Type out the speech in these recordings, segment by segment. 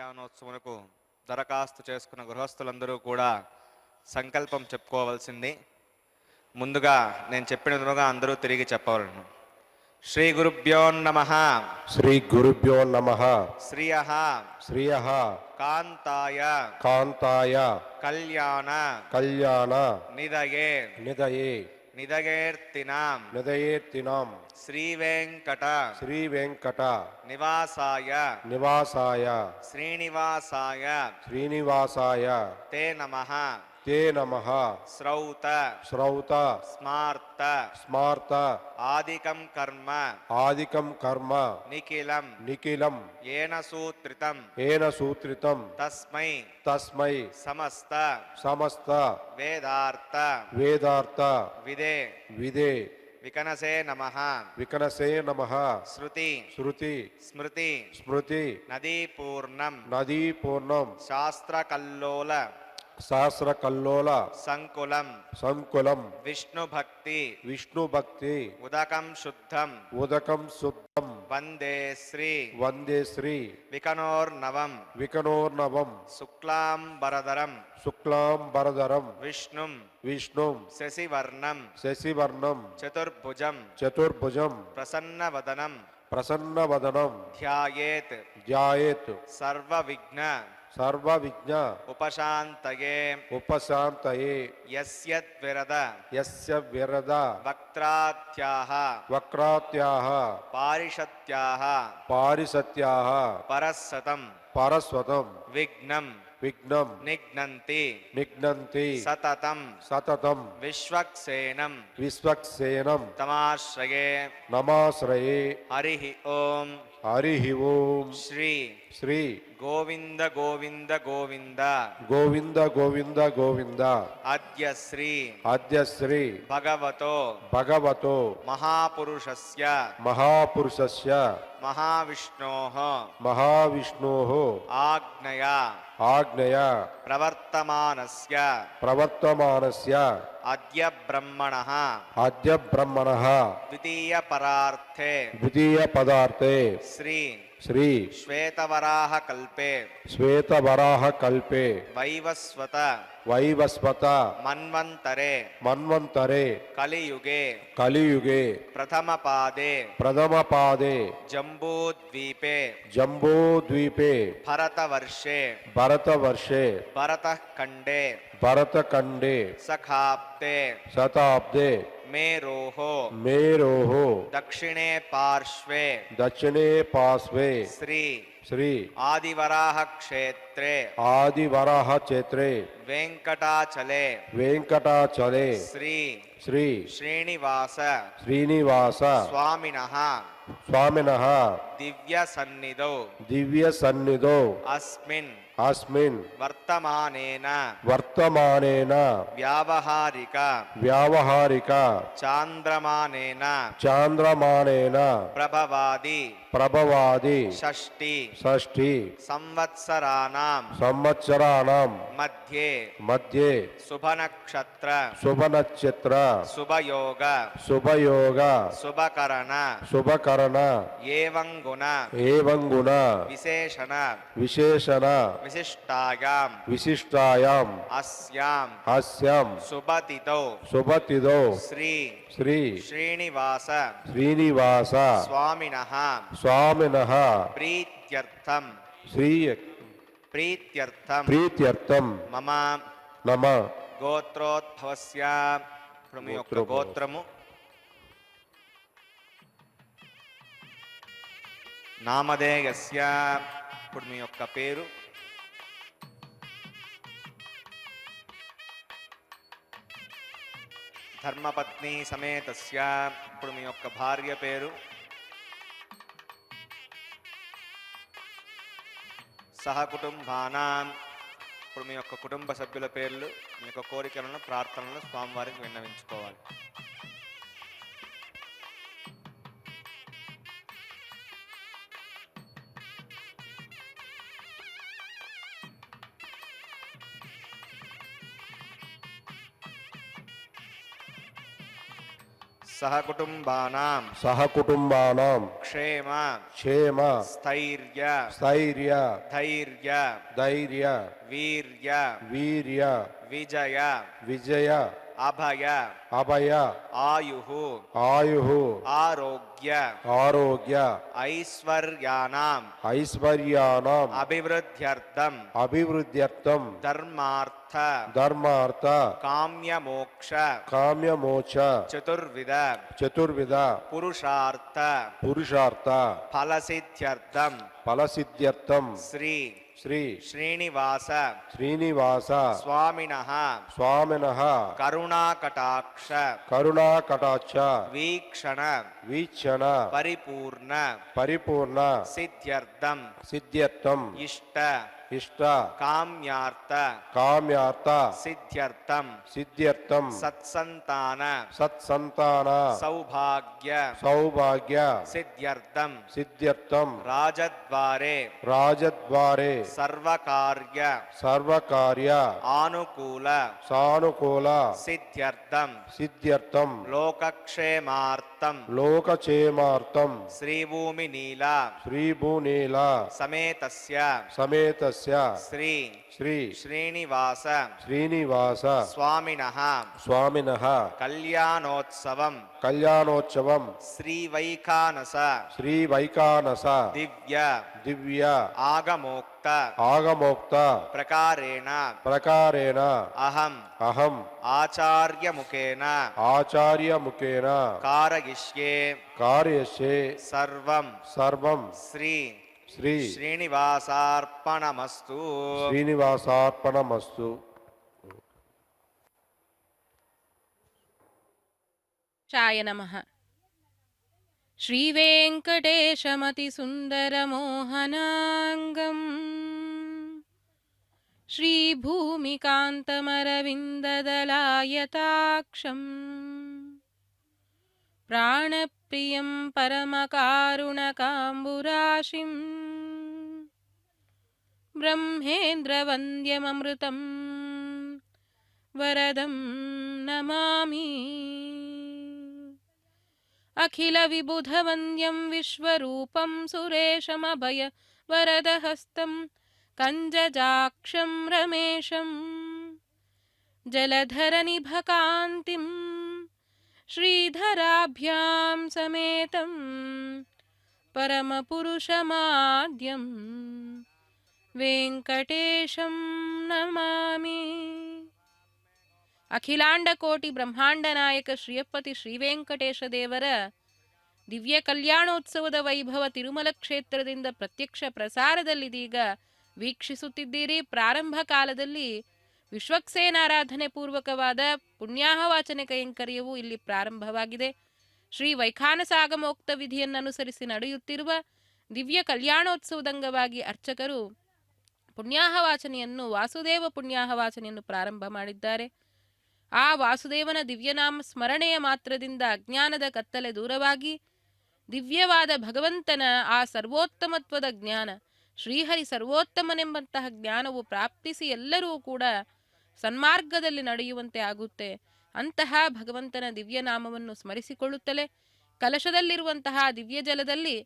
కళ్యాణోత్సవమునకు దరఖాస్తు చేసుకున్న గృహస్థులందరూ కూడా సంకల్పం చెప్పుకోవాల్సింది. ముందుగా నేను చెప్పిన విధంగా అందరూ తిరిగి చెప్పవలను. శ్రీ గురుభ్యో నమః. శ్రీ గురుభ్యో నమః. శ్రియః శ్రియః కాంతాయ కాంతాయ కళ్యాణ కళ్యాణ నిదయే నిదయే నిదయేర్తినాం నిదయేర్తినాం శ్రీ వెంకట శ్రీ వెంకట నివాసాయ నివాసాయ శ్రీనివాసాయ శ్రీనివాసాయ తే నమః. తే నమః. శ్రౌత శ్రౌత స్మార్త స్మార్త ఆదికం కర్మ ఆదికం కర్మ నిఖిలం నిఖిలం ఏన సూత్రితం ఏన సూత్రితం తస్మై తస్మై సమస్త సమస్త వేదార్థ వేదార్థ విదే విదే వికనసే నమః. వికనసే నమః. శృతి శృతి స్మృతి స్మృతి నదీపూర్ణం నదీ పూర్ణం శాస్త్రకల్లోల సహస్రకల్లోల సంకులం సంకులం విష్ణుభక్తి విష్ణుభక్తి ఉదకం శుద్ధం ఉదకం శుద్ధం వందే శ్రీ వందే శ్రీ వికనోర్నవం వికనోర్నవం శుక్లాంబరధరం శుక్లాంబరధరం విష్ణుం విష్ణుం శశివర్ణం శశివర్ణం చతుర్భుజం చతుర్భుజం ప్రసన్నవదనం ప్రసన్నవదనం ధ్యాయేత్ ధ్యాయేత్ సర్వవిఘ్న సర్వవిఘ్న ఉపశాంతయే ఉపశాంతయే యస్యద్విరద యస్య విరద వక్త్రాత్యాః వక్రాత్యాః పారిషత్యాః పారిసత్యాః పరస్సతం పరస్వతం విఘ్నం విఘ్నం నిఘ్నంతి నిఘ్నంతి సతతం సతతం విశ్వక్సేనం విశ్వక్సేనం తమాశ్రయే నమాశ్రయే. హరి ఓం. హరి ఓం. శ్రీ శ్రీ గోవింద గోవింద గోవింద గోవింద గోవింద గోవింద అద్య శ్రీ అద్య శ్రీ భగవతో భగవతో మహాపురుషస్య మహాపురుషస్య మహావిష్ణోః మహావిష్ణోః ఆజ్ఞయా ఆజ్ఞయ ప్రవర్తమానస్య ప్రవర్తమానస్య అద్య బ్రహ్మణః అద్య బ్రహ్మణః ద్వితీయ పరార్థే ద్వితీయ పదార్థే శ్రీ శ్రీ శ్వేతవరాహ కల్పే శ్వేతవరాహ కల్పే వైవస్వత వైవస్వత మన్వంతరే మన్వంతరే కలియుగే కలియుగే ప్రథమ పాదే ప్రథమ పాదే జంబూద్వీపే జంబూద్వీపే భరతవర్షే భరతవర్షే భరతఖండే భరతఖండే సఖాబ్దే శతాబ్దే మేరోః మేరోః దక్షిణే పార్శ్వే దక్షిణే పార్శ్వే శ్రీ శ్రీ ఆదివరాహ క్షేత్రే ఆదివరాహ క్షేత్రే వెంకటాచలే వెంకటాచలే శ్రీ శ్రీ శ్రీనివాస శ్రీనివాస స్వామినః స్వామినః దివ్య సన్నిధౌ దివ్య సన్నిధౌ అస్మిన్ అస్మిన్ వర్తమానేన వర్తమానేన వ్యావహారిక వ్యావహారిక చాంద్రమానేన చాంద్రమానేన ప్రభవాది ప్రభవాది షష్ఠి షష్ఠి సంవత్సరాణం సంవత్సరాణం మధ్యే మధ్యే శుభనక్షత్ర శుభనక్షత్ర శుభయోగ శుభయోగ శుభకరణ శుభకరణ ఏవం గుణ ఏవం గుణ విశేషణ విశేషణ విశిష్టాయాం విశిష్టాయాం అస్యాం హాస్యం శుభతిథౌ శుభతిథౌ శ్రీ శ్రీ శ్రీనివాస శ్రీనివాస స్వామినః స్వామినః ప్రీత్యర్థం శ్రీ ప్రీత్యర్థం ప్రీత్యర్థం మమ నమ గోత్రోద్భవస్య. ఇప్పుడు మీ యొక్క గోత్రోద్భవ. గోత్రము, నామధేయస్య ఇప్పుడు మీ యొక్క పేరు, ధర్మపత్ని సమేతస్య ఇప్పుడు మీ యొక్క భార్య పేరు, సహకుటుంబానాం ఇప్పుడు మీ యొక్క కుటుంబ సభ్యుల పేర్లు, మీ యొక్క కోరికలను ప్రార్థనలను స్వామివారికి విన్నవించుకోవాలి. सहकुटुम्बानां सहकुटुम्बानां क्षेम क्षेम स्थैर्य स्थैर्य धैर्य धैर्य वीर्य वीर्य विजय विजय अभय अभय आयुः आयुः आरोग्य आरोग्य ऐश्वर्याणाम् ऐश्वर्याणाम् अभिवृद्ध्यर्थम् अभिवृद्ध्यर्थं धर्मार्थ धर्मार्थ काम्यमोक्ष काम्यमोक्ष चतुर्विध चतुर्विध पुरुषार्थ पुरुषार्थ फलसिद्ध्यर्थम् फलसिद्ध्यर्थं श्री श्री श्रीनिवास श्रीनिवास स्वामिनः स्वामिनः करुणाकटाक्ष करुणाकटाक्ष वीक्षण वीक्षण परिपूर्ण परिपूर्ण सिद्ध्यर्थम् सिद्ध्यर्थं इष्ट इष्ट काम्यार्थ काम्यार्थ सिद्ध्यर्थम् सिद्ध्यर्थं सत्सन्तान सत्सन्तान सौभाग्य सौभाग्य सिद्ध्यर्थम् सिद्ध्यर्थं राजद्वारे राजद्वारे सर्वकार्य सर्वकार्य आनुकूल सानुकूल सिद्ध्यर्थम् सिद्ध्यर्थं लोकक्षेमार्थम् लोकक्षेमार्थं श्रीभूमिनीला श्रीभूनील समेतस्य समेतस्य श्री श्री श्रीनिवास श्रीनिवास स्वामिनः स्वामिनः कल्याणोत्सवम् कल्याणोत्सवं श्रीवैखानस श्रीवैखानस दिव्य दिव्य आगमोक्त आगमोक्त प्रकारेण प्रकारेण अहम् अहम् आचार्यमुखेन आचार्यमुखेन कारयिष्ये कार्यस्ये सर्वं सर्वं श्री श्री श्रीनिवासार्पणमस्तु श्रीनिवासार्पणमस्तु चाय नमः। श्रीवेङ्कटेशमतिसुन्दरमोहनाङ्गम् श्रीभूमिकान्तमरविन्ददलायताक्षम् प्राणप्रियं परमकारुणकाम्बुराशिम् ब्रह्मेन्द्रवन्द्यममृतं वरदं नमामि। अखिलविबुधवन्द्यं विश्वरूपं सुरेशमभय वरदहस्तं कञ्जजाक्षं रमेशं जलधरनिभकान्तिं श्रीधराभ्यां समेतं परमपुरुषमाद्यं वेङ्कटेशं नमामि। ಅಖಿಲಾಂಡ ಕೋಟಿ ಬ್ರಹ್ಮಾಂಡ ನಾಯಕ ಶ್ರೀಯಪ್ಪತಿ ಶ್ರೀವೆಂಕಟೇಶ ದೇವರ ದಿವ್ಯ ಕಲ್ಯಾಣೋತ್ಸವದ ವೈಭವ ತಿರುಮಲ ಕ್ಷೇತ್ರದಿಂದ ಪ್ರತ್ಯಕ್ಷ ಪ್ರಸಾರದಲ್ಲಿದೀಗ ವೀಕ್ಷಿಸುತ್ತಿದ್ದೀರಿ. ಪ್ರಾರಂಭ ಕಾಲದಲ್ಲಿ ವಿಶ್ವಕ್ಸೇನಾರಾಧನೆ ಪೂರ್ವಕವಾದ ಪುಣ್ಯಾಹವಾಚನೆ ಕೈಂಕರ್ಯವು ಇಲ್ಲಿ ಪ್ರಾರಂಭವಾಗಿದೆ. ಶ್ರೀ ವೈಖಾನಸಾಗಮೋಕ್ತ ವಿಧಿಯನ್ನನುಸರಿಸಿ ನಡೆಯುತ್ತಿರುವ ದಿವ್ಯ ಕಲ್ಯಾಣೋತ್ಸವದಂಗವಾಗಿ ಅರ್ಚಕರು ಪುಣ್ಯಾಹವಾಚನೆಯನ್ನು ವಾಸುದೇವ ಪುಣ್ಯಾಹವಾಚನೆಯನ್ನು ಪ್ರಾರಂಭ ಮಾಡಿದ್ದಾರೆ. ಆ ವಾಸುದೇವನ ದಿವ್ಯನಾಮ ಸ್ಮರಣೆಯ ಮಾತ್ರದಿಂದ ಅಜ್ಞಾನದ ಕತ್ತಲೆ ದೂರವಾಗಿ ದಿವ್ಯವಾದ ಭಗವಂತನ ಆ ಸರ್ವೋತ್ತಮತ್ವದ ಜ್ಞಾನ, ಶ್ರೀಹರಿ ಸರ್ವೋತ್ತಮನೆಂಬಂತಹ ಜ್ಞಾನವು ಪ್ರಾಪ್ತಿಸಿ ಎಲ್ಲರೂ ಕೂಡ ಸನ್ಮಾರ್ಗದಲ್ಲಿ ನಡೆಯುವಂತೆ ಆಗುತ್ತೆ. ಅಂತಹ ಭಗವಂತನ ದಿವ್ಯನಾಮವನ್ನು ಸ್ಮರಿಸಿಕೊಳ್ಳುತ್ತಲೇ ಕಲಶದಲ್ಲಿರುವಂತಹ ದಿವ್ಯ ಜಲದಲ್ಲಿ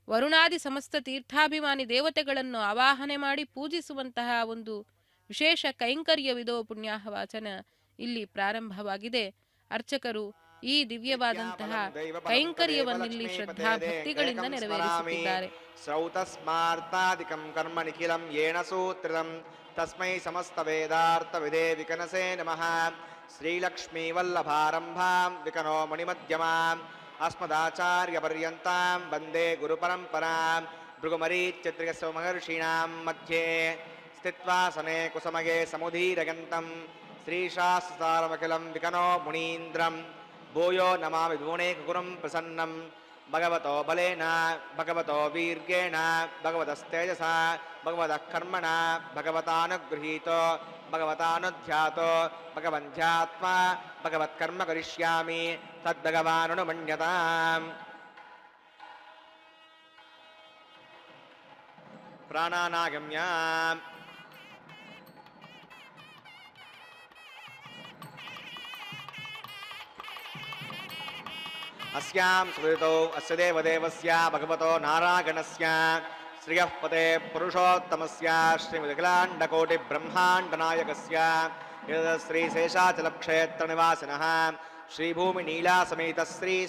ವರುಣಾದಿ ಸಮಸ್ತ ತೀರ್ಥಾಭಿಮಾನಿ ದೇವತೆಗಳನ್ನು ಆವಾಹನೆ ಮಾಡಿ ಪೂಜಿಸುವಂತಹ ಒಂದು ವಿಶೇಷ ಕೈಂಕರ್ಯವಿದೋ ಪುಣ್ಯಾಹವಾಚನ ಇಲ್ಲಿ ಪ್ರಾರಂಭವಾಗಿದೆ. ಅರ್ಚಕರು ಈ ದಿವ್ಯವಾದಂತಹ ಕೈಂಕರ್ಯವನ್ನಿಲ್ಲಿ ಶ್ರದ್ಧಾ ಭಕ್ತಿಗಳಿಂದ ನೆರವೇರಿಸುತ್ತಿದ್ದಾರೆ. ಶ್ರೌತಸ್ಮಾರ್ತಾದಿಕಂ ಕರ್ಮ ನಿಖಿಲಂ ಯೇನ ಸೂತ್ರಿತಂ ತಸ್ಮೈ ಸಮಸ್ತ ವೇದಾರ್ಥ ವಿದೇ ವಿಕನಸೇ ನಮಃ. ಶ್ರೀಲಕ್ಷ್ಮೀ ವಲ್ಲಭಾರಂಭಾಂ ವಿಕನೋ ಮಣಿಮಧ್ಯಮಾಂ ಅಸ್ಮದಾಚಾರ್ಯ ಪರ್ಯಂತಾಂ ವಂದೇ ಗುರುಪರಂಪರಾಂ. ಭೃಗುಮರೀಚ್ಯತ್ರಿಗಸ್ವ ಮಹರ್ಷೀಣಾಂ ಮಧ್ಯೆ ಸ್ಥಿತ್ವಾ ಸನೆ ಕುಸಮಗೆ ಸಮುದೀರಗಂತಂ ಶ್ರೀಶಾಸ್ತ್ರಸಾರಮಖಿಲಂ ವಿಕನೋ ಮುನೀಂದ್ರಂ. ಭೂಯೋ ನಮಾಮಿ ಭುವನೇಕಗುರುಂ ಪ್ರಸನ್ನಂ ಭಗವತೋ ಬಲೇನ ಭಗವತೋ ವೀರ್ಯೇಣ ಭಗವತಸ್ತೇಜಸಾ ಭಗವತಃ ಕರ್ಮಣ ಭಗವತಾನುಗೃಹೀತೋ ಭಗವತಾನುಧ್ಯಾತೋ ಭಗವಂಧ್ಯಾತ್ಮಾ ಭಗವತ್ಕರ್ಮ ಕರಿಷ್ಯಾಮಿ ತದ್ಭಗವಾನುಮನ್ಯತಾಂ. ಪ್ರಾಣಾನಾಗಮ್ಯ अस्यां सुदितौ अस्य देवदेवस्य भगवतो नारायणस्य श्रियः पते पुरुषोत्तमस्य श्रीमदखिलाण्डकोटिब्रह्माण्डनायकस्य श्रीशेषाचलक्षेत्रनिवासिनः श्रीभूमिनीलासमेत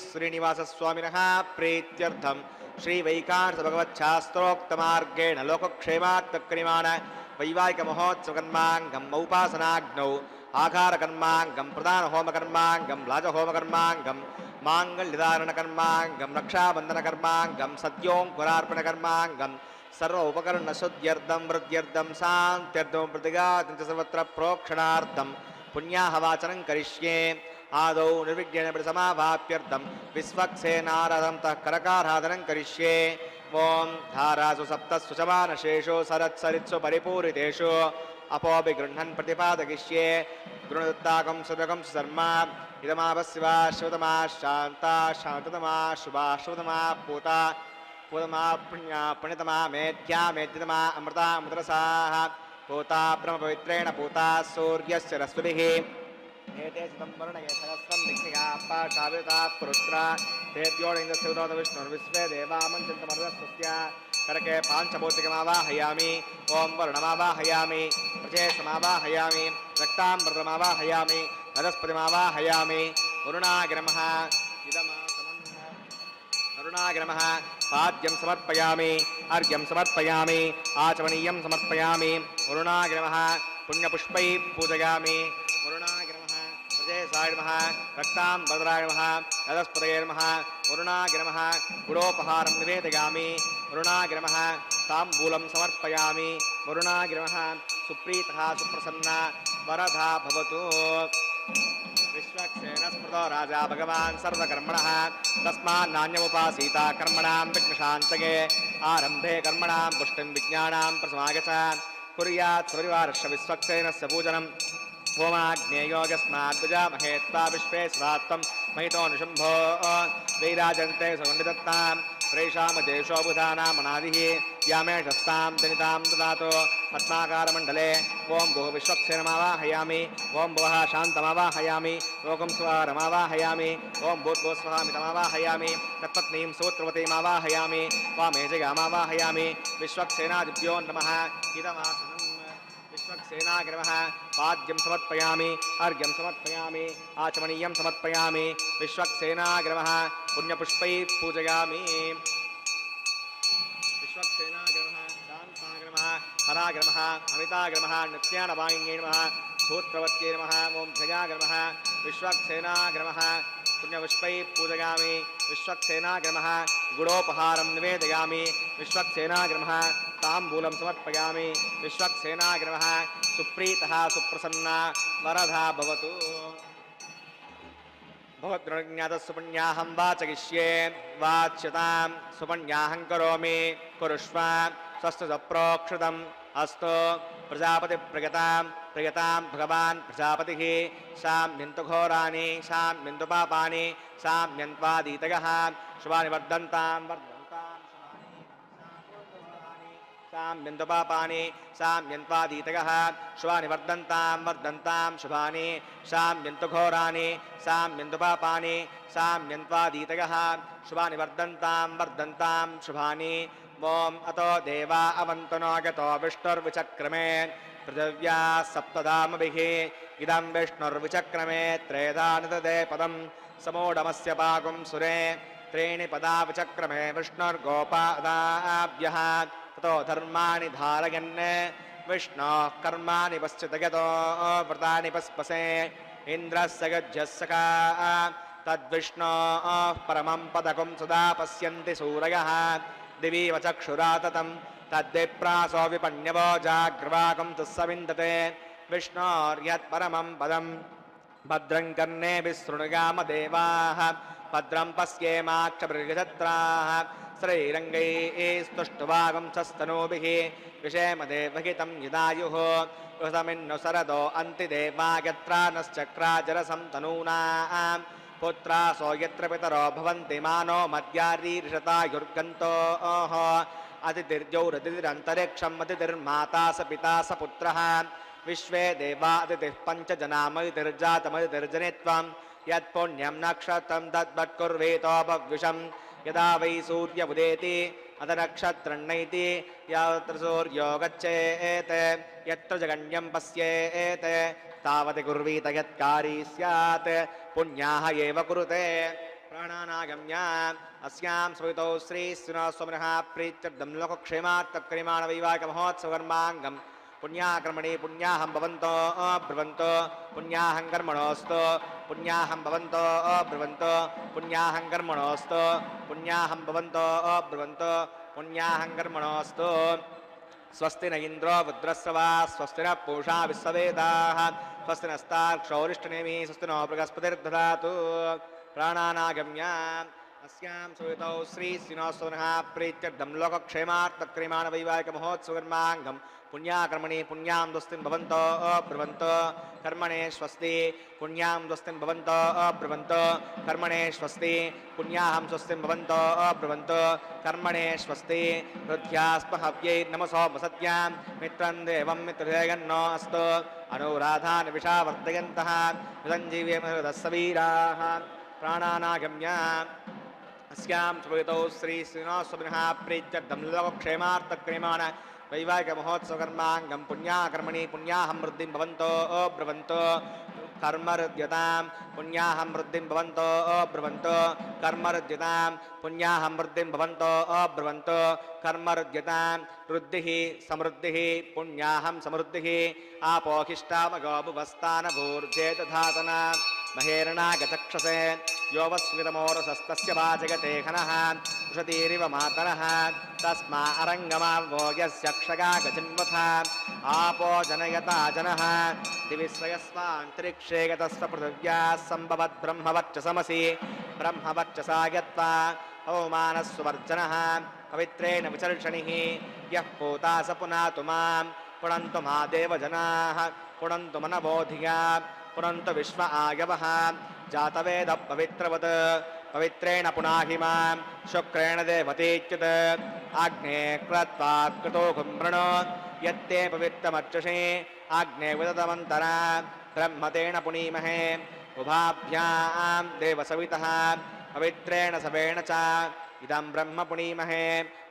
श्रीनिवासस्वामिनः प्रीत्यर्थं श्रीवैकान्तभगवच्छास्त्रोक्तमार्गेण लोकक्षेमात्मक्रियमाण वैवाहिकमहोत्सवकर्माङ्गं मौपासनाग्नौ आघारकर्माङ्गं प्रधानहोमकर्माङ्गं लाजहोमकर्माङ्गं माङ्गल्यधारणकर्माङ्गं रक्षाबन्धनकर्माङ्गं सद्योङ्कुरार्पणकर्माङ्गं सर्व उपकरणशुद्ध्यर्थं वृद्ध्यर्थं शान्त्यर्थं प्रतिघातं च सर्वत्र प्रोक्षणार्थं पुण्याहवाचनं करिष्ये आदौ निर्विघ्नेन समावाप्यर्थं विश्वक्सेनाराधं तः करकाराधनं करिष्ये ओं धारासु सप्तस्सु च मानशेषु सरत्सरित्सु परिपूरितेषु अपोऽपि गृह्णन् प्रतिपादयिष्ये गृणदत्ताकं सदकं सुधर्मा इदमावशिवा शिवतमा शान्ता शान्ततमा शुभा शुभतमा पूता पूतमा पुण्या पुण्यतमा मेध्या मेध्यतमा अमृता अमृतरसाः पूता ब्रह्मपवित्रेण पूता सूर्यस्य रश्मिभिः एते सुतं वर्णये सहस्रं दिग्निगा पाठाविता पुरुत्रा तेभ्योऽनिन्दस्य उदोत विष्णुर्विश्वे देवा मञ्चन्तमर्दस्वस्य करके पाञ्चभौतिकमावाहयामि ॐ वर्णमावाहयामि प्रचेशमावाहयामि रक्ताम्बरमावाहयामि नरस्पतिमावाहयामि वरुणाग्रमः वरुणाग्रमः पाद्यं समर्पयामि अर्घ्यं समर्पयामि आचमनीयं समर्पयामि वरुणाग्रमः पुण्यपुष्पैः पूजयामि वरुणाग्रमः प्रजेशाय नमः रक्ताम्बराय नमः नरस्पतये नमः वरुणाग्रमः गुडोपहारं निवेदयामि वरुणाग्रमः ताम्बूलं समर्पयामि वरुणाग्रमः सुप्रीतः सुप्रसन्ना वरदा भवतु विश्वक्सेन स्मृतो राजा भगवान् सर्वकर्मणः तस्मान्नान्यमुपासीता कर्मणां विघ्नशान्तये आरम्भे कर्मणां पुष्टिं विज्ञानां प्रसमागच कुर्यात् सपरिवारस्य विश्वक्सेनस्य पूजनं होमाग्नेयोगस्माद्विजामहे त्वा विश्वे स्वात्तं महितोऽनुशम्भो वैराजन्ते सुगन्धिदत्तां प्रेषामदेशो बुधानामनादिः यामेशस्तां दनितां ददातु पद्माकारमण्डले ॐ भुः विश्वक्सेनमावाहयामि ॐ भुवः शान्तमावाहयामि लोकं स्वारमावाहयामि ॐ भूर्भुवस्वामितमावाहयामि तत्पत्नीं सूत्रवतीमावाहयामि वामेजयामावाहयामि विश्वक्सेनादिभ्यो नमः इदमासनम् विश्वक्सेनाग्रमः पाद्यं समर्पयामि अर्घ्यं समर्पयामि आचमनीयं समर्पयामि विश्वक्सेनाग्रमः पुण्यपुष्पैः पूजयामि विश्वक्सेनाग्रमः शान्ताग्रमः हराग्रमः अमिताग्रमः नित्यानवाङ्गे नमः सूत्रवत्ये नमः ॐ जयाग्रमः विश्वक्सेनाग्रमः पुण्यपुष्पैः पूजयामि विश्वक्सेनाग्रमः गुडोपहारं निवेदयामि विश्वक्सेनाग्रमः ताम्बूलं समर्पयामि विश्वक्सेनाग्रमः सुप्रीतः सुप्रसन्ना वरदा भवतु भवद्रुज्ञातः सुपुण्याहं वाचयिष्ये वाच्यतां सुपुण्याहं करोमि कुरुष्व स्वस्तु प्रोक्षितम् अस्तु प्रजापतिप्रगतां प्रियतां भगवान् प्रजापतिः शाम्यन्तु घोराणि शाम्यन्तु पापानि शाम्यन्त्वादीतयः शुभानि वर्धन्तां शाम्यन्तु पापानि शाम्यन्त्वादीतयः शुभानि वर्धन्तां शुभानि शाम्यन्तु घोराणि शाम्यन्तु पापानि शाम्यन्त्वादीतयः शुभानि वर्धन्तां शुभानि ॐ अतो देवा अवन्तु नो गतो विष्णुर्विचक्रमे पृथिव्या सप्तधामभिः इदं विष्णुर्विचक्रमे त्रेधानिददे पदं समूढमस्य पाकुं सुरे त्रीणि पदा विचक्रमे विष्णुर्गोपादाभ्यः ततो धर्माणि धारयन् विष्णोः कर्माणि पश्चितगतो व्रतानि पस्पसे इन्द्रस्य गज्जस्सखा तद्विष्णोः परमं पदकं सदा पश्यन्ति सूरयः दिवीव चक्षुराततं तद्विप्रासो विपण्यवो जाग्रवाकं तुस्सविन्दते विष्णोर्यत्परमं पदं भद्रं कर्णेभिः शृणुयामदेवाः भद्रं पश्येमाक्षभिर्गजत्राः श्रीरङ्गैः स्तुष्टुवागं सस्तनूभिः विषेमदेवहितं यदायुः कृतमिन्नु सरदो अन्तिदेवा यत्रा नश्चक्राजरसं तनूनां पुत्रासो यत्र पितरो भवन्ति मानो मद्यारीर्षतायुर्गन्तोः अतिथिर्जौरतिथिरन्तरिक्षम् अतिथिर्माता स पिता स पुत्रः विश्वे देवा अतिथिः पञ्चजनामतिर्जातमतिर्जने त्वं यत्पुण्यं नक्षत्रं तद्वत्कुर्वेतोपविशं यदा वै सूर्य उदेति अथ नक्षत्रन्नैति यत्र सूर्यो गच्छेत् यत्र जगन्यं पश्येत् तावत् कुर्वीत यत्कारी स्यात् पुण्याः एव कुरुते प्राणानागम्य अस्यां स्मृतौ श्रीश्रीनिवासस्वामिनः प्रीत्यर्थं लोकक्षेमार्थक्रियमाण वैवाहिकमहोत्सवकर्माङ्गं पुण्याकर्मणि पुण्याहं भवन्तो ब्रुवन्तो पुण्याहं कर्मणोऽस्तु पुण्याहं भवन्तो ब्रुवन्तो पुण्याहं कर्मणोऽस्तु पुण्याहं भवन्तो ब्रुवन्तो पुण्याहं कर्मणोऽस्तु स्वस्ति न इन्द्रो वृद्रस्रवा स्वस्ति न पूषा विश्ववेदाः स्वस्ति नस्तार्क्षौरिष्ठनेमिः स्वस्ति नो बृहस्पतिर्दधातु प्राणानागम्य अस्यां सुवितौ श्रीश्रीनिवासस्वामिनः प्रीत्यर्थं लोकक्षेमार्थक्रियमाण वैवाहिकमहोत्सवकर्माङ्गं पुण्याकर्मणि पुण्यां दुस्तिं भवन्तो ब्रुवन्तो कर्मणे स्वस्ति पुण्यां दुस्तिं भवन्तो ब्रुवन्तो कर्मणे स्वस्ति पुण्याहं स्वस्तिं भवन्तो ब्रुवन्तो कर्मणे स्वस्ति हृद्यास्म हव्यै नमसो वसत्यां मित्रं देवं मित्रदेगन्नो अस्तु अनुराधान् विषावर्धयन्तः हृदञ्जीवेमहृदस्सवीराः प्राणानागम्य अस्यां सुवितौ श्रीश्रीनिवासस्वामिनः प्रीत्यर्थं लोकक्षेमार्थक्रियमाण वैवाहिकमहोत्सवकर्माङ्गं पुण्याकर्मणि पुण्याहं वृद्धिं भवन्तो ब्रुवन्तो कर्मरुद्यतां पुण्याहं वृद्धिं भवन्तो ब्रुवन्तो कर्मरुद्यतां पुण्याहं वृद्धिं भवन्तो ब्रुवन्तो कर्मरुद्यतां वृद्धिः समृद्धिः पुण्याहं समृद्धिः आपोहिष्टामगोभुवस्तानभूर्जेतधातना महेरणागचक्षसे यो वस्मितमोरसस्तस्य वाचगते खनः उषतीरिव मातरः तस्मा अरङ्गमावोग्यस्य क्षगागचिन्वथ आपो जनयता जनः दिविश्रयस्वान्तरिक्षे गतस्य पृथिव्याः सम्भवद्ब्रह्मवर्चसमसि ब्रह्मवर्चसा यत्वा अवमानस्वर्जनः पवित्रेण विचर्षणिः यः पूता स पुनातु मां पुनन्तु मा देवजनाः पुनन्तु मनबोधिया पुनन्तु विश्व आयवः जातवेद पवित्रवत् पवित्रेण पुनाहि मां शुक्रेण देवतीच्युत आग्ने कृत्वा कृतो कुम्भृण यत्ते पवित्रमर्चषे आग्ने विदतमन्तरा ब्रह्मतेन पुनीमहे उभाभ्यां देवसवितः पवित्रेण सवेण च इदं ब्रह्म पुनीमहे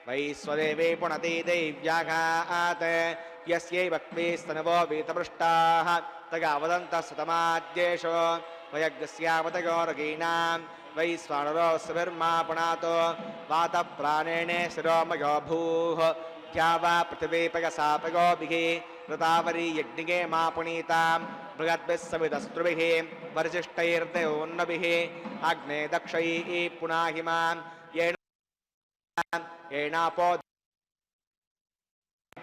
वैश्वदेवे पुनति दैव्याघात् यस्यै वक्वेस्तनवो वीतपृष्टाः तगा वदन्तः सुतमाद्येषो वयज्ञस्यावतयोरगीनां वैश्वानरोऽस्विर्मा पुनातो वातप्राणेने शिरोमयो भूः क्या वा पृथिवीपयसापयोभिः ऋतावरी यज्ञिके मा पुनीतां बृहद्भिः सवितस्त्रुभिः वरिशिष्टैर्देवोन्नभिः अग्ने दक्षैः पुनाहि मां येनापो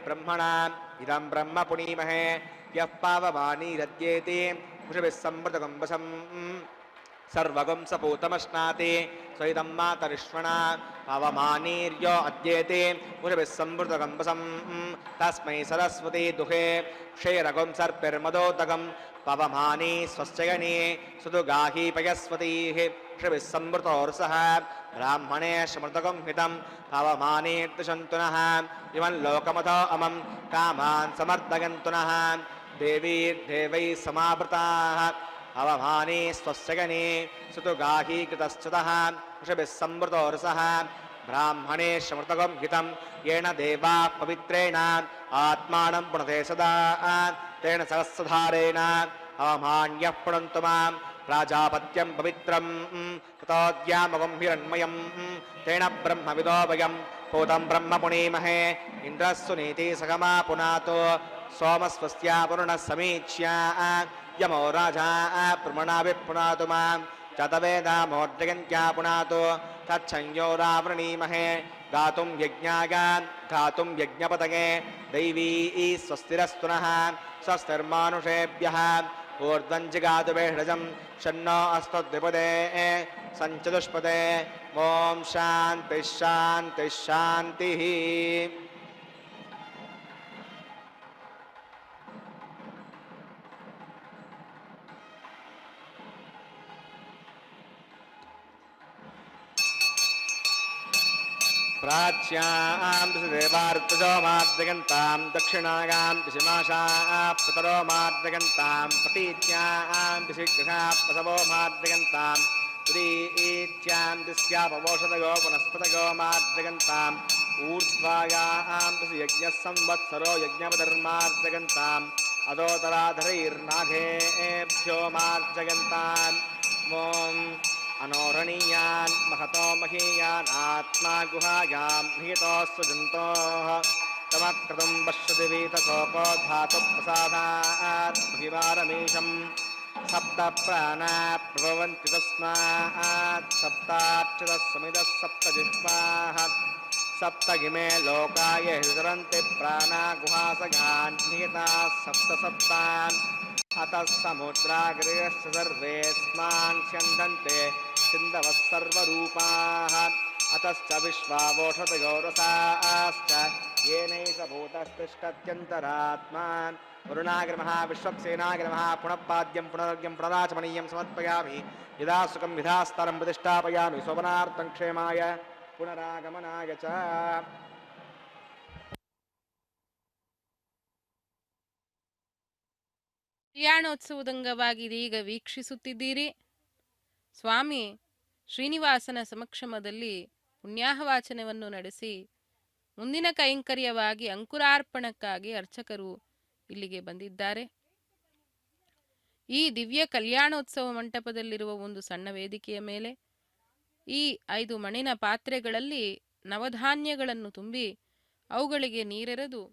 ब्रह्मणाम् इदं ब्रह्म पुनीमहे यः पावमानीरद्येति वृषभिः संवृतगुम्बसं सर्वगुं सपूतमश्नाति स्वैदं मातरिष्वणा पावमानीर्यो अद्येति वृषभिः संवृतगुम्बसं तस्मै सरस्वती दुहे क्षीरगुं सर्पिर्मदोदगं पवमानी स्वस्यगणी सुदुगाही पयस्वतीः वृषभिः संवृतोर्सः ब्राह्मणे स्मृतगं हितं पवमानीर्दिशन्तु नः इमं लोकमथो अमं कामान् समर्दयन्तु नः देवीर्देवैः समावृताः अवमानी स्वस्यगणी सुतुगाही कृतश्चतः वृषभिः संवृतोर्सः ब्राह्मणे स्मृतगं हितं येन देवाः पवित्रेण आत्मानं पुनते सदा तेन सहस्रधारेण अवमान्यः पुनन्तु मां प्राजापत्यं पवित्रं ततोऽद्यामगं हिरण्मयं तेन ब्रह्मविदो वयं पूतं ब्रह्म पुनीमहे इन्द्रस्सु नीति सगमा पुनातो सोमस्वस्या वरुणः समीक्ष्य यमो राजा प्रमणाभिपुनातु मां चतवेदामोर्जयन्त्या पुनातो तच्छंयो रावृणीमहे गातुं यज्ञाय गातुं यज्ञपतये दैवी स्वस्तिरस्तु नः स्वस्तिर्मानुषेभ्यः ऊर्ध्वं जिगातु वेषजं शन्नो अस्तु द्विपदे सञ्चतुष्पदे ॐ शान्तिः शान्तिः शान्तिः। प्राच्यां दिशि देवार्तजो मार्जगन्तां दक्षिणायां दिशि माशाः पितरो मार्जगन्तां प्रतीच्यां दिशि गृहाः पशवो मार्जगन्तां प्रीत्यां दिश्यापवोषधयो वनस्पतयो मार्जगन्ताम् ऊर्ध्वायां दिशि यज्ञः संवत्सरो यज्ञपधर्मार्जगन्ताम् अदोतराधरैर्नाघेभ्यो मार्जगन्ताम् ॐ अनोरणीयान् महतो महीयान् आत्मा गुहायां निहितोऽस्तु जन्तोः तमक्रतुं पश्यति वीतकोपो धातुप्रसादात् महिमारमीशम् सप्त प्राणा प्रभवन्ति तस्मात् सप्ताक्षरः समितः सप्त जिह्वाः सप्तगिमे लोकाय विचरन्ति प्राणा गुहासगान् निहिताः सप्त सप्तान् अतः समुद्राग्रयश्च सर्वेऽस्मान् स्यन्दन्ते सिन्धवः सर्वरूपाः अतश्च विश्वावोषधगौरसाश्च येनैष भूतस्तिष्ठत्यन्तरात्मान् वरुणाग्रमः विश्वक्सेनाग्रमः पुनः पाद्यं पुनर्घ्यं पुनराचमनीयं समर्पयामि यदा सुखं विधास्तरं प्रतिष्ठापयामि शोभनार्थं क्षेमाय पुनरागमनाय च ಕಲ್ಯಾಣೋತ್ಸವದ ಅಂಗವಾಗಿ ಇದೀಗ ವೀಕ್ಷಿಸುತ್ತಿದ್ದೀರಿ. ಸ್ವಾಮಿ ಶ್ರೀನಿವಾಸನ ಸಮಕ್ಷಮದಲ್ಲಿ ಪುಣ್ಯಾಹವಾಚನವನ್ನು ನಡೆಸಿ ಮುಂದಿನ ಕೈಂಕರ್ಯವಾಗಿ ಅಂಕುರಾರ್ಪಣಕ್ಕಾಗಿ ಅರ್ಚಕರು ಇಲ್ಲಿಗೆ ಬಂದಿದ್ದಾರೆ. ಈ ದಿವ್ಯ ಕಲ್ಯಾಣೋತ್ಸವ ಮಂಟಪದಲ್ಲಿರುವ ಒಂದು ಸಣ್ಣ ವೇದಿಕೆಯ ಮೇಲೆ ಈ 5 ಮಣ್ಣಿನ ಪಾತ್ರೆಗಳಲ್ಲಿ ನವಧಾನ್ಯಗಳನ್ನು ತುಂಬಿ ಅವುಗಳಿಗೆ ನೀರೆರೆದು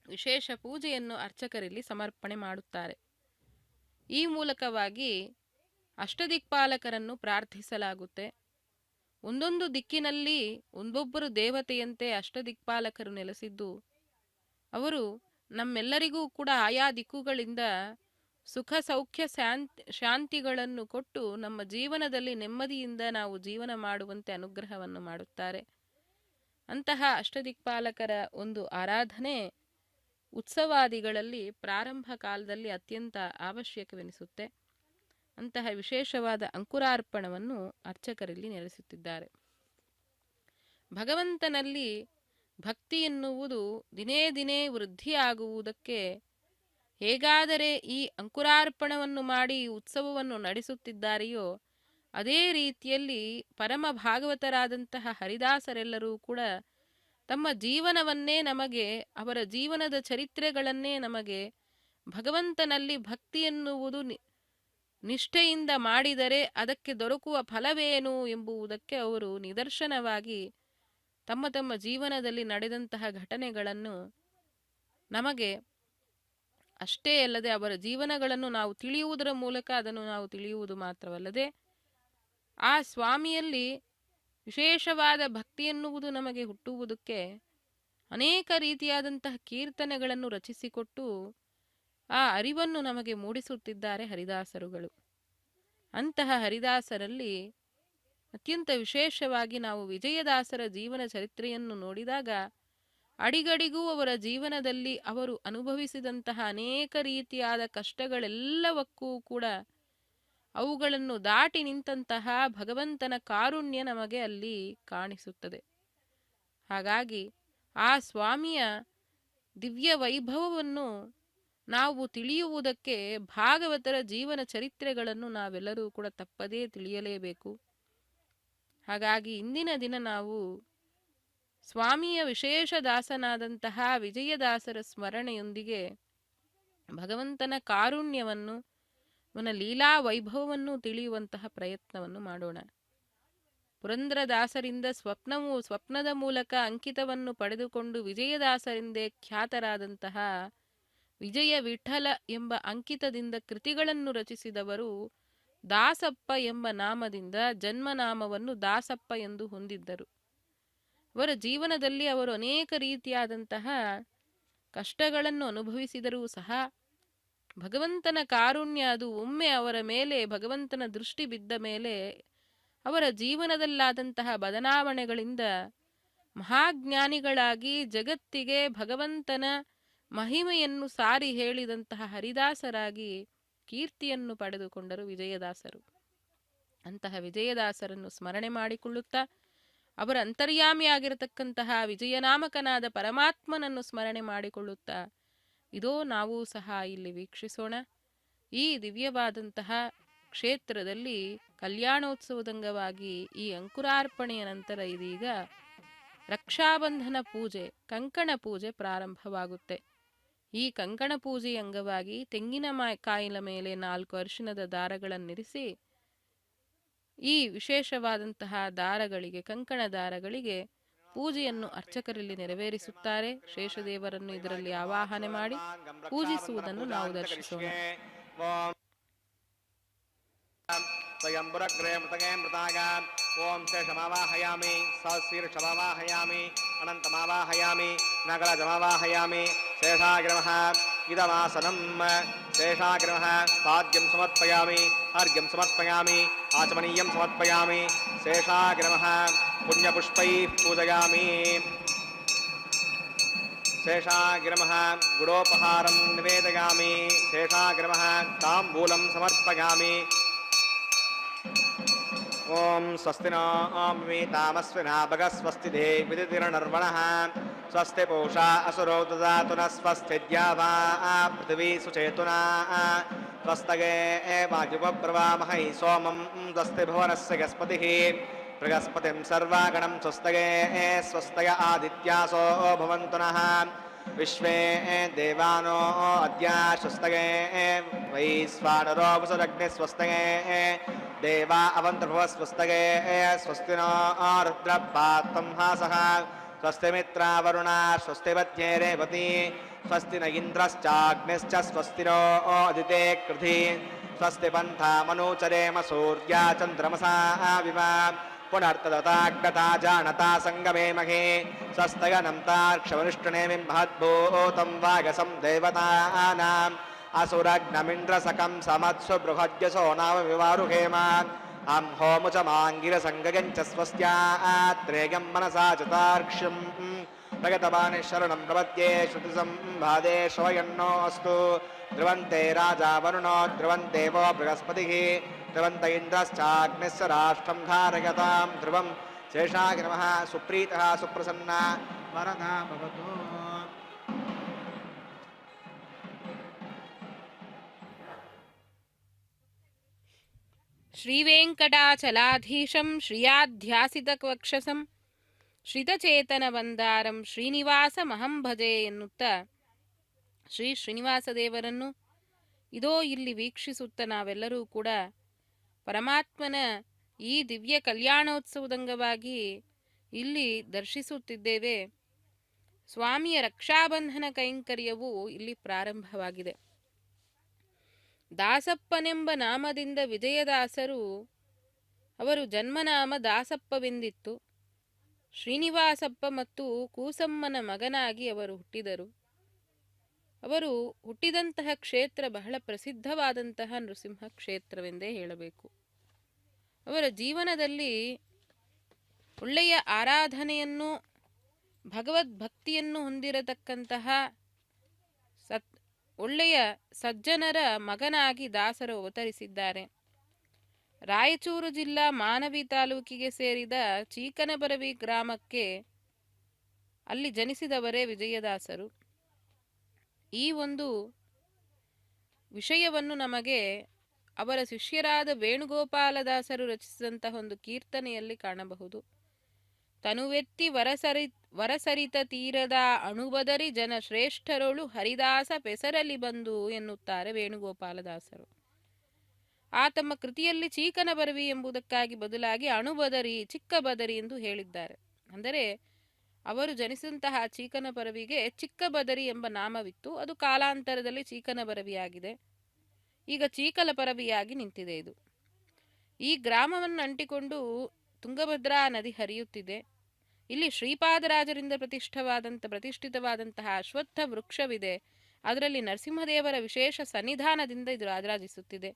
ವಿಶೇಷ ಪೂಜೆಯನ್ನು ಅರ್ಚಕರಲ್ಲಿ ಸಮರ್ಪಣೆ ಮಾಡುತ್ತಾರೆ. ಈ ಮೂಲಕವಾಗಿ ಅಷ್ಟದಿಕ್ಪಾಲಕರನ್ನು ಪ್ರಾರ್ಥಿಸಲಾಗುತ್ತೆ. ಒಂದೊಂದು ದಿಕ್ಕಿನಲ್ಲಿ ಒಂದೊಬ್ಬರು ದೇವತೆಯಂತೆ ಅಷ್ಟದಿಕ್ಪಾಲಕರು ನೆಲೆಸಿದ್ದು ಅವರು ನಮ್ಮೆಲ್ಲರಿಗೂ ಕೂಡ ಆಯಾ ದಿಕ್ಕುಗಳಿಂದ ಸುಖ ಸೌಖ್ಯ ಶಾಂತಿಗಳನ್ನು ಕೊಟ್ಟು ನಮ್ಮ ಜೀವನದಲ್ಲಿ ನೆಮ್ಮದಿಯಿಂದ ನಾವು ಜೀವನ ಮಾಡುವಂತೆ ಅನುಗ್ರಹವನ್ನು ಮಾಡುತ್ತಾರೆ. ಅಂತಹ ಅಷ್ಟದಿಕ್ಪಾಲಕರ ಒಂದು ಆರಾಧನೆ ಉತ್ಸವಾದಿಗಳಲ್ಲಿ ಪ್ರಾರಂಭ ಕಾಲದಲ್ಲಿ ಅತ್ಯಂತ ಅವಶ್ಯಕವೆನಿಸುತ್ತೆ. ಅಂತಹ ವಿಶೇಷವಾದ ಅಂಕುರಾರ್ಪಣವನ್ನು ಅರ್ಚಕರಲ್ಲಿ ನೆಲೆಸುತ್ತಿದ್ದಾರೆ. ಭಗವಂತನಲ್ಲಿ ಭಕ್ತಿ ಎನ್ನುವುದು ದಿನೇ ದಿನೇ ವೃದ್ಧಿಯಾಗುವುದಕ್ಕೆ ಹೇಗಾದರೆ ಈ ಅಂಕುರಾರ್ಪಣವನ್ನು ಮಾಡಿ ಉತ್ಸವವನ್ನು ನಡೆಸುತ್ತಿದ್ದಾರೆಯೋ ಅದೇ ರೀತಿಯಲ್ಲಿ ಪರಮ ಭಾಗವತರಾದಂತಹ ಹರಿದಾಸರೆಲ್ಲರೂ ಕೂಡ ತಮ್ಮ ಜೀವನವನ್ನೇ ನಮಗೆ, ಅವರ ಜೀವನದ ಚರಿತ್ರೆಗಳನ್ನೇ ನಮಗೆ ಭಗವಂತನಲ್ಲಿ ಭಕ್ತಿ ಎನ್ನುವುದು ನಿಷ್ಠೆಯಿಂದ ಮಾಡಿದರೆ ಅದಕ್ಕೆ ದೊರಕುವ ಫಲವೇನು ಎಂಬುದಕ್ಕೆ ಅವರು ನಿದರ್ಶನವಾಗಿ ತಮ್ಮ ತಮ್ಮ ಜೀವನದಲ್ಲಿ ನಡೆದಂತಹ ಘಟನೆಗಳನ್ನು ನಮಗೆ ಅಷ್ಟೇ ಅಲ್ಲದೆ ಅವರ ಜೀವನಗಳನ್ನು ನಾವು ತಿಳಿಯುವುದರ ಮೂಲಕ ಅದನ್ನು ನಾವು ತಿಳಿಯುವುದು ಮಾತ್ರವಲ್ಲದೆ ಆ ಸ್ವಾಮಿಯಲ್ಲಿ ವಿಶೇಷವಾದ ಭಕ್ತಿ ಎನ್ನುವುದು ನಮಗೆ ಹುಟ್ಟುವುದಕ್ಕೆ ಅನೇಕ ರೀತಿಯಾದಂತಹ ಕೀರ್ತನೆಗಳನ್ನು ರಚಿಸಿಕೊಟ್ಟು ಆ ಅರಿವನ್ನು ನಮಗೆ ಮೂಡಿಸುತ್ತಿದ್ದಾರೆ ಹರಿದಾಸರುಗಳು. ಅಂತಹ ಹರಿದಾಸರಲ್ಲಿ ಅತ್ಯಂತ ವಿಶೇಷವಾಗಿ ನಾವು ವಿಜಯದಾಸರ ಜೀವನ ಚರಿತ್ರೆಯನ್ನು ನೋಡಿದಾಗ ಅಡಿಗಡಿಗೂ ಅವರ ಜೀವನದಲ್ಲಿ ಅವರು ಅನುಭವಿಸಿದಂತಹ ಅನೇಕ ರೀತಿಯಾದ ಕಷ್ಟಗಳೆಲ್ಲವಕ್ಕೂ ಕೂಡ ಅವುಗಳನ್ನು ದಾಟಿ ನಿಂತಹ ಭಗವಂತನ ಕಾರುಣ್ಯ ನಮಗೆ ಅಲ್ಲಿ ಕಾಣಿಸುತ್ತದೆ. ಹಾಗಾಗಿ ಆ ಸ್ವಾಮಿಯ ದಿವ್ಯ ವೈಭವವನ್ನು ನಾವು ತಿಳಿಯುವುದಕ್ಕೆ ಭಾಗವತರ ಜೀವನ ಚರಿತ್ರೆಗಳನ್ನು ನಾವೆಲ್ಲರೂ ಕೂಡ ತಪ್ಪದೇ ತಿಳಿಯಲೇಬೇಕು. ಹಾಗಾಗಿ ಇಂದಿನ ದಿನ ನಾವು ಸ್ವಾಮಿಯ ವಿಶೇಷ ದಾಸನಾದಂತಹ ವಿಜಯದಾಸರ ಸ್ಮರಣೆಯೊಂದಿಗೆ ಭಗವಂತನ ಕಾರುಣ್ಯವನ್ನು, ಅವನ ಲೀಲಾ ವೈಭವವನ್ನು ತಿಳಿಯುವಂತಹ ಪ್ರಯತ್ನವನ್ನು ಮಾಡೋಣ. ಪುರಂದರದಾಸರಿಂದ ಸ್ವಪ್ನದ ಮೂಲಕ ಅಂಕಿತವನ್ನು ಪಡೆದುಕೊಂಡು ವಿಜಯದಾಸರಿಂದೇ ಖ್ಯಾತರಾದಂತಹ ವಿಜಯ ವಿಠಲ ಎಂಬ ಅಂಕಿತದಿಂದ ಕೃತಿಗಳನ್ನು ರಚಿಸಿದವರು ದಾಸಪ್ಪ ಎಂಬ ನಾಮದಿಂದ ಜನ್ಮನಾಮವನ್ನು ದಾಸಪ್ಪ ಎಂದು ಹೊಂದಿದ್ದರು. ಅವರ ಜೀವನದಲ್ಲಿ ಅವರು ಅನೇಕ ರೀತಿಯಾದಂತಹ ಕಷ್ಟಗಳನ್ನು ಅನುಭವಿಸಿದರೂ ಸಹ ಭಗವಂತನ ಕಾರುಣ್ಯ ಅದು ಒಮ್ಮೆ ಅವರ ಮೇಲೆ ಭಗವಂತನ ದೃಷ್ಟಿ ಬಿದ್ದ ಮೇಲೆ ಅವರ ಜೀವನದಲ್ಲಾದಂತಹ ಬದಲಾವಣೆಗಳಿಂದ ಮಹಾಜ್ಞಾನಿಗಳಾಗಿ ಜಗತ್ತಿಗೆ ಭಗವಂತನ ಮಹಿಮೆಯನ್ನು ಸಾರಿ ಹೇಳಿದಂತಹ ಹರಿದಾಸರಾಗಿ ಕೀರ್ತಿಯನ್ನು ಪಡೆದುಕೊಂಡರು ವಿಜಯದಾಸರು. ಅಂತಹ ವಿಜಯದಾಸರನ್ನು ಸ್ಮರಣೆ ಮಾಡಿಕೊಳ್ಳುತ್ತಾ ಅವರ ಅಂತರ್ಯಾಮಿಯಾಗಿರತಕ್ಕಂತಹ ವಿಜಯನಾಮಕನಾದ ಪರಮಾತ್ಮನನ್ನು ಸ್ಮರಣೆ ಮಾಡಿಕೊಳ್ಳುತ್ತಾ ಇದೋ ನಾವು ಸಹ ಇಲ್ಲಿ ವೀಕ್ಷಿಸೋಣ. ಈ ದಿವ್ಯವಾದಂತಹ ಕ್ಷೇತ್ರದಲ್ಲಿ ಕಲ್ಯಾಣೋತ್ಸವದಂಗವಾಗಿ ಈ ಅಂಕುರಾರ್ಪಣೆಯ ನಂತರ ಇದೀಗ ರಕ್ಷಾಬಂಧನ ಪೂಜೆ, ಕಂಕಣ ಪೂಜೆ ಪ್ರಾರಂಭವಾಗುತ್ತೆ. ಈ ಕಂಕಣ ಪೂಜೆಯ ಅಂಗವಾಗಿ ತೆಂಗಿನ ಮೇಲೆ 4 ಅರಿಶಿಣದ ದಾರಗಳನ್ನಿರಿಸಿ ಈ ವಿಶೇಷವಾದಂತಹ ದಾರಗಳಿಗೆ, ಕಂಕಣ ದಾರಗಳಿಗೆ ಪೂಜೆಯನ್ನು ಅರ್ಚಕರಲ್ಲಿ ನೆರವೇರಿಸುತ್ತಾರೆ. ಶೇಷದೇವರನ್ನು ಇದರಲ್ಲಿ ಆವಾಹನೆ ಮಾಡಿ ಪೂಜಿಸುವುದನ್ನು ನಾವು ದರ್ಶಿಸೋಣ. ಸ್ವಯಂಪುರಗ್ರೇ ಮೃತಗೆ ಮೃತಾಗ ಓಂ ಶೇಷಮಾವಾಹಯಾಮಿ, ಸಹಸ್ರೀರ್ಷಮಾವಾಹಯಾಮಿ, ಅನಂತಮಾವಾಹಯಾಮಿ, ನಗರಜಮಾವಾಹಯಾಮಿ. ಶೇಷಾಗ್ರಮಃ ಇದಮಾಸನಂ. ಶೇಷಾಗ್ರಮಃ ಪಾದ್ಯಂ ಸಮರ್ಪಯಾಮಿ, ಅರ್ಘ್ಯಂ ಸಮರ್ಪಯಾಮಿ, ಆಚಮನೀಯಂ ಸಮರ್ಪಯಾಮಿ. ಶೇಷಾಗ್ರಮಃ ಪುಣ್ಯಪುಷ್ಪೈಃ ಪೂಜಯಾಮಿ. ಶೇಷಾಗ್ರಮಃ ಗುಡೋಪಹಾರಂ ನಿವೇದಯಾಮಿ. ಶೇಷಾಗ್ರಮಃ ತಾಂಬೂಲಂ ಸಮರ್ಪಯಾಮಿ. ಓಂ ಸ್ವಸ್ತಿ ನ ತಾಮಸ್ವಿನಾ ಭಗಸ್ವಸ್ತಿ ದೇವಿದಿರ್ನರ್ವಣಃ. ಸ್ವಸ್ತಿ ಪೂಷಾ ಅಸುರೋ ದದಾತು ನ ಸ್ವಸ್ತಿದ್ಯಾವಾ ಪೃಥಿವೀ ಸುಚೇತುನಾ. ಸ್ವಸ್ತಗೇ ವಾಯುವಬ್ರವಾಮಹೈ ಸೋಮಂ. ಸ್ವಸ್ತಿ ಭುವನಸ್ಯ ಗಸ್ಪತಿಃ ಬೃಹಸ್ಪತಿಂ ಸರ್ವಾಗಣಂ. ಸ್ವಸ್ತಗೇ ಸ್ವಸ್ತಯ ಆದಿತ್ಯಾಸೋ ಭವಂತು ನಃ. ವಿಶ್ವೇ ದೇವಾನೋ ಅದ್ಯ ಸ್ವಸ್ತಗೇ ವೈಶ್ವಾನರೋ ವಸುರಗ್ನಿ. ಸ್ವಸ್ತಗೇ ದೇವಾ ಅವಂತರ್ಭವ. ಸ್ವಸ್ತಗೇ ಸ್ವಸ್ತಿ ನೋ ರುದ್ರಪಾತ್ವಂ ಹಾಸಃ. ಸ್ವಸ್ತಿ ಮಿತ್ರಾವರುಣ. ಸ್ವಸ್ತಿ ಮಧ್ಯೆ ರೇವತಿ. ಸ್ವಸ್ತಿ ನ ಇಂದ್ರಶ್ಚಾಗ್ನಿಶ್ಚ. ಸ್ವಸ್ತಿ ನೋ ಅದಿತೆ ಕೃಧಿ. ಸ್ವಸ್ತಿ ಪಂಥ ಮನೂಚರೇಮ ಸೂರ್ಯ ಚಂದ್ರಮಸಾ ವಿವ. ಪುನರ್ತದತಾಗ್ನತಾ ಜಾನತಾ ಸಂಗಮೇ ಮಹೇ. ಸ್ವಸ್ತಗನಂ ತಾರ್ಕ್ಷವನಿಷ್ಠುನೇಮಿ ಮಹದ್ಭೂತಂ ವಾಗಸಂ ದೇವತಾನಾಂ. ಅಸುರಗ್ನಮಿಂದ್ರಸಕಂ ಸಮತ್ಸು ಬೃಹದ್ಯಸೋ ನಾಮ ವಿವಾರುಹೇಮ. ಅಂ ಹೋಮುಚ ಮಾಂಗಿರಸಂಗಗಂಚ ಸ್ವಸ್ತ್ಯಾತ್ರೇಯಂ ಮನಸಾ ಚತಾರ್ಕ್ಷ್ಯಂ. ಪ್ರಗತವಾನಿ ಶರಣಂ ಪ್ರಪದ್ಯೆ ಶ್ರುತಿಸಂಭಾದೆ ಶ್ರವಯನ್ನೋ ಅಸ್ತು. ಧ್ರುವಂತೆ ರಾಜಾ ವರುಣೋ ಧ್ರುವಂತೆ ವೋ ಬೃಹಸ್ಪತಿಃ. ಧ್ರುವಂತ ಇಂದ್ರಶ್ಚಾಗ್ನಿಶ್ಚ ರಾಷ್ಟ್ರಂ ಧಾರಯತಾಂ ಧ್ರುವಂ. ಶೇಷಾಗ್ರಮಃ ಸುಪ್ರೀತಃ ಸುಪ್ರಸನ್ನ ವರದಾ ಭವತು. ಶ್ರೀವೆಂಕಟಾಚಲಾಧೀಶಂ ಶ್ರಿಯಾಧ್ಯಾಸಿತವಕ್ಷಸಂ ಶ್ರಿತಚೇತನವಂದಾರಂ ಶ್ರೀನಿವಾಸಮಹಂ ಭಜೆ ಎನ್ನುತ್ತಾ ಶ್ರೀ ಶ್ರೀನಿವಾಸ ದೇವರನ್ನು ಇದೋ ಇಲ್ಲಿ ವೀಕ್ಷಿಸುತ್ತ ನಾವೆಲ್ಲರೂ ಕೂಡ ಪರಮಾತ್ಮನ ಈ ದಿವ್ಯ ಕಲ್ಯಾಣೋತ್ಸವದಂಗವಾಗಿ ಇಲ್ಲಿ ದರ್ಶಿಸುತ್ತಿದ್ದೇವೆ. ಸ್ವಾಮಿಯ ರಕ್ಷಾಬಂಧನ ಕೈಂಕರ್ಯವು ಇಲ್ಲಿ ಪ್ರಾರಂಭವಾಗಿದೆ. ದಾಸಪ್ಪನೆಂಬ ನಾಮದಿಂದ ವಿಜಯದಾಸರು, ಅವರು ಜನ್ಮನಾಮ ದಾಸಪ್ಪವೆಂದಿತ್ತು. ಶ್ರೀನಿವಾಸಪ್ಪ ಮತ್ತು ಕೂಸಮ್ಮನ ಮಗನಾಗಿ ಅವರು ಹುಟ್ಟಿದರು. ಅವರು ಹುಟ್ಟಿದಂತಹ ಕ್ಷೇತ್ರ ಬಹಳ ಪ್ರಸಿದ್ಧವಾದಂತಹ ನೃಸಿಂಹ ಕ್ಷೇತ್ರವೆಂದೇ ಹೇಳಬೇಕು. ಅವರ ಜೀವನದಲ್ಲಿ ಒಳ್ಳೆಯ ಆರಾಧನೆಯನ್ನು, ಭಗವದ್ಭಕ್ತಿಯನ್ನು ಹೊಂದಿರತಕ್ಕಂತಹ ಒಳ್ಳೆಯ ಸಜ್ಜನರ ಮಗನಾಗಿ ದಾಸರು ಅವತರಿಸಿದ್ದಾರೆ. ರಾಯಚೂರು ಜಿಲ್ಲಾ ಮಾನವಿ ತಾಲೂಕಿಗೆ ಸೇರಿದ ಚೀಕನಬರವಿ ಗ್ರಾಮಕ್ಕೆ ಅಲ್ಲಿ ಜನಿಸಿದವರೇ ವಿಜಯದಾಸರು. ಈ ಒಂದು ವಿಷಯವನ್ನು ನಮಗೆ ಅವರ ಶಿಷ್ಯರಾದ ವೇಣುಗೋಪಾಲದಾಸರು ರಚಿಸಿದಂತಹ ಒಂದು ಕೀರ್ತನೆಯಲ್ಲಿ ಕಾಣಬಹುದು. ತನುವೆತ್ತಿ ವರಸರಿತ ತೀರದ ಅಣುಬದರಿ ಜನ ಶ್ರೇಷ್ಠರೊಳು ಹರಿದಾಸ ಪೆಸರಲಿ ಬಂದು ಎನ್ನುತ್ತಾರೆ ವೇಣುಗೋಪಾಲದಾಸರು. ಆ ತಮ್ಮ ಕೃತಿಯಲ್ಲಿ ಚೀಕನಬರವಿ ಎಂಬುದಕ್ಕಾಗಿ ಬದಲಾಗಿ ಅಣುಬದರಿ, ಚಿಕ್ಕ ಬದರಿ ಎಂದು ಹೇಳಿದ್ದಾರೆ. ಅಂದರೆ ಅವರು ಜನಿಸಿದಂತಹ ಚೀಕನಬರವಿಗೆ ಚಿಕ್ಕ ಬದರಿ ಎಂಬ ನಾಮವಿತ್ತು. ಅದು ಕಾಲಾಂತರದಲ್ಲಿ ಚೀಕನಬರವಿಯಾಗಿದೆ. ಈಗ ಚೀಕಲಪರವಿಯಾಗಿ ನಿಂತಿದೆ. ಇದು ಈ ಗ್ರಾಮವನ್ನು ಅಂಟಿಕೊಂಡು ತುಂಗಭದ್ರಾ ನದಿ ಹರಿಯುತ್ತಿದೆ. ಇಲ್ಲಿ ಶ್ರೀಪಾದರಾಜರಿಂದ ಪ್ರತಿಷ್ಠಿತವಾದಂತಹ ಅಶ್ವತ್ಥ ವೃಕ್ಷವಿದೆ. ಅದರಲ್ಲಿ ನರಸಿಂಹದೇವರ ವಿಶೇಷ ಸನ್ನಿಧಾನದಿಂದ ಇದು ರಾಜರಾಜಿಸುತ್ತಿದೆ.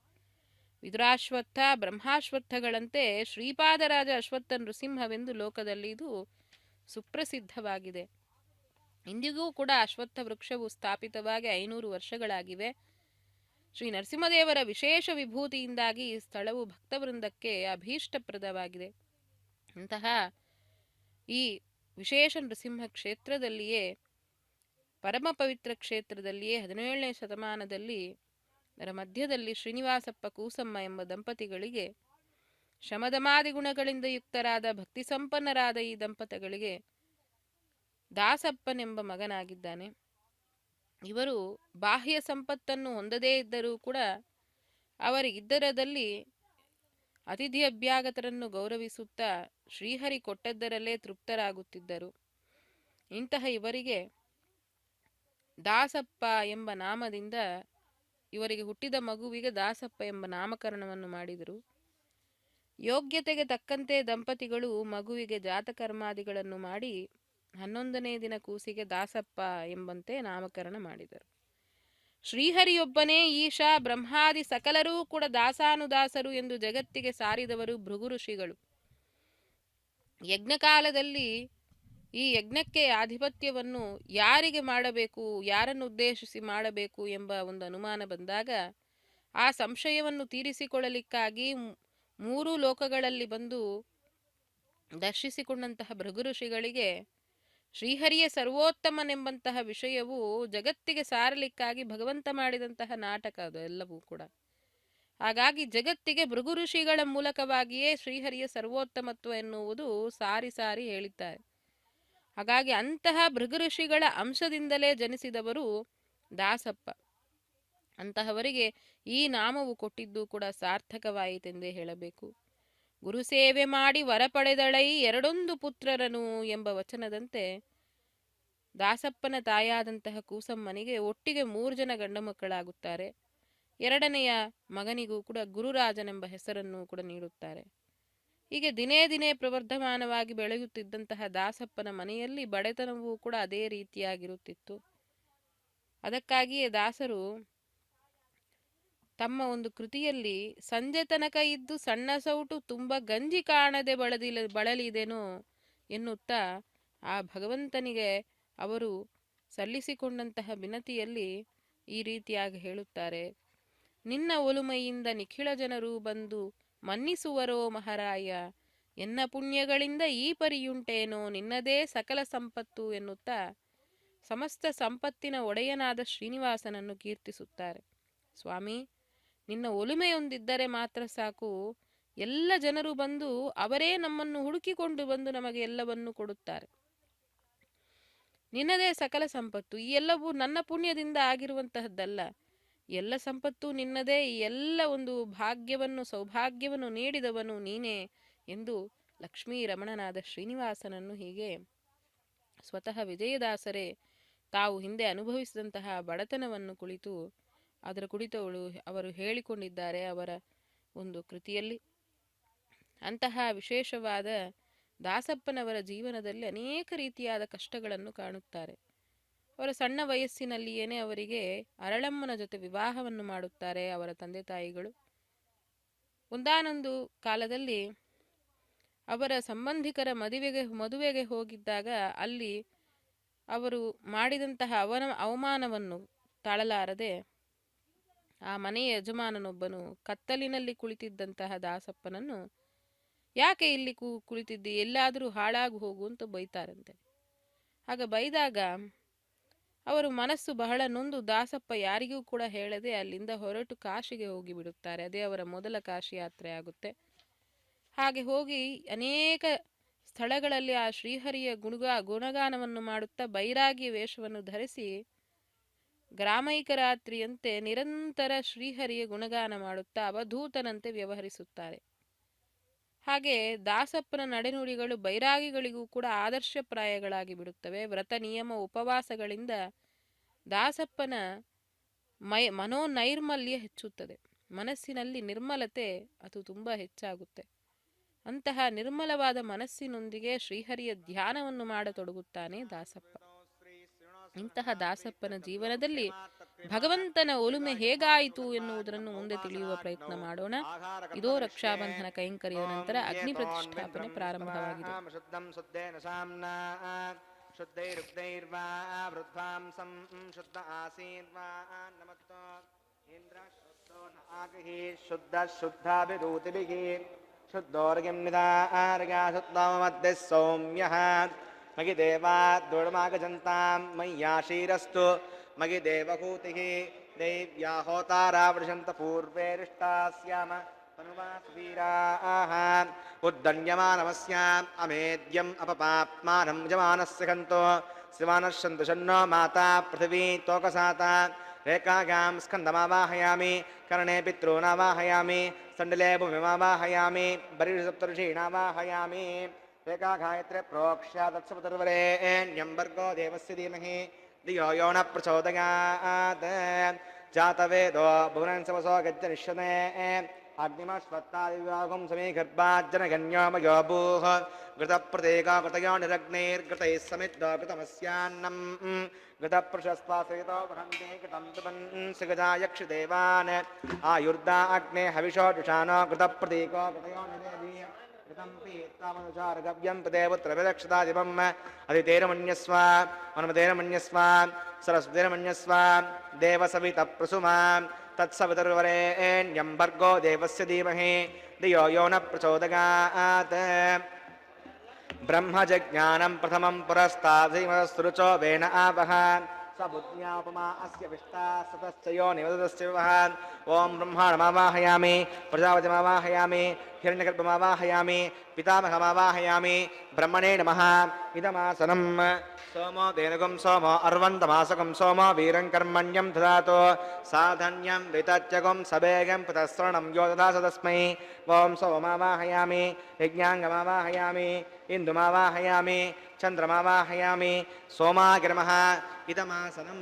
ವಿದುರಾಶ್ವತ್ಥ ಬ್ರಹ್ಮಾಶ್ವತ್ಥಗಳಂತೆ ಶ್ರೀಪಾದರಾಜ ಅಶ್ವತ್ಥ ನೃಸಿಂಹವೆಂದು ಲೋಕದಲ್ಲಿ ಇದು ಸುಪ್ರಸಿದ್ಧವಾಗಿದೆ. ಇಂದಿಗೂ ಕೂಡ ಅಶ್ವತ್ಥ ವೃಕ್ಷವು ಸ್ಥಾಪಿತವಾಗಿ 500 ವರ್ಷಗಳಾಗಿವೆ. ಶ್ರೀ ನರಸಿಂಹದೇವರ ವಿಶೇಷ ವಿಭೂತಿಯಿಂದಾಗಿ ಈ ಸ್ಥಳವು ಭಕ್ತವೃಂದಕ್ಕೆ ಅಭೀಷ್ಟಪ್ರದವಾಗಿದೆ. ಅಂತಹ ಈ ವಿಶೇಷ ನೃಸಿಂಹ ಕ್ಷೇತ್ರದಲ್ಲಿಯೇ, ಪರಮ ಪವಿತ್ರ ಕ್ಷೇತ್ರದಲ್ಲಿಯೇ 17ನೇ ಶತಮಾನದಲ್ಲಿ ಅದರ ಮಧ್ಯದಲ್ಲಿ ಶ್ರೀನಿವಾಸಪ್ಪ ಕೂಸಮ್ಮ ಎಂಬ ದಂಪತಿಗಳಿಗೆ, ಶಮದಮಾದಿ ಗುಣಗಳಿಂದ ಯುಕ್ತರಾದ ಭಕ್ತಿ ಸಂಪನ್ನರಾದ ಈ ದಂಪತಿಗಳಿಗೆ ದಾಸಪ್ಪನೆಂಬ ಮಗನಾಗಿದ್ದಾನೆ. ಇವರು ಬಾಹ್ಯ ಸಂಪತ್ತನ್ನು ಹೊಂದದೇ ಇದ್ದರೂ ಕೂಡ ಅವರಿಗಿದ್ದರದಲ್ಲಿ ಅತಿಥಿ ಅಭ್ಯಾಗತರನ್ನು ಗೌರವಿಸುತ್ತಾ ಶ್ರೀಹರಿ ಕೊಟ್ಟದ್ದರಲ್ಲೇ ತೃಪ್ತರಾಗುತ್ತಿದ್ದರು. ಇಂತಹ ಇವರಿಗೆ ದಾಸಪ್ಪ ಎಂಬ ನಾಮದಿಂದ, ಇವರಿಗೆ ಹುಟ್ಟಿದ ಮಗುವಿಗೆ ದಾಸಪ್ಪ ಎಂಬ ನಾಮಕರಣವನ್ನು ಮಾಡಿದರು. ಯೋಗ್ಯತೆಗೆ ತಕ್ಕಂತೆ ದಂಪತಿಗಳು ಮಗುವಿಗೆ ಜಾತಕರ್ಮಾದಿಗಳನ್ನು ಮಾಡಿ 11ನೇ ದಿನ ಕೂಸಿಗೆ ದಾಸಪ್ಪ ಎಂಬಂತೆ ನಾಮಕರಣ ಮಾಡಿದರು. ಶ್ರೀಹರಿಯೊಬ್ಬನೇ ಈಶಾ, ಬ್ರಹ್ಮಾದಿ ಸಕಲರೂ ಕೂಡ ದಾಸಾನುದಾಸರು ಎಂದು ಜಗತ್ತಿಗೆ ಸಾರಿದವರು ಭೃಗು ಋಷಿಗಳು. ಯಜ್ಞಕಾಲದಲ್ಲಿ ಈ ಯಜ್ಞಕ್ಕೆ ಆಧಿಪತ್ಯವನ್ನು ಯಾರಿಗೆ ಮಾಡಬೇಕು, ಯಾರನ್ನು ಉದ್ದೇಶಿಸಿ ಮಾಡಬೇಕು ಎಂಬ ಒಂದು ಅನುಮಾನ ಬಂದಾಗ, ಆ ಸಂಶಯವನ್ನು ತೀರಿಸಿಕೊಳ್ಳಲಿಕ್ಕಾಗಿ 3 ಲೋಕಗಳಲ್ಲಿ ಬಂದು ದರ್ಶಿಸಿಕೊಂಡಂತಹ ಭೃಗು ಋಷಿಗಳಿಗೆ ಶ್ರೀಹರಿಯೇ ಸರ್ವೋತ್ತಮನೆಂಬಂತಹ ವಿಷಯವು ಜಗತ್ತಿಗೆ ಸಾರಲಿಕ್ಕಾಗಿ ಭಗವಂತ ಮಾಡಿದಂತಹ ನಾಟಕ ಅದು ಎಲ್ಲವೂ ಕೂಡ. ಹಾಗಾಗಿ ಜಗತ್ತಿಗೆ ಭೃಗು ಋಷಿಗಳ ಮೂಲಕವಾಗಿಯೇ ಶ್ರೀಹರಿಯ ಸರ್ವೋತ್ತಮತ್ವ ಎನ್ನುವುದು ಸಾರಿ ಸಾರಿ ಹೇಳಿದ್ದಾರೆ. ಹಾಗಾಗಿ ಅಂತಹ ಭೃಗು ಋಷಿಗಳ ಅಂಶದಿಂದಲೇ ಜನಿಸಿದವರು ದಾಸಪ್ಪ. ಅಂತಹವರಿಗೆ ಈ ನಾಮವು ಕೊಟ್ಟಿದ್ದು ಕೂಡ ಸಾರ್ಥಕವಾಯಿತೆಂದೇ ಹೇಳಬೇಕು. ಗುರುಸೇವೆ ಮಾಡಿ ವರ ಪಡೆದಳೈ ಎರಡೊಂದು ಪುತ್ರರನು ಎಂಬ ವಚನದಂತೆ ದಾಸಪ್ಪನ ತಾಯಾದಂತಹ ಕೂಸಮ್ಮನಿಗೆ ಒಟ್ಟಿಗೆ 3 ಜನ ಗಂಡು ಮಕ್ಕಳಾಗುತ್ತಾರೆ. 2ನೆಯ ಮಗನಿಗೂ ಕೂಡ ಗುರುರಾಜನೆಂಬ ಹೆಸರನ್ನು ಕೂಡ ನೀಡುತ್ತಾರೆ. ಹೀಗೆ ದಿನೇ ದಿನೇ ಪ್ರವರ್ಧಮಾನವಾಗಿ ಬೆಳೆಯುತ್ತಿದ್ದಂತಹ ದಾಸಪ್ಪನ ಮನೆಯಲ್ಲಿ ಬಡತನವೂ ಕೂಡ ಅದೇ ರೀತಿಯಾಗಿರುತ್ತಿತ್ತು. ಅದಕ್ಕಾಗಿಯೇ ದಾಸರು ತಮ್ಮ ಒಂದು ಕೃತಿಯಲ್ಲಿ ಸಂಜೆ ತನಕ ಇದ್ದು ಸಣ್ಣ ಸೌಟು ತುಂಬ ಗಂಜಿ ಕಾಣದೆ ಬಳಲಿದೆನೋ ಎನ್ನುತ್ತಾ ಆ ಭಗವಂತನಿಗೆ ಅವರು ಸಲ್ಲಿಸಿಕೊಂಡಂತಹ ವಿನತಿಯಲ್ಲಿ ಈ ರೀತಿಯಾಗಿ ಹೇಳುತ್ತಾರೆ. ನಿನ್ನ ಒಲುಮೆಯಿಂದ ನಿಖಿಳ ಜನರು ಬಂದು ಮನ್ನಿಸುವರೋ ಮಹಾರಾಯ, ಎನ್ನ ಪುಣ್ಯಗಳಿಂದ ಈ ಪರಿಯುಂಟೇನೋ ನಿನ್ನದೇ ಸಕಲ ಸಂಪತ್ತು ಎನ್ನುತ್ತಾ ಸಮಸ್ತ ಸಂಪತ್ತಿನ ಒಡೆಯನಾದ ಶ್ರೀನಿವಾಸನನ್ನು ಕೀರ್ತಿಸುತ್ತಾರೆ. ಸ್ವಾಮಿ, ನಿನ್ನ ಒಲುಮೆಯೊಂದಿದ್ದರೆ ಮಾತ್ರ ಸಾಕು, ಎಲ್ಲ ಜನರು ಬಂದು ಅವರೇ ನಮ್ಮನ್ನು ಹುಡುಕಿಕೊಂಡು ಬಂದು ನಮಗೆ ಎಲ್ಲವನ್ನು ಕೊಡುತ್ತಾರೆ. ನಿನ್ನದೇ ಸಕಲ ಸಂಪತ್ತು, ಈ ಎಲ್ಲವೂ ನನ್ನ ಪುಣ್ಯದಿಂದ ಆಗಿರುವಂತಹದ್ದಲ್ಲ, ಎಲ್ಲ ಸಂಪತ್ತು ನಿನ್ನದೇ, ಈ ಎಲ್ಲ ಒಂದು ಭಾಗ್ಯವನ್ನು ಸೌಭಾಗ್ಯವನ್ನು ನೀಡಿದವನು ನೀನೇ ಎಂದು ಲಕ್ಷ್ಮೀ ರಮಣನಾದ ಶ್ರೀನಿವಾಸನನ್ನು ಹೀಗೆ ಸ್ವತಃ ವಿಜಯದಾಸರೇ ತಾವು ಹಿಂದೆ ಅನುಭವಿಸಿದಂತಹ ಬಡತನವನ್ನು ಕುರಿತು ಅವರು ಹೇಳಿಕೊಂಡಿದ್ದಾರೆ ಅವರ ಒಂದು ಕೃತಿಯಲ್ಲಿ. ಅಂತಹ ವಿಶೇಷವಾದ ದಾಸಪ್ಪನವರ ಜೀವನದಲ್ಲಿ ಅನೇಕ ರೀತಿಯಾದ ಕಷ್ಟಗಳನ್ನು ಕಾಣುತ್ತಾರೆ. ಅವರ ಸಣ್ಣ ವಯಸ್ಸಿನಲ್ಲಿಯೇನೆ ಅವರಿಗೆ ಅರಳಮ್ಮನ ಜೊತೆ ವಿವಾಹವನ್ನು ಮಾಡುತ್ತಾರೆ ಅವರ ತಂದೆ ತಾಯಿಗಳು. ಒಂದಾನೊಂದು ಕಾಲದಲ್ಲಿ ಅವರ ಸಂಬಂಧಿಕರ ಮದುವೆಗೆ ಹೋಗಿದ್ದಾಗ ಅಲ್ಲಿ ಅವರು ಮಾಡಿದಂತಹ ಅವಮಾನವನ್ನು ತಾಳಲಾರದೆ ಆ ಮನೆಯ ಯಜಮಾನನೊಬ್ಬನು ಕತ್ತಲಿನಲ್ಲಿ ಕುಳಿತಿದ್ದಂತಹ ದಾಸಪ್ಪನನ್ನು, ಯಾಕೆ ಇಲ್ಲಿ ಕುಳಿತಿದ್ದಿ, ಎಲ್ಲಾದರೂ ಹಾಳಾಗಿ ಹೋಗು ಅಂತ ಬೈತಾರಂತೆ. ಆಗ ಬೈದಾಗ ಅವರು ಮನಸ್ಸು ಬಹಳ ನೊಂದು ದಾಸಪ್ಪ ಯಾರಿಗೂ ಕೂಡ ಹೇಳದೆ ಅಲ್ಲಿಂದ ಹೊರಟು ಕಾಶಿಗೆ ಹೋಗಿ ಬಿಡುತ್ತಾರೆ. ಅದೇ ಅವರ ಮೊದಲ ಕಾಶಿ ಯಾತ್ರೆ ಆಗುತ್ತೆ. ಹಾಗೆ ಹೋಗಿ ಅನೇಕ ಸ್ಥಳಗಳಲ್ಲಿ ಆ ಶ್ರೀಹರಿಯ ಗುಣಗಾನವನ್ನು ಮಾಡುತ್ತಾ ಬೈರಾಗಿ ವೇಷವನ್ನು ಧರಿಸಿ ಗ್ರಾಮೈಕ ರಾತ್ರಿಯಂತೆ ನಿರಂತರ ಶ್ರೀಹರಿಯ ಗುಣಗಾನ ಮಾಡುತ್ತಾ ಅವಧೂತನಂತೆ ವ್ಯವಹರಿಸುತ್ತಾರೆ. ಹಾಗೆ ದಾಸಪ್ಪನ ನಡೆನುಡಿಗಳು ಬೈರಾಗಿಗಳಿಗೂ ಕೂಡ ಆದರ್ಶಪ್ರಾಯಗಳಾಗಿ ಬಿಡುತ್ತವೆ. ವ್ರತ ನಿಯಮ ಉಪವಾಸಗಳಿಂದ ದಾಸಪ್ಪನ ಮನೋನೈರ್ಮಲ್ಯ ಹೆಚ್ಚುತ್ತದೆ, ಮನಸ್ಸಿನಲ್ಲಿ ನಿರ್ಮಲತೆ ಅದು ತುಂಬ ಹೆಚ್ಚಾಗುತ್ತೆ. ಅಂತಹ ನಿರ್ಮಲವಾದ ಮನಸ್ಸಿನೊಂದಿಗೆ ಶ್ರೀಹರಿಯ ಧ್ಯಾನವನ್ನು ಮಾಡತೊಡಗುತ್ತಾನೆ ದಾಸಪ್ಪ. ಇಂತಹ ದಾಸಪ್ಪನ ಜೀವನದಲ್ಲಿ ಭಗವಂತನ ಒಲುಮೆ ಹೇಗಾಯಿತು ಎನ್ನುವುದನ್ನು ಮುಂದೆ ತಿಳಿಯುವ ಪ್ರಯತ್ನ ಮಾಡೋಣ. ಇದೋ ರಕ್ಷಾಬಂಧನ ಕೈಂಕರ್ಯದ ನಂತರ ಅಗ್ನಿ ಪ್ರತಿಷ್ಠಾಪನೆ ಪ್ರಾರಂಭವಾಗಿದೆ. शुद्धोर्गिं निदार्गा शुद्धोमद्भिः सौम्यः मयि देवा दूढमागजन्तां मय्याशीरस्तु मयि देवहूतिः देव्या होतारावृषन्त पूर्वेरिष्टास्याम तनुवासुवीराः उद्दण्यमानमस्याम् अमेद्यम् अपपाप्मानं यजमानस्य हन्तो शिवानश्यन्तु शन्नो माता पृथिवी तोकसाता रेखागां स्कन्दमावाहयामि कर्णे पितॄनावाहयामि सण्डले भूमिमावाहयामि बर्हिसप्तऋषीणावाहयामि रेखा गायत्रे प्रोक्ष्य तत्सवितुर्वरेण्यं भर्गो देवस्य धीमहि धियो यो न प्रचोदयात् जातवेदो भुवनंसवसो गज्जनिष्यते अग्निमश्वत्तादिविभागं समीगर्भाज्जनगन्योमयो भूः घृतप्रतीका घृतयो निरग्नैर्घृतैः समिद्धो घृतमस्यान्नम् घृतप्रशस्त्वासहितो वहन्ति घृतं पिबन् सुगजा यक्षदेवान् आयुर्दा अग्ने हविषो जुषानो घृतप्रतीको घृतयो निदेवी घृतं पीत्वामनुचारगव्यं पितेपुत्रविदक्षतादिवम् अदितेरमन्यस्व मन्मतेरमन्यस्व सरस्वतेरमन्यस्व देवसवितप्रसुमा तत्सवितुर्वरेण्यं भर्गो देवस्य धीमहि धियो यो न प्रचोदयात् ब्रह्मजज्ञानं प्रथमं पुरस्ताद्धीमस्तुरुचो वेन आवह स बुद्ध्यापमा अस्य विष्टा सतश्च यो निवदतस्य विवः ॐ ब्रह्माणमावाहयामि प्रजापतिमावाहयामि हिरण्यगर्भमावाहयामि पितामहमावाहयामि ब्रह्मणे नमः इदमासनं सोमो धेनुगं सोमो अर्वन्तमासकं सोमो वीरं कर्मण्यं ददातु साधन्यं वितत्यगं सवेगं पितस्रणं यो ददास तस्मै ॐ सोमावाहयामि यज्ञाङ्गमावाहयामि इन्दुमावाहयामि चन्द्रमावाहयामि सोमागिरमः इदमासनं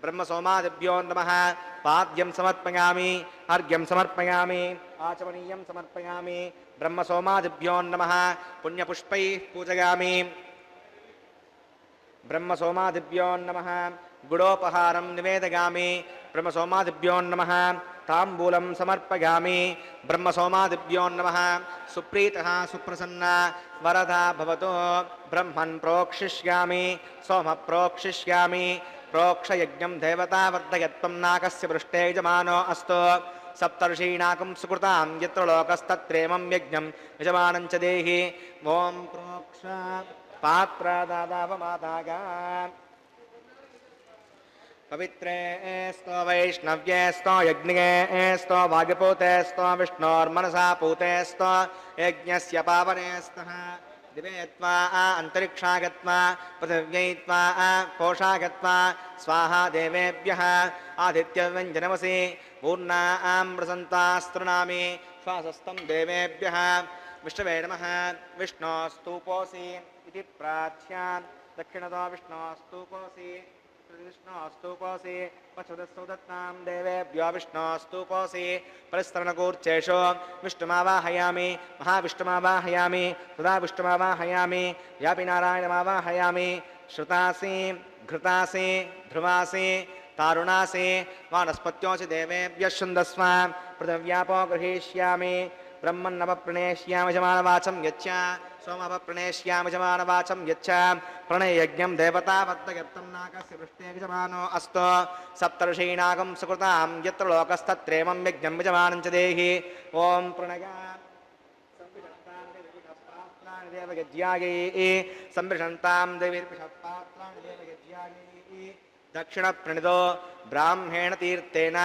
ब्रह्मसोमादिभ्यो नमः पाद्यं समर्पयामि अर्घ्यं समर्पयामि आचमनीयं समर्पयामि ब्रह्मसोमादिभ्यो नमः पुण्यपुष्पैः पूजयामि ब्रह्मसोमादिभ्यो नमः गुडोपहारं निवेदयामि ब्रह्मसोमादिभ्यो नमः ताम्बूलं समर्पयामि ब्रह्मसोमादिभ्यो नमः सुप्रीतः सुप्रसन्ना वरदा भवतु ब्रह्मन् प्रोक्षिष्यामि सोम प्रोक्षिष्यामि प्रोक्षयज्ञं देवतावर्धयत्वं नाकस्य पृष्ठे यजमानो अस्तु सप्तर्षीणाकं सुकृतां यत्र लोकस्तत्रेमं यज्ञं यजमानं च देहि ॐ प्रोक्ष पात्रदादावमादागा पवित्रे स्तो वैष्णव्ये स्तो यज्ञे स्तो वाग्यपूते स्तो विष्णोर्मनसा पूते स्तो यज्ञस्य पावने स्तः दिवे त्वा अन्तरिक्षा गत्वा पृथिव्यै त्वा कोशा गत्वा स्वाहा देवेभ्यः आदित्यव्यञ्जनमसि पूर्णां प्रसन्तास्तृणामि श्वासस्थं देवेभ्यः विष्णवे नमः विष्णोस्तूपोऽसि इति प्रार्थ्या दक्षिणतो विष्णोस्तूपोऽसि विष्णोस्तूपोऽसि पशुदस्सुदत्तां देवेभ्यो विष्णोस्तूपोऽसि परिस्तरणकूर्चेषु विष्णुमावाहयामि महाविष्णुमावाहयामि तदा विष्णुमावाहयामि यापि नारायणमावाहयामि श्रुतासि घृतासि ध्रुवासि तारुणासि वानस्पत्योऽसि देवेभ्यः शुन्दस्व पृथिव्यापो गृहीष्यामि ब्रह्मन्नवप्रणेष्यामि यजमानवाचं यच्च सोमवप्रणेष्यामि यजमानवाचं यच्च प्रणययज्ञं देवतावर्धयत्तं नाकस्य पृष्ठे यजमानो अस्तु सप्तर्षीणागं सुकृतां यत्र लोकस्तत्रेमं यज्ञं यजमानं च देहि ॐ प्रणया देवयज्ञायै संविशन्तां देवीर्पिषत्पात्राणि देवयज्ञायै दक्षिणप्रणितो ब्राह्मेण तीर्थेन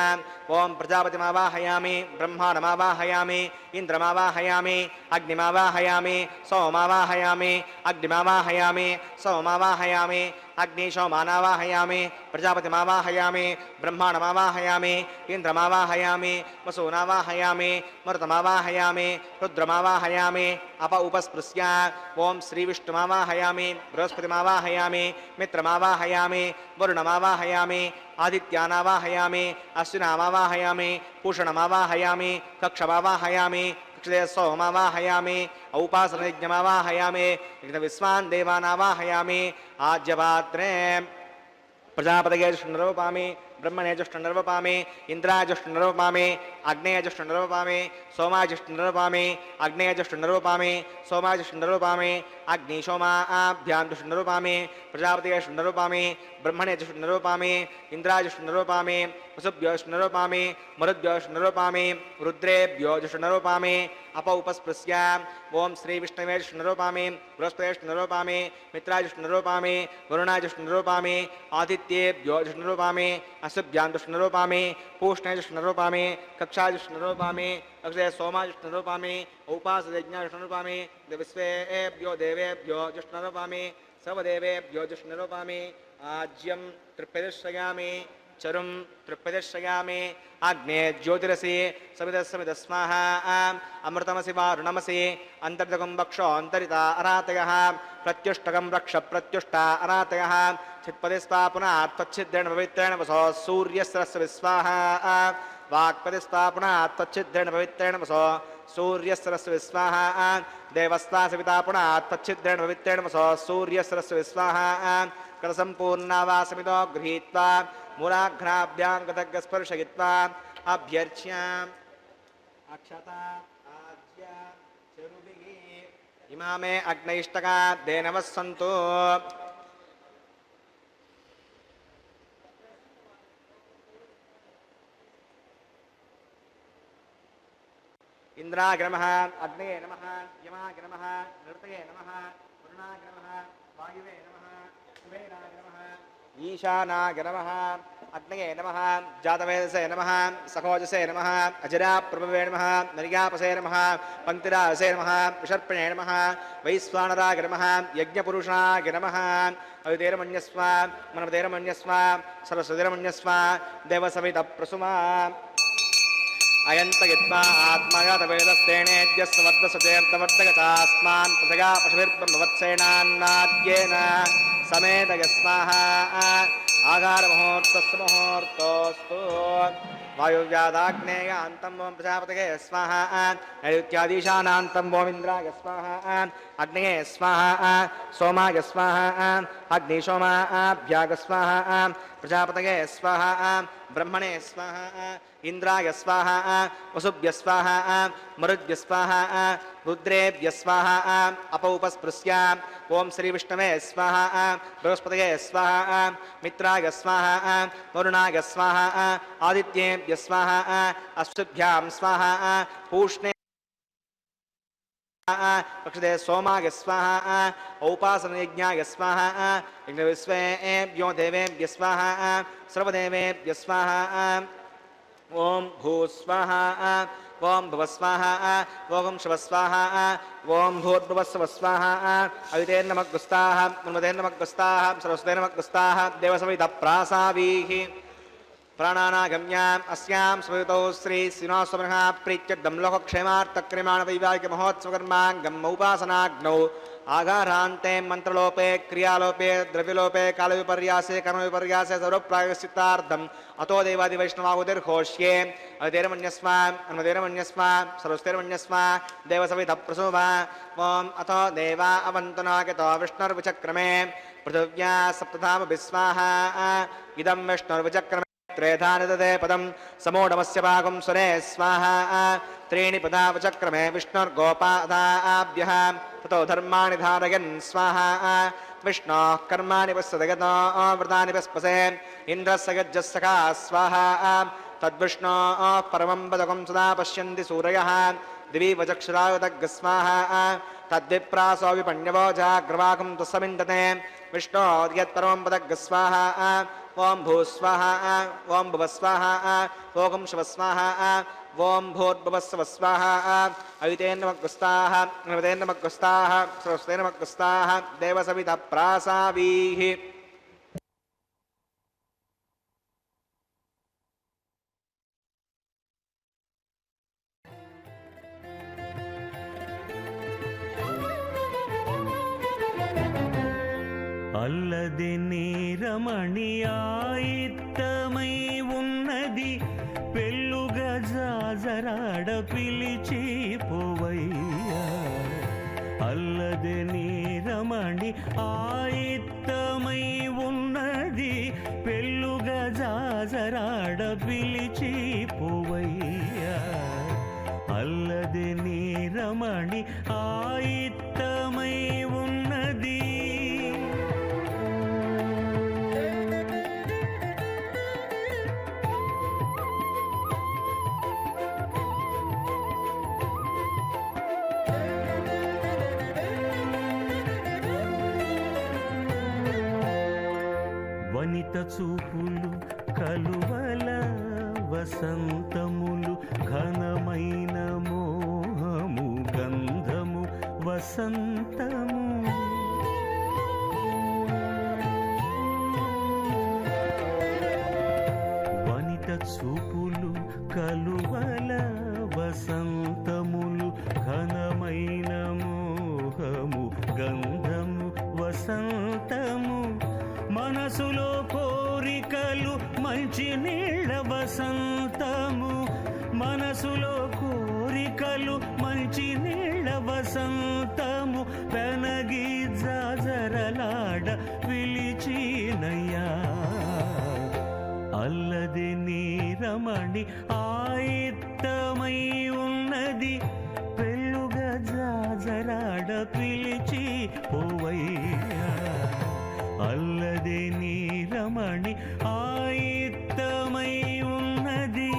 ओं प्रजापतिमावाहयामि ब्रह्माणमावाहयामि इन्द्रमावाहयामि अग्निमावाहयामि सोमावाहयामि अग्निमावाहयामि सोमावाहयामि अग्निशोमानावाहयामि प्रजापतिमावाहयामि ब्रह्माणमावाहयामि इन्द्रमावाहयामि वसूनावाहयामि मरुतमावाहयामि रुद्रमावाहयामि अप उपस्पृश्य ओं श्रीविष्णुमावाहयामि बृहस्पतिमावाहयामि मित्रमावाहयामि वरुणमावाहयामि आदित्यानावाहयामि अश्विनामावाहयामि पूषणमावाहयामि कक्षमावाहयामि कक्षदे सोमावाहयामि औपासनयज्ञमावाहयामि विश्वान् देवानावाहयामि आज्यपात्रे प्रजापतये शृण्वरूपामि ब्रह्मणे जुष्टुर्वपामि इंद्राय जुष्टुर्वपामि अग्नेय जुष्टुर्वपामि सोमाय जुष्टुर्वपामि अग्नेय जुष्टुर्वपामि सोमाय जुष्टुर्वपामि अग्नि सोमाभ्यां जुष्टुर्वपामि प्रजापतये जुष्टुर्वपामि ब्रह्मणे जुष्टुर्वपामि इंद्राय जुष्टुर्वपामि वसुभ्यो जुष्टुर्वपामि मरुद्भ्यो जुष्टुर्वपामि रुद्रेभ्यो जुष्टुर्वपामि अपौपस्पृश्य ओम श्री विष्णवे जुष्टुर्वपामि बृहस्पतये जुष्टुर्वपामि मित्राय जुष्टुर्वपामि वरुणाय जुष्टुर्वपामि आदित्येभ्यो जुष्टुर्वपामि अश्वभ्यां जुष्टुर्वपामि पूष्णे जुष्टुर्वपामि कक्षाय जुष्टुर्वपामि अक्षय सोमाय जुष्टुर्वपामि उपासयज्ञाय जुष्टुर्वपामि विश्वेभ्यो देवेभ्यो जुष्टुर्वपामि सर्वदेवेभ्यो जुष्टुर्वपामि आज्यं तृप्यदर्शयामि चरुं तृप्यदर्शयामि आग्ने ज्योतिरसि सवितस्वाहा अमृतमसि वारुणमसि अन्तर्दगं वक्षो अन्तरिता अरातयः प्रत्युष्टकं रक्ष प्रत्युष्टा अरातयः चित्पदिस्वा पुनः त्वच्छिद्रेण पवित्रेण वसो सूर्यस्रस्य विस्वाहा वाक्पदिस्वा पुनः त्वच्छिद्रेण पवित्रेण वसो सूर्यस्रस्य विस्वाहा देवस्वा सविता पुनः त्वच्छिद्रेण पवित्रेण वसो सूर्यस्रस्य विस्वाहा कृतसम्पूर्णा वा समितो गृहीत्वा मूलाघ्राभ्यां गतगस्पर्शयित्वा अभ्यर्च्य अक्षता आज्य चरुभिः इमामे अग्नैष्टका देनवः सन्तु इंद्राय नमः अग्नये नमः यमाय नमः नृतये नमः वरुणाय नमः वायुवे नमः कुबेराय नमः ईशानाय नमः अग्नये नमः जातवेदसे नमः सखोजसे नमः अजराप्रभवे नमः नरियापसे नमः पंक्तिरासे नमः विसर्पणे नमः वैश्वानराय नमः यज्ञपुरुषाय नमः अवितेरमन्यस्व मनमतेरमन्यस्व सरस्वतीरमन्यस्व देवसवितप्रसुमा अयंत यद्वा आत्मगतवेदस्तेनेद्यस्वर्धसतेर्दवर्धगतास्मान् पृथगा पशुभिर्ब्रह्मवत्सेनान्नाद्येन समेत यस्माहा आगारमुहूर्तस्य मुहूर्तोऽस्तु वायुव्यादाग्नेय अन्तं वों प्रजापतये स्वाहा नैऋत्यादीशानान्तं वों इन्द्राय स्वाहा अग्नये स्वाहा सोमाय स्वाहा अग्निशोमाभ्याग स्वाहा प्रजापतये स्वाहा ब्रह्मणे स्वाहा इंद्राय स्वाहा वसुभ्य स्वाहा मरुद्भ्य स्वाहा रुद्रेभ्य स्वाहा अपौपस्पृश्य ओम श्री विष्णवे स्वाहा बृहस्पतये स्वाहा मित्राय स्वाहा वरुणाय स्वाहा आदित्येभ्य स्वाहा अश्वभ्यां स्वाहा पूष्णे पक्षदे सोमाय स्वाहा औपासनयज्ञाय स्वाहा यज्ञविश्वेभ्यो देवेभ्य स्वाहा सर्वदेवेभ्य स्वाहा ओम भूस्वाहा ओम भवस्वाहा ओम शिवस्वाहा ओम भूर्भुवस्वस्वाहा अवितेर्नमग्गुस्ताः नर्मदेर्नमग्गुस्ताः सरस्वतेर्नमग्गुस्ताः देवसवितप्रासावीः प्राणानागम्याम् अस्यां स्मृतौ श्री श्रीनिवासमनः प्रीत्यर्थं लोकक्षेमार्थक्रियमाणवैवाहिकमहोत्सवकर्माङ्गम् उपासनाग्नौ आघारान्ते मन्त्रलोपे क्रियालोपे द्रव्यलोपे कालविपर्यासे कर्मविपर्यासे सर्वप्रायश्चित्तार्थम् अतो देवादिवैष्णवाहुतिर्घोष्ये अवतेरमन्यस्व अन्मतेरमन्यस्व सरस्वतेरमन्यस्व देवसवितप्रसूमा ओम अतो देवा अवन्तनागतो विष्णुर्विचक्रमे पृथिव्या सप्तधामभिस्वाहा इदं विष्णुर्विचक्रमे त्रेधानि ददे पदं समूढमस्य भागं सुरे स्वाहा त्रीणि पदावचक्रमे विष्णुर्गोपादाभ्यः ततो धर्माणि धारयन् स्वाहा विष्णोः कर्माणि पश्यदगतो व्रतानि पस्पसे इन्द्रस्य गज्जस्सखा स्वाहा तद्विष्णोः परमं पदकं सदा पश्यन्ति सूरयः दिवि वचक्षुरायुतग् स्वाहा तद्विप्रासो विपण्यवो जाग्रवाकं तस्समिन्दते विष्णोर्यत्परमं पदग् स्वाहा ओम भूस्वाहा ओम भुवस्वाहा ओम शिवस्वाहा ओम भूर्भुवस्वस्वाहा अवितेर्नमग्गुस्ताः नर्मदेर्नमग्गुस्ताः सरस्वतेर्नमग्गुस्ताः देवसवितप्रासावीः அல்லது నీరమణియాయిత్తమై ఉన్నది పెళ్ళుగా జాజరాడ పిలిచి పోవయ్యా అల్లది నీరమణి ఆయిత్తమై ఉన్నది పెళ్ళుగా జాజరాడ జాజరాడ పిలిచి పోవయ్యా అల్లది నీ రమణి ఆయిత్తమై ఉన్నది. వనిత చూపులు కలువల వసంతములు ఘనమైన మోహము గంధము వసంతము వనిత చూపులు కలువల వసంతములు ఘనమైన మోహము గంధము వసంతము మనసులో కోరికలు మంచి నీళ్ళ వసంతము మనసులో కోరికలు మంచి నీళ్ళ వసంతము పెనగి జాజరలాడ పిలిచినయ్యా అల్లది నీ రమణి ఆయిత్తమై ఉన్నది పెళ్ళుగా జాజరాడ పిలిచి పోవయ్యా అల్లది నీ రమణి ఆయిత్తమై ఉన్నది.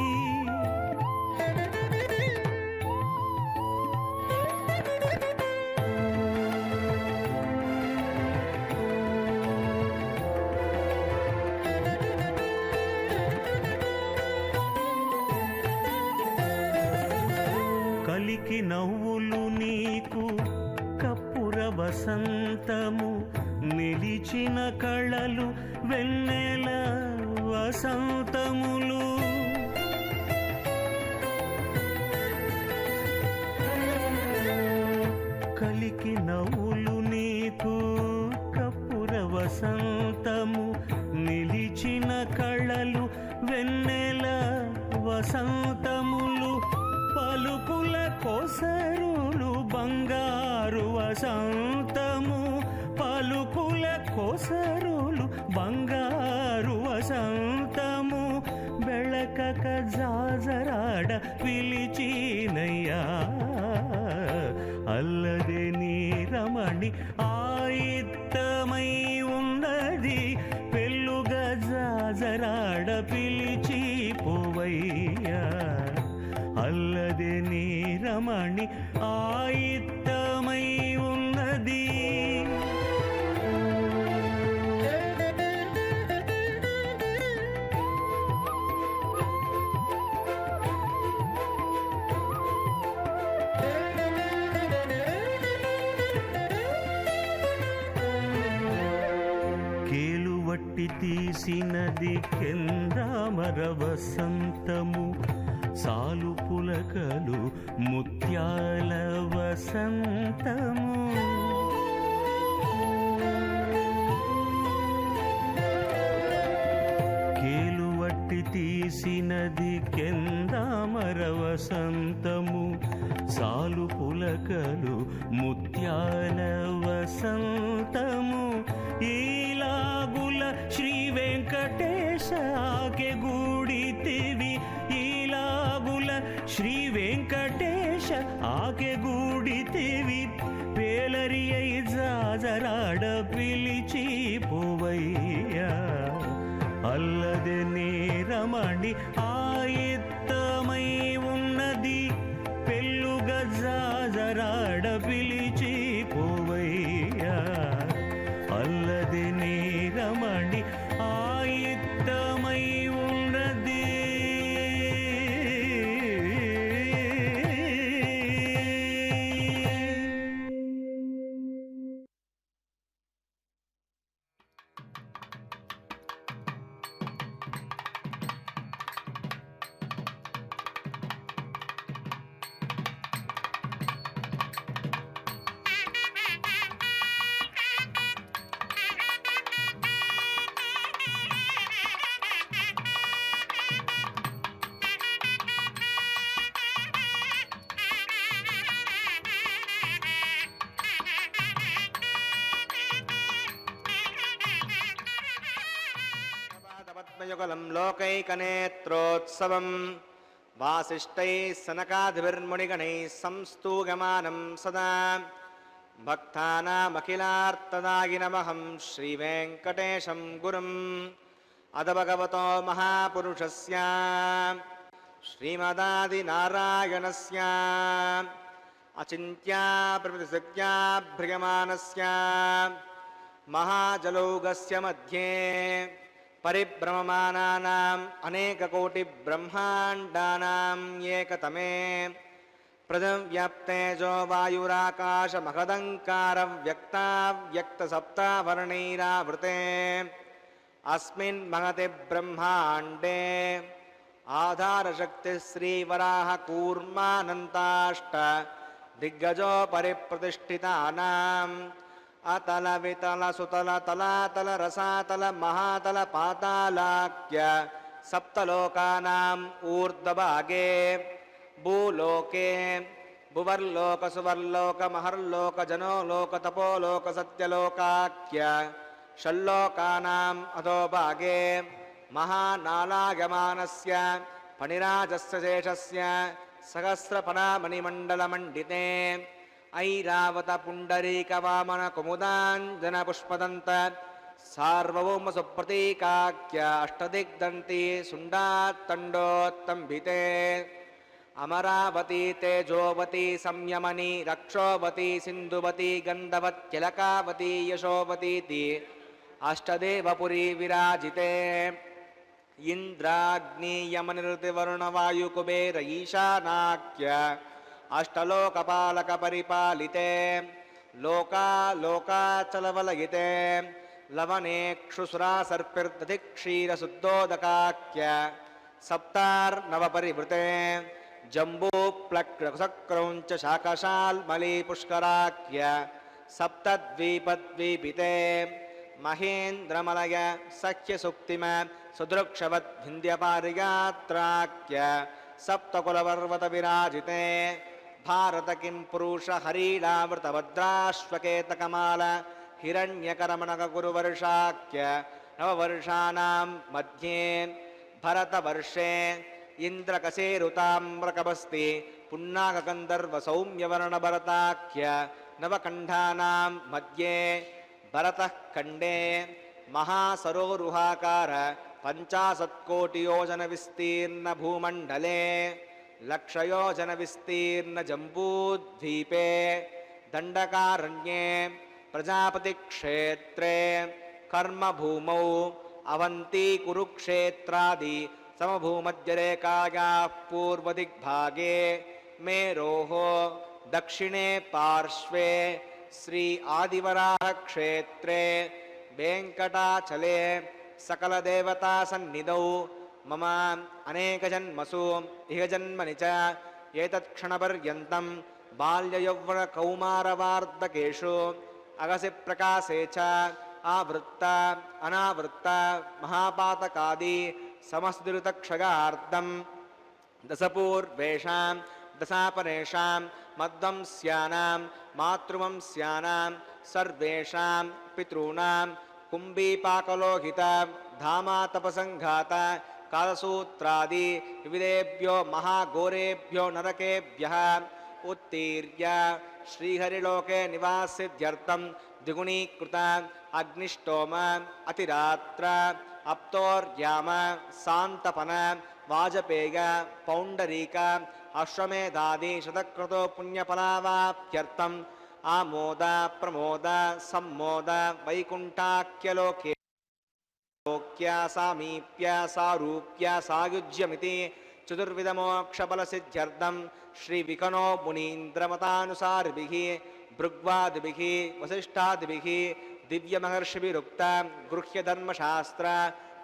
కలికి నవ్వులు నీకు కప్పుర వసంతము నిలిచిన కళలు వెన్నెల వసంతములు కలికి నవ్వులు నీకు కప్పుర వసంతము నిలిచిన కళలు వెన్నెల వసంతములు పలుకుల కొసరులు బంగారు వసంతము పలుకుల కొసరులు బంగారు వసంతము ಬೆಳಕಕ ಜಾಜರಾಡ పిలిచినయ్యా అల్లదే నీ రమణి ఆయిత్తమై ఉన్నది పెళ్ళుగా జాజరాడ పిలిచి పోవయ్యా అల్లదే నీ రమణి ఆయిత్తమై ఉన్నది. కేలువట్టి తీసినది కెందామర వసంతము సాలు పులకలు ముత్యాల వసంతము కేలువట్టి తీసినది కెందామర వసంతము సాలు పులకలు ముత్యాల వసంతము ఈలాగుల శ్రీ వెంకటేశ ఆకే గూడితివి ఈలాగుల శ్రీ వెంకటేశ ఆకే గూడితివి పేలరియై జాజరాడ పిలిచి పోవయ్యా అల్లదే నీ రమణి ఆయిత్తమై ఉన్నది పెళ్ళుగా జాజరాడ పిలిచి పోవయ్యా అల్లదే నీ రమణి ఆయిత్తమై ఉన్నది. महात्मयुगलं लोकैकनेत्रोत्सवं वासिष्ठैः सनकादिभिर्मुनिगणैः संस्तूयमानं सदा भक्तानामखिलार्तदायिनमहं श्रीवेङ्कटेशं गुरुम् अद भगवतो महापुरुषस्य श्रीमदादिनारायणस्य अचिन्त्या प्रकृतिसज्ञाभ्रियमाणस्य महाजलौघस्य मध्ये परिभ्रममानानाम् अनेककोटिब्रह्माण्डानाम् एकतमे पृथिव्याप्तेजो वायुराकाशमहदङ्कारव्यक्ताव्यक्तसप्तावर्णैरावृते अस्मिन् महते ब्रह्माण्डे आधारशक्तिः श्रीवराहकूर्मानन्ताष्ट दिग्गजोपरि प्रतिष्ठितानाम् अतल वितल सुतल तलातल रसातल महातल पातालाख्य सप्तलोकानाम् ऊर्ध्वभागे भूलोके भुवर्लोक सुवर्लोक महर्लोक जनोलोक तपोलोक सत्यलोकाख्य षल्लोकानाम् अधोभागे महानालायमानस्य फणिराजस्य शेषस्य सहस्रफणामणिमण्डलमण्डिते ऐरावत पुण्डरीक वामन कुमुदाञ्जन पुष्पदन्त सार्वभौम सुप्रतीकाख्य अष्टदिग्दन्ती सुण्डात्तण्डोत्तम्भिते अमरावती तेजोवती संयमनी रक्षोवती सिन्धुवती गन्धवत्यलकावती यशोवतीति अष्टदेवपुरी विराजिते इन्द्राग्नियमनिरुतिवरुणवायुकुबेर ईशानाख्य अष्टलोकपालक परिपालिते लोकालोकाचलवलयिते लवनेक्षुसुरासर्पिर्दधिक्षीरशुद्धोदकाख्य सप्तार्नवपरिवृते जम्बूप्लक्रौञ्च शाकशाल्मली पुष्कराख्य सप्तद्वीपद्वीपिते महेन्द्रमलय सख्यसुक्तिम सुदृक्षवद्भिन्द्यपारिगात्राख्य सप्तकुलपर्वत विराजिते भारत किं पुरुष हरीणावृतभद्राश्वकेतकमाल हिरण्यकरमणकगुरुवर्षाख्य नववर्षाणां मध्ये भरतवर्षे इन्द्रकसेरुताम्रकबस्ति पुन्नाकगन्धर्व सौम्यवर्णभरताख्य नवकण्ठानां मध्ये भरतः खण्डे महासरोरुहाकार 50 कोटियोजन विस्तीर्ण भूमण्डले लक्षयोजन विस्तीर्ण जम्बूद्वीपे दण्डकारण्ये प्रजापति क्षेत्रे कर्मभूमौ अवन्ती कुरुक्षेत्रादि समभूमध्यरेखायाः पूर्वदिग्भागे मेरोः दक्षिणे पार्श्वे श्री आदिवराह क्षेत्रे वेङ्कटाचले सकल देवता सन्निधौ मम अनेकजन्मसु इह जन्मनि च एतत्क्षणपर्यन्तं बाल्ययौवनकौमारवार्धकेषु अगसि प्रकाशे च आवृत्त अनावृत्त महापातकादि समस्तुरितक्षगार्धं दशपूर्वेषां दशापरेषां मध्वंस्यानां मातृवंस्यानां सर्वेषां पितॄणां कुम्भीपाकलोहित धामातपसङ्घात कालसूत्रादि विविधेभ्यो महाघोरेभ्यो नरकेभ्यः उत्तीर्य श्रीहरिलोके निवासित्यर्थं द्विगुणीकृत अग्निष्टोम अतिरात्र अप्तोर्याम शान्तपन वाजपेय पौण्डरीक अश्वमेधादि शतक्रतो पुण्यफलावाप्त्यर्थम् आमोद प्रमोद सम्मोद वैकुण्ठाख्यलोके लोक्या सामीप्य सारूप्य सायुज्यमिति चतुर्विधमोक्षफलसिद्ध्यर्थं श्रीविकनो मुनीन्द्रमतानुसारिभिः भृग्वादिभिः वसिष्ठादिभिः दिव्यमहर्षिभिरुक्त गृह्यधर्मशास्त्र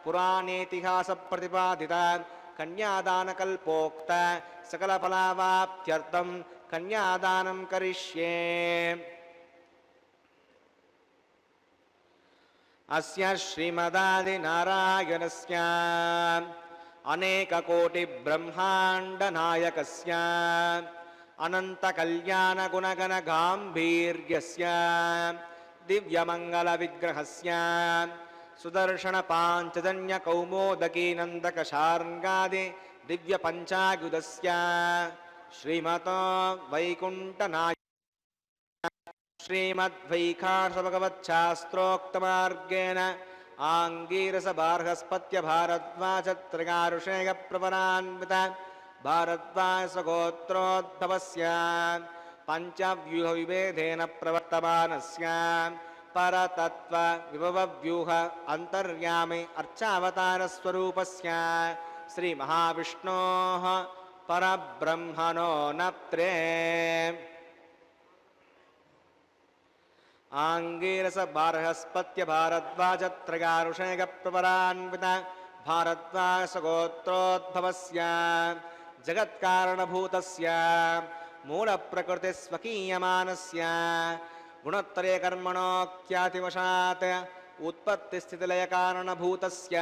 पुराणेतिहासप्रतिपादित कन्यादानकल्पोक्त सकलफलावाप्त्यर्थं कन्यादानं करिष्ये। अस्य श्रीमदादिनारायणस्य अनेककोटिब्रह्माण्डनायकस्य अनन्तकल्याणगुणगणगाम्भीर्यस्य दिव्यमङ्गलविग्रहस्य ಸುದರ್ಶನ ಪಾಂಚಜನ್ಯ ಕೌಮೋದಕಿ ನಂದಕ ಶಾರ್ಂಗಾದಿ ದಿವ್ಯ ಪಂಚಾಗುದಸ್ಯ ಶ್ರೀಮತೋ ವೈಕುಂಠನಾಯ ಶ್ರೀಮದ್ವೈಖಾನಸ ಭಗವಚ್ಛಾಸ್ತ್ರೋಕ್ತಮಾರ್ಗೇಣ ಆಂಗೀರಸ ಬಾರ್ಹಸ್ಪತ್ಯ ಭಾರದ್ವಾಜ ತ್ರಿಗಾರುಷೇಯ ಪ್ರವರಾನ್ವಿತ ಭಾರದ್ವಾಜ ಗೋತ್ರೋದ್ಭವಸ್ಯ ಪಂಚವ್ಯೂಹ ವಿಭೇದೇನ ಪ್ರವರ್ತಮಾನಸ್ಯ ಪರತತ್ವ ವಿಭವವ್ಯೂಹ ಅಂತರ್ಯಾಮಿ ಅರ್ಚಾವತಾರ ಸ್ವರೂಪಸ್ಯ ಶ್ರೀ ಮಹಾವಿಷ್ಣೋಃ ಪರಬ್ರಹ್ಮಣೋ ನಪ್ತ್ರೇ ಆಂಗೀರಸ ಬಾರ್ಹಸ್ಪತ್ಯ ಭಾರದ್ವಾಜ ತ್ರಗಾರುಷೇಯ ಪ್ರವರಾನ್ವಿತ ಭಾರದ್ವಾಜ ಗೋತ್ರೋದ್ಭವಸ್ಯ ಜಗತ್ಕಾರಣಭೂತಸ್ಯ ಮೂಲ ಪ್ರಕೃತಿ ಸ್ವಕೀಯಮಾನಸ್ಯ ಗುಣತ್ರಯ ಕರ್ಮಣೋ ಖ್ಯಾತಿವಶಾತ್ ಉತ್ಪತ್ತಿ ಸ್ಥಿತಿಲಯ ಕಾರಣಭೂತಸ್ಯ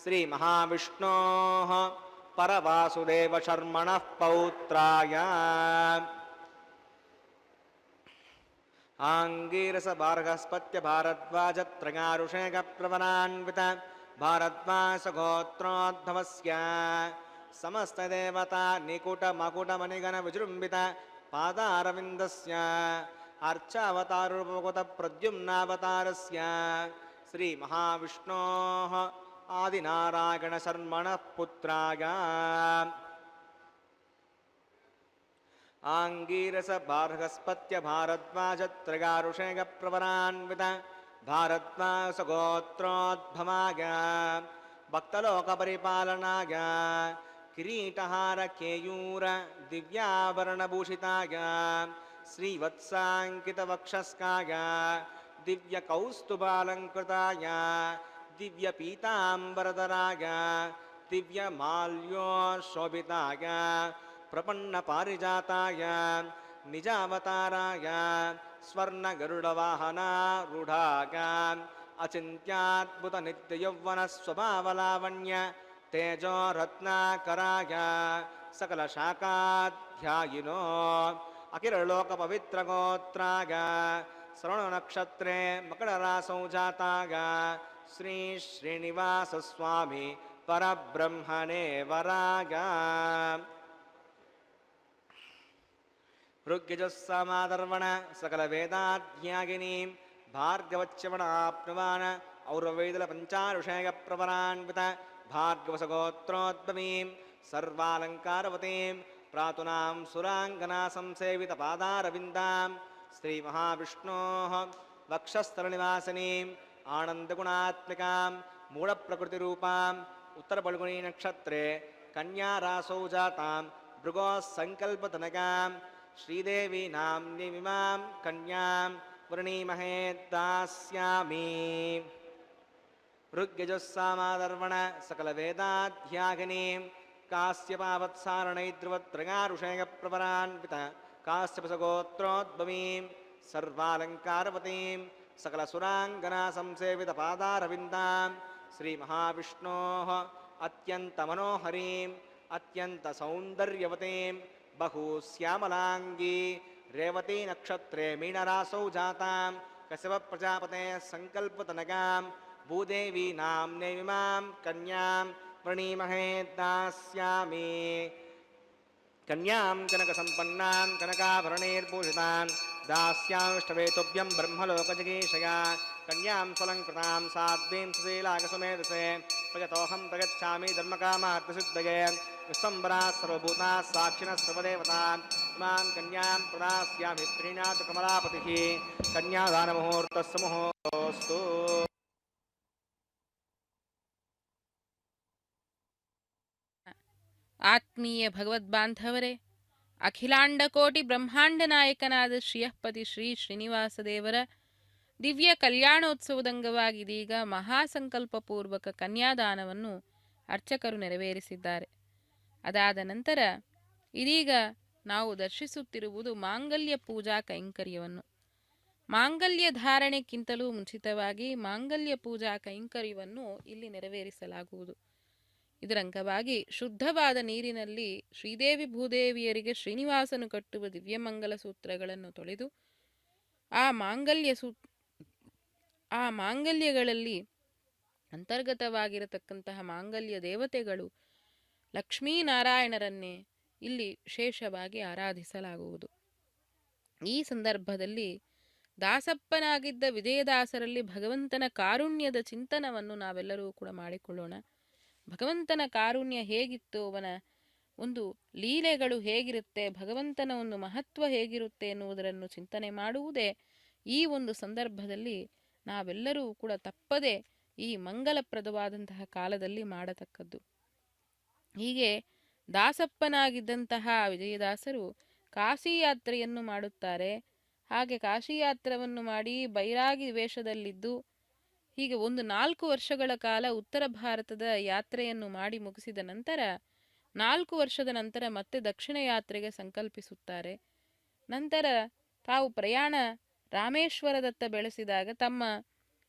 ಶ್ರೀ ಮಹಾವಿಷ್ಣೋಃ ಪರವಾಸುದೇವ ಶರ್ಮಣಃ ಪೌತ್ರಾಯ ಆಂಗೀರಸ ಬಾರ್ಹಸ್ಪತ್ಯ ಭಾರದ್ವಾಜ ತ್ರಗಾರುಷೇಯ ಪ್ರವರಾನ್ವಿತ ಭಾರದ್ವಾಜ ಗೋತ್ರೋದ್ಭವಸ್ಯ ಸಮಸ್ತ ದೇವತಾ ನಿಕುಟ ಮಕುಟ ಮಣಿಗಣ ವಿಜೃಂಭಿತ ಪಾದಾರವಿಂದಸ್ಯ ಅರ್ಚಾವತಾರೂಪಗತ ಪ್ರದ್ಯುಮ್ನಾವತಾರಸ್ಯ ಶ್ರೀ ಮಹಾವಿಷ್ಣೋಃ ಆದಿನಾರಾಯಣ ಶರ್ಮಣಃ ಪುತ್ರಾಯ ಆಂಗೀರಸ ಬಾರ್ಹಸ್ಪತ್ಯ ಭಾರದ್ವಾಜ ತ್ರಗಾರುಷೇಯ ಪ್ರವರಾನ್ವಿತ ಭಾರದ್ವಾಜ ಗೋತ್ರೋದ್ಭವಾಯ ಭಕ್ತಲೋಕ ಪರಿಪಾಲನಾಯ ಕಿರೀಟಹಾರ ಕೇಯೂರ ದಿವ್ಯಾಭರಣಭೂಷಿತಾಯ ಶ್ರೀವತ್ಸಾಂಕಿತ ವಕ್ಷಸ್ಕಾಯ ದಿವ್ಯ ಕೌಸ್ತುಭಾಲಂಕೃತಾಯ ದಿವ್ಯ ಪೀತಾಂಬರಧರಾಯ ದಿವ್ಯ ಮಾಲ್ಯೋಶೋಭಿತಾಯ ಪ್ರಪನ್ನ ಪಾರಿಜಾತಾಯ ನಿಜಾವತಾರಾಯ ಸ್ವರ್ಣ ಗರುಡವಾಹನಾರೂಢಾಯ ಅಚಿಂತ್ಯಾದ್ಭುತ ನಿತ್ಯ ಯೌವನ ಸ್ವಭಾವಲಾವಣ್ಯ ತೇಜೋ ರತ್ನಾಕರಾಯ ಸಕಲ ಶಾಖಾಧ್ಯಾಯಿನೋ ಅಖಿಲ ಲೋಕ ಪವಿತ್ರ ಗೋತ್ರಾಯ ಶ್ರವಣ ನಕ್ಷತ್ರೇ ಮಕರ ರಾಸೌ ಜಾತಾಯ ಶ್ರೀ ಶ್ರೀನಿವಾಸ ಸ್ವಾಮಿ ಪರಬ್ರಹ್ಮಣೇ ವರಾಯ ಋಗ್ಯಜಸ್ಸಮಾದರ್ವಣ ಸಕಲ ವೇದಾಧ್ಯಾಗಿನೀಂ ಭಾರ್ಗವಚ್ಯವಣ ಆಪ್ನುವಾನ್ ಔರ್ವೈದಲ ಪಂಚಾರುಷೇಯ ಪ್ರವರಾನ್ವಿತ ಭಾರ್ಗವಸಗೋತ್ರೋದ್ಭವೀಂ ಸರ್ವಾಲಂಕಾರವತೀಂ ಪ್ರಾತುನಾಂ ಸುರಾಂಗನಾ ಸಂಸೇವಿತ ಪಾದಾರವಿಂದಾಂ ಶ್ರೀ ಮಹಾವಿಷ್ಣೋಃ ವಕ್ಷಸ್ಥಲನಿವಾಸಿನೀಂ ಆನಂದಗುಣಾತ್ಮಿಕಾಂ ಮೂಢಪ್ರಕೃತಿರೂಪಾಂ ಉತ್ತರ ಫಲ್ಗುಣಿ ನಕ್ಷತ್ರೇ ಕನ್ಯಾ ರಾಸೌ ಜಾತಾಂ ಭೃಗೋ ಸಂಕಲ್ಪತನಕಾಂ ಶ್ರೀದೇವಿ ನಾಮ್ನಿಮಿಮಾಂ ಕನ್ಯಾಂ ವೃಣೀಮಹೇ ದಾಸ್ಯಾಮಿ ಋಗ್ಯಜಸ್ಸಾಮಾದರ್ವಣ ಸಕಲ ವೇದಾಧ್ಯಾಗಿನೀಂ ಕಾಶ್ಯಪಾವತ್ಸಾರಣೈದ್ರುವತ್ರಗಾರುಷೇಯ ಪ್ರವರಾನ್ವಿತ ಕಾಶ್ಯಪಸಗೋತ್ರೋದ್ಭವೀಂ ಸರ್ವಾಲಂಕಾರವತೀಂ ಸಕಲ ಸುರಾಂಗನಾ ಸಂಸೇವಿತ ಪಾದಾರವಿಂದಾಂ ಶ್ರೀ ಮಹಾವಿಷ್ಣೋಃ ಅತ್ಯಂತ ಮನೋಹರೀಂ ಅತ್ಯಂತ ಸೌಂದರ್ಯವತೀಂ ಬಹು ಶ್ಯಾಮಲಾಂಗೀ ರೇವತಿ ನಕ್ಷತ್ರೇ ಮೀನರಾಸೌ ಜಾತಾಂ ಕಶ್ಯಪ ಪ್ರಜಾಪತೆ ಸಂಕಲ್ಪತನಗಾಂ ಭೂದೇವಿ ನಾಮ್ನೇಮಿಮಾಂ ಕನ್ಯಾಂ ವೃಣೀಮಹೇ ದಾಸ್ಯಾಮಿ ಕನ್ಯಾಂ ಕನಕ ಸಂಪನ್ನಾಂ ಕನಕಾಭರಣೈರ್ಭೂಷಿತಾಂ दास्यानुष्टवेतुभ्यं ब्रह्मलोकजिगीषया कन्यां स्वलङ्कृतां साध्वीं सुशीलाकसुमेधसे प्रगतोऽहं प्रगच्छामि धर्मकामार्थसिद्धये विश्वम्बराः सर्वभूताः साक्षिणः सर्वदेवताः इमां कन्यां प्रदास्यामि प्रीणातु कमलापतिः कन्यादानमुहूर्तस्य मुहूर्तोऽस्तु। ಆತ್ಮೀಯ ಭಗವದ್ಬಾಂಧವರೇ, ಅಖಿಲಾಂಡಕೋಟಿ ಬ್ರಹ್ಮಾಂಡ ನಾಯಕನಾದ ಶ್ರೀಯಃಪತಿ ಶ್ರೀ ಶ್ರೀನಿವಾಸ ದೇವರ ದಿವ್ಯ ಕಲ್ಯಾಣೋತ್ಸವದ ಅಂಗವಾಗಿ ಇದೀಗ ಮಹಾಸಂಕಲ್ಪಪೂರ್ವಕ ಕನ್ಯಾದಾನವನ್ನು ಅರ್ಚಕರು ನೆರವೇರಿಸಿದ್ದಾರೆ. ಅದಾದ ನಂತರ ಇದೀಗ ನಾವು ದರ್ಶಿಸುತ್ತಿರುವುದು ಮಾಂಗಲ್ಯ ಪೂಜಾ ಕೈಂಕರ್ಯವನ್ನು. ಮಾಂಗಲ್ಯ ಧಾರಣೆಗಿಂತಲೂ ಮುಂಚಿತವಾಗಿ ಮಾಂಗಲ್ಯ ಪೂಜಾ ಕೈಂಕರ್ಯವನ್ನು ಇಲ್ಲಿ ನೆರವೇರಿಸಲಾಗುವುದು. ಇದರ ಅಂಗವಾಗಿ ಶುದ್ಧವಾದ ನೀರಿನಲ್ಲಿ ಶ್ರೀದೇವಿ ಭೂದೇವಿಯರಿಗೆ ಶ್ರೀನಿವಾಸನು ಕಟ್ಟುವ ದಿವ್ಯಮಂಗಲ ಸೂತ್ರಗಳನ್ನು ತೊಳೆದು ಆ ಮಾಂಗಲ್ಯಗಳಲ್ಲಿ ಅಂತರ್ಗತವಾಗಿರತಕ್ಕಂತಹ ಮಾಂಗಲ್ಯ ದೇವತೆಗಳು ಲಕ್ಷ್ಮೀನಾರಾಯಣರನ್ನೇ ಇಲ್ಲಿ ವಿಶೇಷವಾಗಿ ಆರಾಧಿಸಲಾಗುವುದು. ಈ ಸಂದರ್ಭದಲ್ಲಿ ದಾಸಪ್ಪನಾಗಿದ್ದ ವಿಜಯದಾಸರಲ್ಲಿ ಭಗವಂತನ ಕಾರುಣ್ಯದ ಚಿಂತನವನ್ನು ನಾವೆಲ್ಲರೂ ಕೂಡ ಮಾಡಿಕೊಳ್ಳೋಣ. ಭಗವಂತನ ಕಾರುಣ್ಯ ಹೇಗಿತ್ತು, ಅವನ ಒಂದು ಲೀಲೆಗಳು ಹೇಗಿರುತ್ತೆ, ಭಗವಂತನ ಒಂದು ಮಹತ್ವ ಹೇಗಿರುತ್ತೆ ಎನ್ನುವುದನ್ನು ಚಿಂತನೆ ಮಾಡುವುದೇ ಈ ಒಂದು ಸಂದರ್ಭದಲ್ಲಿ ನಾವೆಲ್ಲರೂ ಕೂಡ ತಪ್ಪದೆ ಈ ಮಂಗಲಪ್ರದವಾದಂತಹ ಕಾಲದಲ್ಲಿ ಮಾಡತಕ್ಕದ್ದು. ಹೀಗೆ ದಾಸಪ್ಪನಾಗಿದ್ದಂತಹ ವಿಜಯದಾಸರು ಕಾಶಿಯಾತ್ರೆಯನ್ನು ಮಾಡುತ್ತಾರೆ. ಹಾಗೆ ಕಾಶಿಯಾತ್ರವನ್ನು ಮಾಡಿ ಬೈರಾಗಿ ವೇಷದಲ್ಲಿದ್ದು ಹೀಗೆ 4 ವರ್ಷಗಳ ಕಾಲ ಉತ್ತರ ಭಾರತದ ಯಾತ್ರೆಯನ್ನು ಮಾಡಿ ಮುಗಿಸಿದ ನಂತರ 4 ವರ್ಷದ ನಂತರ ಮತ್ತೆ ದಕ್ಷಿಣ ಯಾತ್ರೆಗೆ ಸಂಕಲ್ಪಿಸುತ್ತಾರೆ. ನಂತರ ತಾವು ಪ್ರಯಾಣ ರಾಮೇಶ್ವರದತ್ತ ಬೆಳೆಸಿದಾಗ ತಮ್ಮ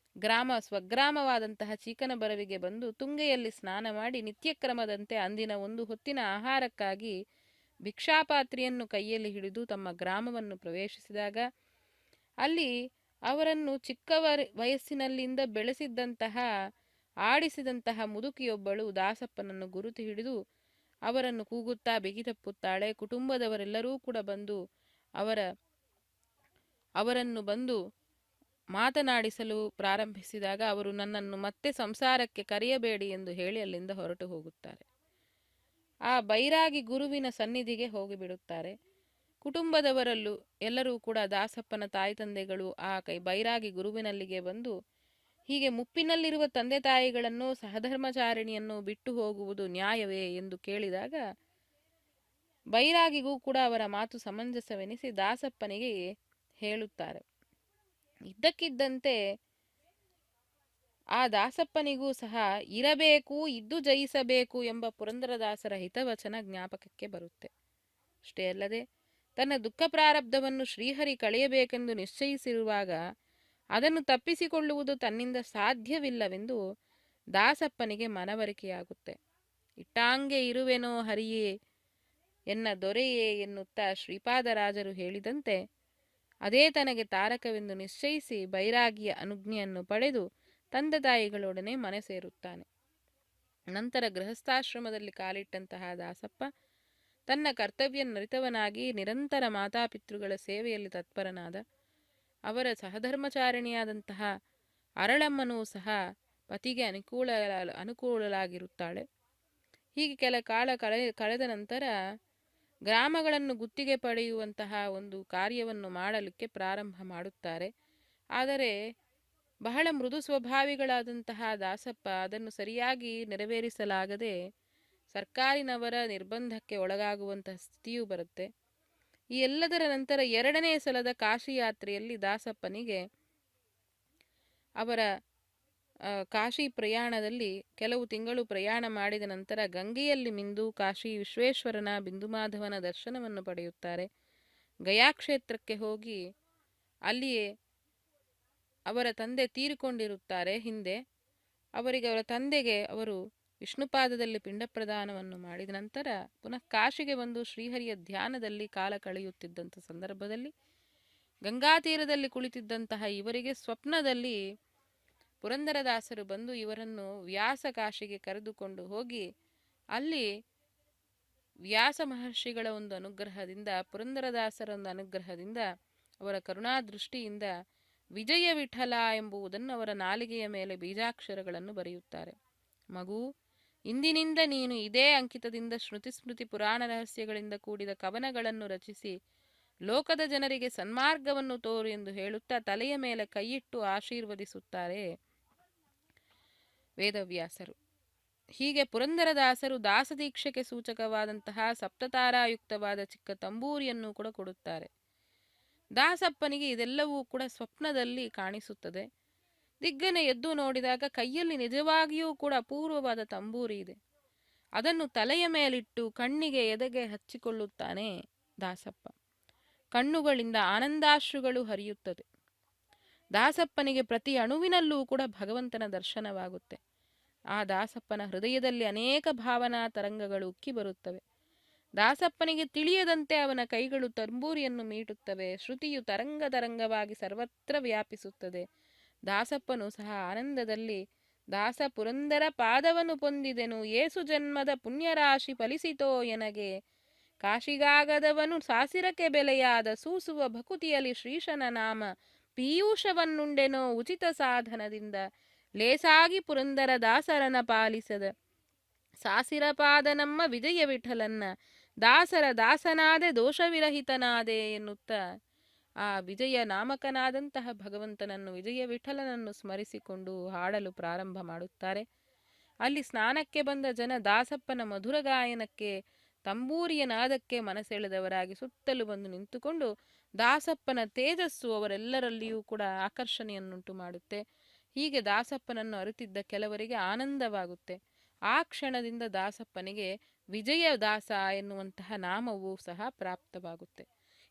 ಸ್ವಗ್ರಾಮವಾದಂತಹ ಚೀಕನಬರವಿಗೆ ಬಂದು ತುಂಗೆಯಲ್ಲಿ ಸ್ನಾನ ಮಾಡಿ ನಿತ್ಯಕ್ರಮದಂತೆ ಅಂದಿನ ಒಂದು ಹೊತ್ತಿನ ಆಹಾರಕ್ಕಾಗಿ ಭಿಕ್ಷಾಪಾತ್ರೆಯನ್ನು ಕೈಯಲ್ಲಿ ಹಿಡಿದು ತಮ್ಮ ಗ್ರಾಮವನ್ನು ಪ್ರವೇಶಿಸಿದಾಗ ಅಲ್ಲಿ ಅವರನ್ನು ವಯಸ್ಸಿನಲ್ಲಿಂದ ಬೆಳೆಸಿದ್ದಂತಹ ಆಡಿಸಿದಂತಹ ಮುದುಕಿಯೊಬ್ಬಳು ದಾಸಪ್ಪನನ್ನು ಗುರುತು ಹಿಡಿದು ಅವರನ್ನು ಕೂಗುತ್ತಾ ಬಿಗಿತಪ್ಪುತ್ತಾಳೆ. ಕುಟುಂಬದವರೆಲ್ಲರೂ ಕೂಡ ಬಂದು ಅವರನ್ನು ಬಂದು ಮಾತನಾಡಿಸಲು ಪ್ರಾರಂಭಿಸಿದಾಗ ಅವರು ನನ್ನನ್ನು ಮತ್ತೆ ಸಂಸಾರಕ್ಕೆ ಕರೆಯಬೇಡಿ ಎಂದು ಹೇಳಿ ಅಲ್ಲಿಂದ ಹೊರಟು ಹೋಗುತ್ತಾರೆ. ಆ ಬೈರಾಗಿ ಗುರುವಿನ ಸನ್ನಿಧಿಗೆ ಹೋಗಿಬಿಡುತ್ತಾರೆ. ಕುಟುಂಬದವರಲ್ಲೂ ಎಲ್ಲರೂ ಕೂಡ ದಾಸಪ್ಪನ ತಾಯಿ ತಂದೆಗಳು ಆ ಬೈರಾಗಿ ಗುರುವಿನಲ್ಲಿಗೆ ಬಂದು ಹೀಗೆ ಮುಪ್ಪಿನಲ್ಲಿರುವ ತಂದೆ ತಾಯಿಗಳನ್ನು ಸಹಧರ್ಮಚಾರಿಣಿಯನ್ನು ಬಿಟ್ಟು ಹೋಗುವುದು ನ್ಯಾಯವೇ ಎಂದು ಕೇಳಿದಾಗ ಬೈರಾಗಿಗೂ ಕೂಡ ಅವರ ಮಾತು ಸಮಂಜಸವೆನಿಸಿ ದಾಸಪ್ಪನಿಗೆ ಹೇಳುತ್ತಾರೆ. ಇದ್ದಕ್ಕಿದ್ದಂತೆ ಆ ದಾಸಪ್ಪನಿಗೂ ಸಹ ಇರಬೇಕು, ಇದ್ದು ಜಯಿಸಬೇಕು ಎಂಬ ಪುರಂದರದಾಸರ ಹಿತವಚನ ಜ್ಞಾಪಕಕ್ಕೆ ಬರುತ್ತೆ. ಅಷ್ಟೇ ಅಲ್ಲದೆ ತನ್ನ ದುಃಖ ಪ್ರಾರಬ್ಧವನ್ನು ಶ್ರೀಹರಿ ಕಳೆಯಬೇಕೆಂದು ನಿಶ್ಚಯಿಸಿರುವಾಗ ಅದನ್ನು ತಪ್ಪಿಸಿಕೊಳ್ಳುವುದು ತನ್ನಿಂದ ಸಾಧ್ಯವಿಲ್ಲವೆಂದು ದಾಸಪ್ಪನಿಗೆ ಮನವರಿಕೆಯಾಗುತ್ತೆ. ಇಟ್ಟಾಂಗೆ ಇರುವೆನೋ ಹರಿಯೇ ಎನ್ನ ದೊರೆಯೇ ಎನ್ನುತ್ತಾ ಶ್ರೀಪಾದರಾಜರು ಹೇಳಿದಂತೆ ಅದೇ ತನಗೆ ತಾರಕವೆಂದು ನಿಶ್ಚಯಿಸಿ ಬೈರಾಗಿಯ ಅನುಜ್ಞೆಯನ್ನು ಪಡೆದು ತಂದೆ ತಾಯಿಗಳೊಡನೆ ಮನೆ ಸೇರುತ್ತಾನೆ. ನಂತರ ಗೃಹಸ್ಥಾಶ್ರಮದಲ್ಲಿ ಕಾಲಿಟ್ಟಂತಹ ದಾಸಪ್ಪ ತನ್ನ ಕರ್ತವ್ಯ ನರಿತವನಾಗಿ ನಿರಂತರ ಮಾತಾಪಿತೃಗಳ ಸೇವೆಯಲ್ಲಿ ತತ್ಪರನಾದ. ಅವರ ಸಹಧರ್ಮಚಾರಿಣಿಯಾದಂತಹ ಅರಳಮ್ಮನೂ ಸಹ ಪತಿಗೆ ಅನುಕೂಲಳಾಗಿರುತ್ತಾಳೆ. ಹೀಗೆ ಕೆಲ ಕಾಲ ಕಳೆದ ನಂತರ ಗ್ರಾಮಗಳನ್ನು ಗುತ್ತಿಗೆ ಪಡೆಯುವಂತಹ ಒಂದು ಕಾರ್ಯವನ್ನು ಮಾಡಲಿಕ್ಕೆ ಪ್ರಾರಂಭ ಮಾಡುತ್ತಾರೆ. ಆದರೆ ಬಹಳ ಮೃದು ಸ್ವಭಾವಿಗಳಾದಂತಹ ದಾಸಪ್ಪ ಅದನ್ನು ಸರಿಯಾಗಿ ನೆರವೇರಿಸಲಾಗದೆ ಸರ್ಕಾರಿನವರ ನಿರ್ಬಂಧಕ್ಕೆ ಒಳಗಾಗುವಂತಹ ಸ್ಥಿತಿಯೂ ಬರುತ್ತೆ. ಈ ಎಲ್ಲದರ ನಂತರ 2ನೇ ಸಲದ ಕಾಶಿ ಯಾತ್ರೆಯಲ್ಲಿ ದಾಸಪ್ಪನಿಗೆ ಅವರ ಕಾಶಿ ಪ್ರಯಾಣದಲ್ಲಿ ಕೆಲವು ತಿಂಗಳು ಪ್ರಯಾಣ ಮಾಡಿದ ನಂತರ ಗಂಗೆಯಲ್ಲಿ ಮಿಂದು ಕಾಶಿ ವಿಶ್ವೇಶ್ವರನ ಬಿಂದುಮಾಧವನ ದರ್ಶನವನ್ನು ಪಡೆಯುತ್ತಾರೆ. ಗಯಾ ಕ್ಷೇತ್ರಕ್ಕೆ ಹೋಗಿ ಅಲ್ಲಿಯೇ ಅವರ ತಂದೆ ತೀರಿಕೊಂಡಿರುತ್ತಾರೆ. ಹಿಂದೆ ಅವರ ತಂದೆಗೆ ಅವರು ವಿಷ್ಣುಪಾದದಲ್ಲಿ ಪಿಂಡ ಪ್ರದಾನವನ್ನು ಮಾಡಿದ ನಂತರ ಪುನಃ ಕಾಶಿಗೆ ಬಂದು ಶ್ರೀಹರಿಯ ಧ್ಯಾನದಲ್ಲಿ ಕಾಲ ಕಳೆಯುತ್ತಿದ್ದಂಥ ಸಂದರ್ಭದಲ್ಲಿ ಗಂಗಾ ತೀರದಲ್ಲಿ ಕುಳಿತಿದ್ದಂತಹ ಇವರಿಗೆ ಸ್ವಪ್ನದಲ್ಲಿ ಪುರಂದರದಾಸರು ಬಂದು ಇವರನ್ನು ವ್ಯಾಸ ಕಾಶಿಗೆ ಕರೆದುಕೊಂಡು ಹೋಗಿ ಅಲ್ಲಿ ವ್ಯಾಸ ಮಹರ್ಷಿಗಳ ಒಂದು ಅನುಗ್ರಹದಿಂದ, ಪುರಂದರದಾಸರ ಒಂದು ಅನುಗ್ರಹದಿಂದ, ಅವರ ಕರುಣಾದೃಷ್ಟಿಯಿಂದ ವಿಜಯ ವಿಠಲ ಎಂಬುದನ್ನು ಅವರ ನಾಲಿಗೆಯ ಮೇಲೆ ಬೀಜಾಕ್ಷರಗಳನ್ನು ಬರೆಯುತ್ತಾರೆ. ಮಗು, ಇಂದಿನಿಂದ ನೀನು ಇದೇ ಅಂಕಿತದಿಂದ ಸ್ಮೃತಿ ಪುರಾಣ ರಹಸ್ಯಗಳಿಂದ ಕೂಡಿದ ಕವನಗಳನ್ನು ರಚಿಸಿ ಲೋಕದ ಜನರಿಗೆ ಸನ್ಮಾರ್ಗವನ್ನು ತೋರು ಎಂದು ಹೇಳುತ್ತಾ ತಲೆಯ ಮೇಲೆ ಕೈಯಿಟ್ಟು ಆಶೀರ್ವದಿಸುತ್ತಾರೆ ವೇದವ್ಯಾಸರು. ಹೀಗೆ ಪುರಂದರದಾಸರು ದಾಸದೀಕ್ಷೆಗೆ ಸೂಚಕವಾದಂತಹ ಸಪ್ತತಾರಾಯುಕ್ತವಾದ ಚಿಕ್ಕ ತಂಬೂರಿಯನ್ನು ಕೂಡ ಕೊಡುತ್ತಾರೆ. ದಾಸಪ್ಪನಿಗೆ ಇದೆಲ್ಲವೂ ಕೂಡ ಸ್ವಪ್ನದಲ್ಲಿ ಕಾಣಿಸುತ್ತದೆ. ದಿಗ್ಗನೆ ಎದ್ದು ನೋಡಿದಾಗ ಕೈಯಲ್ಲಿ ನಿಜವಾಗಿಯೂ ಕೂಡ ಅಪೂರ್ವವಾದ ತಂಬೂರಿ ಇದೆ. ಅದನ್ನು ತಲೆಯ ಮೇಲಿಟ್ಟು ಕಣ್ಣಿಗೆ ಎದೆಗೆ ಹಚ್ಚಿಕೊಳ್ಳುತ್ತಾನೆ ದಾಸಪ್ಪ. ಕಣ್ಣುಗಳಿಂದ ಆನಂದಾಶ್ರುಗಳು ಹರಿಯುತ್ತದೆ. ದಾಸಪ್ಪನಿಗೆ ಪ್ರತಿ ಅಣುವಿನಲ್ಲೂ ಕೂಡ ಭಗವಂತನ ದರ್ಶನವಾಗುತ್ತೆ. ಆ ದಾಸಪ್ಪನ ಹೃದಯದಲ್ಲಿ ಅನೇಕ ಭಾವನಾ ತರಂಗಗಳು ಉಕ್ಕಿ ಬರುತ್ತವೆ. ದಾಸಪ್ಪನಿಗೆ ತಿಳಿಯದಂತೆ ಅವನ ಕೈಗಳು ತಂಬೂರಿಯನ್ನು ಮೀಟುತ್ತವೆ. ಶ್ರುತಿಯು ತರಂಗವಾಗಿ ಸರ್ವತ್ರ ವ್ಯಾಪಿಸುತ್ತದೆ. ದಾಸಪ್ಪನು ಸಹ ಆನಂದದಲ್ಲಿ ದಾಸ ಪುರಂದರ ಪಾದವನು ಪೊಂದಿದೆನು ಏಸು ಜನ್ಮದ ಪುಣ್ಯರಾಶಿ ಫಲಿಸಿತೋ ಎನಗೆ ಕಾಶಿಗಾಗದವನು ಸಾಸಿರಕ್ಕೆ ಬೆಲೆಯಾದ ಸೂಸುವ ಭಕುತಿಯಲ್ಲಿ ಶ್ರೀಶನ ನಾಮ ಪೀಯೂಷವನ್ನುಂಡೆನೋ ಉಚಿತ ಸಾಧನದಿಂದ ಲೇಸಾಗಿ ಪುರಂದರ ದಾಸರನ ಪಾಲಿಸದ ಸಾಸಿರಪಾದ ನಮ್ಮ ವಿಜಯ ವಿಠಲನ್ನ ದಾಸರ ದಾಸನಾದೆ ದೋಷವಿರಹಿತನಾದೆ ಎನ್ನುತ್ತಾ ಆ ವಿಜಯ ನಾಮಕನಾದಂತಹ ಭಗವಂತನನ್ನು ವಿಜಯ ವಿಠಲನನ್ನು ಸ್ಮರಿಸಿಕೊಂಡು ಹಾಡಲು ಪ್ರಾರಂಭ ಮಾಡುತ್ತಾರೆ. ಅಲ್ಲಿ ಸ್ನಾನಕ್ಕೆ ಬಂದ ಜನ ದಾಸಪ್ಪನ ಮಧುರ ಗಾಯನಕ್ಕೆ ತಂಬೂರಿಯ ನಾದಕ್ಕೆ ಮನಸೆಳೆದವರಾಗಿ ಸುತ್ತಲೂ ಬಂದು ನಿಂತುಕೊಂಡು ದಾಸಪ್ಪನ ತೇಜಸ್ಸು ಅವರೆಲ್ಲರಲ್ಲಿಯೂ ಕೂಡ ಆಕರ್ಷಣೆಯನ್ನುಂಟು ಮಾಡುತ್ತೆ. ಹೀಗೆ ದಾಸಪ್ಪನನ್ನು ಅರಿತಿದ್ದ ಕೆಲವರಿಗೆ ಆನಂದವಾಗುತ್ತೆ. ಆ ಕ್ಷಣದಿಂದ ದಾಸಪ್ಪನಿಗೆ ವಿಜಯದಾಸ ಎನ್ನುವಂತಹ ನಾಮವೂ ಸಹ ಪ್ರಾಪ್ತವಾಗುತ್ತೆ.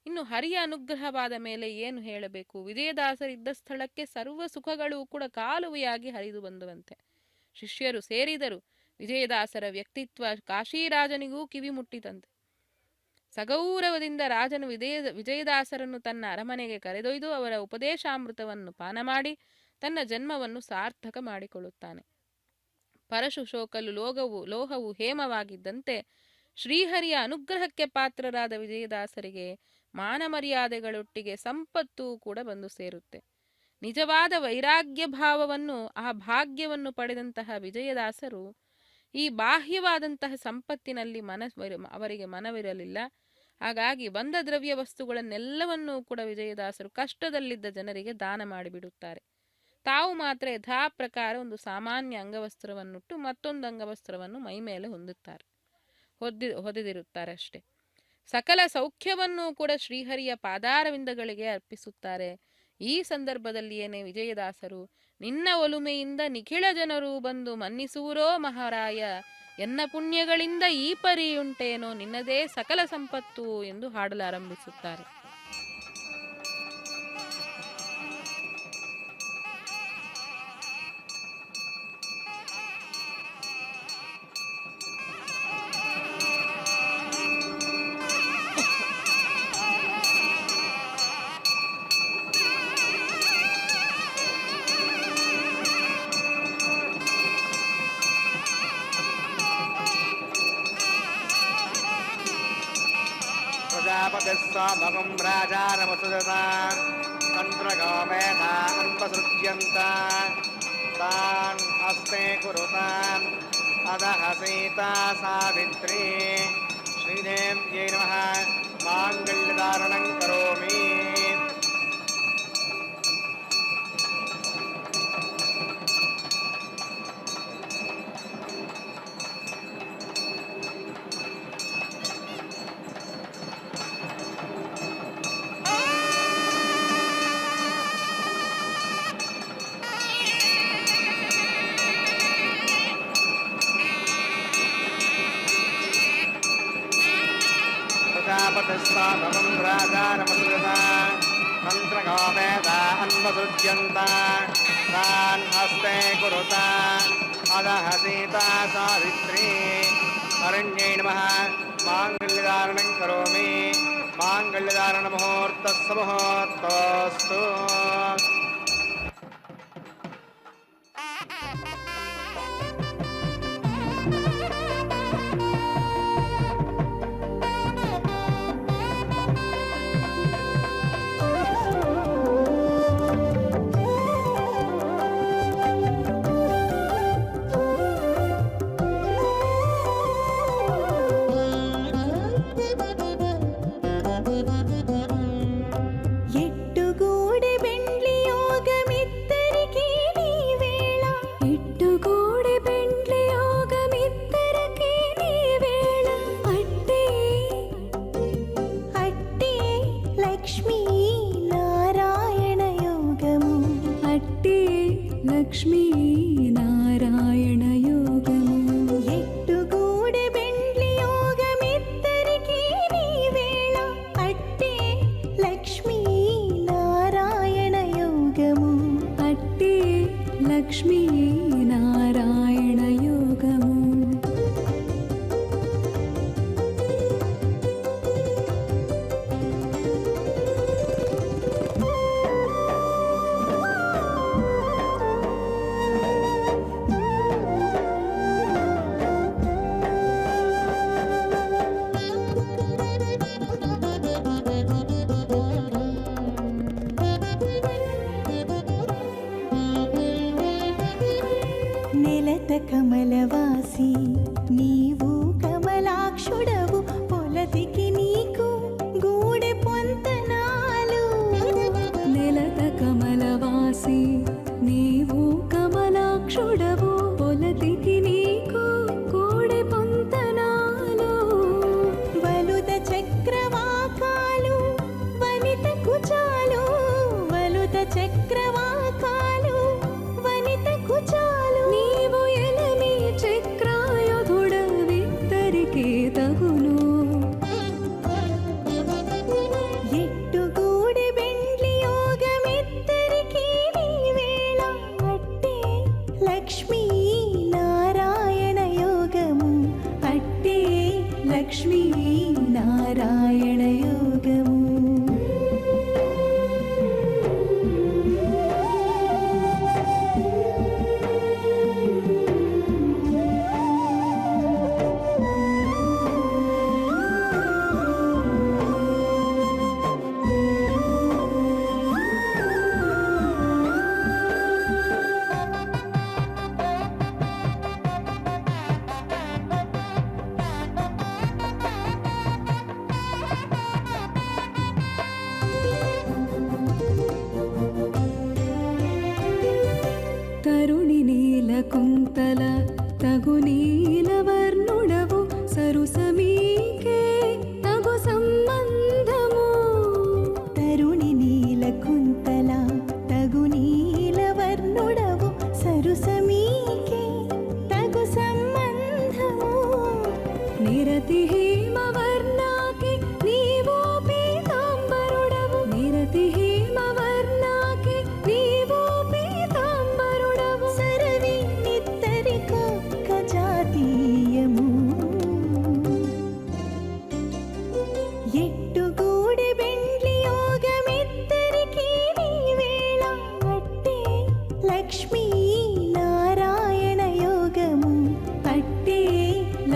ಇನ್ನು ಹರಿಯ ಅನುಗ್ರಹವಾದ ಮೇಲೆ ಏನು ಹೇಳಬೇಕು? ವಿಜಯದಾಸರಿದ್ದ ಸ್ಥಳಕ್ಕೆ ಸರ್ವ ಸುಖಗಳೂ ಕೂಡ ಕಾಲುವೆಯಾಗಿ ಹರಿದು ಬಂದುವಂತೆ. ಶಿಷ್ಯರು ಸೇರಿದರು. ವಿಜಯದಾಸರ ವ್ಯಕ್ತಿತ್ವ ಕಾಶಿರಾಜನಿಗೂ ಕಿವಿ ಮುಟ್ಟಿತಂತೆ. ಸಗೌರವದಿಂದ ರಾಜನು ವಿಜಯದಾಸರನ್ನು ತನ್ನ ಅರಮನೆಗೆ ಕರೆದೊಯ್ದು ಅವರ ಉಪದೇಶಾಮೃತವನ್ನು ಪಾನ ಮಾಡಿ ತನ್ನ ಜನ್ಮವನ್ನು ಸಾರ್ಥಕ ಮಾಡಿಕೊಳ್ಳುತ್ತಾನೆ. ಪರಶು ಶೋಕಲು ಲೋಹವು ಹೇಮವಾಗಿದ್ದಂತೆ ಶ್ರೀಹರಿಯ ಅನುಗ್ರಹಕ್ಕೆ ಪಾತ್ರರಾದ ವಿಜಯದಾಸರಿಗೆ ಮಾನ ಮರ್ಯಾದೆಗಳೊಟ್ಟಿಗೆ ಸಂಪತ್ತೂ ಕೂಡ ಬಂದು ಸೇರುತ್ತೆ. ನಿಜವಾದ ವೈರಾಗ್ಯ ಭಾವವನ್ನು ಆ ಭಾಗ್ಯವನ್ನು ಪಡೆದಂತಹ ವಿಜಯದಾಸರು ಈ ಬಾಹ್ಯವಾದಂತಹ ಸಂಪತ್ತಿನಲ್ಲಿ ಅವರಿಗೆ ಮನವಿರಲಿಲ್ಲ. ಹಾಗಾಗಿ ಬಂದ ದ್ರವ್ಯ ವಸ್ತುಗಳನ್ನೆಲ್ಲವನ್ನೂ ಕೂಡ ವಿಜಯದಾಸರು ಕಷ್ಟದಲ್ಲಿದ್ದ ಜನರಿಗೆ ದಾನ ಮಾಡಿಬಿಡುತ್ತಾರೆ. ತಾವು ಮಾತ್ರ ಯಥಾ ಪ್ರಕಾರ ಒಂದು ಸಾಮಾನ್ಯ ಅಂಗವಸ್ತ್ರವನ್ನುಟ್ಟು ಮತ್ತೊಂದು ಅಂಗವಸ್ತ್ರವನ್ನು ಮೈ ಮೇಲೆ ಹೊದಿದಿರುತ್ತಾರೆ ಅಷ್ಟೆ. ಸಕಲ ಸೌಖ್ಯವನ್ನೂ ಕೂಡ ಶ್ರೀಹರಿಯ ಪಾದಾರವಿಂದಗಳಿಗೆ ಅರ್ಪಿಸುತ್ತಾರೆ. ಈ ಸಂದರ್ಭದಲ್ಲಿಯೇನೆ ವಿಜಯದಾಸರು ನಿನ್ನ ಒಲುಮೆಯಿಂದ ನಿಖಿಳ ಜನರು ಬಂದು ಮನ್ನಿಸೂರೋ ಮಹಾರಾಯ, ಎನ್ನ ಪುಣ್ಯಗಳಿಂದ ಈ ಪರಿಯುಂಟೇನೋ ನಿನ್ನದೇ ಸಕಲ ಸಂಪತ್ತು ಎಂದು ಹಾಡಲಾರಂಭಿಸುತ್ತಾರೆ. प्रजापतिस्वामगं राजानमसुदता तन्त्रगामेधा अन्वसृज्यन्ता तान् हस्ते कुरुतान् अधः सीता सावित्री श्रीदेव्यै नमः माङ्गल्यधारणं करोमि. प्रजापतिस्वामगं राजानमसुदता तन्त्रगामेधा अन्वसृज्यन्ता तान् हस्ते कुरुता अधः सीता सावित्री अरण्यै नमः माङ्गल्यधारणं करोमि. माङ्गल्यधारणमुहूर्तस्य मुहूर्तोऽस्तु. కమలవాసి నీవు కమలాక్షుడవు పొలతికి నీకు గూడె పొంతనాలు. నెలత కమలవాసి నీవు కమలాక్షుడవు పొలతికి నీకు గూడె పొంతనాలు. వలుద చక్రవాకాలు వనిత కుచాలు, వలుద చక్రవాకాలు వనిత కుచాలు. నీవు ఎలమి చక్రాయుధుడవిద్దరికీ తగును. ఎట్టుగూడి బెండ్లి యోగమిద్దరికీ నీ వేళ అట్టే లక్ష్మీ నారాయణ యోగము, అట్టే లక్ష్మీ నారాయణ యోగము. తరుణి నీల కుంతల తగు నీలవర్ణుడవు సరుసమీకే తగు సంబంధము. తరుణి నీల కుంతల తగు నీల వర్ణుడవు సరుసమీకే తగు సంబంధము. నిరతి హేమవర్ణాకి నీవో పీతాంబరుడవు, నిరతి హేమవర్ణాకి నీవో పీతాంబరుడవు. సరవి నిత్తరికొక్క జాతీయము. ఎట్టుగూడి బెండ్లి యోగమిద్దరికీ నీ వేళ అట్టే లక్ష్మీ నారాయణ యోగము, అట్టే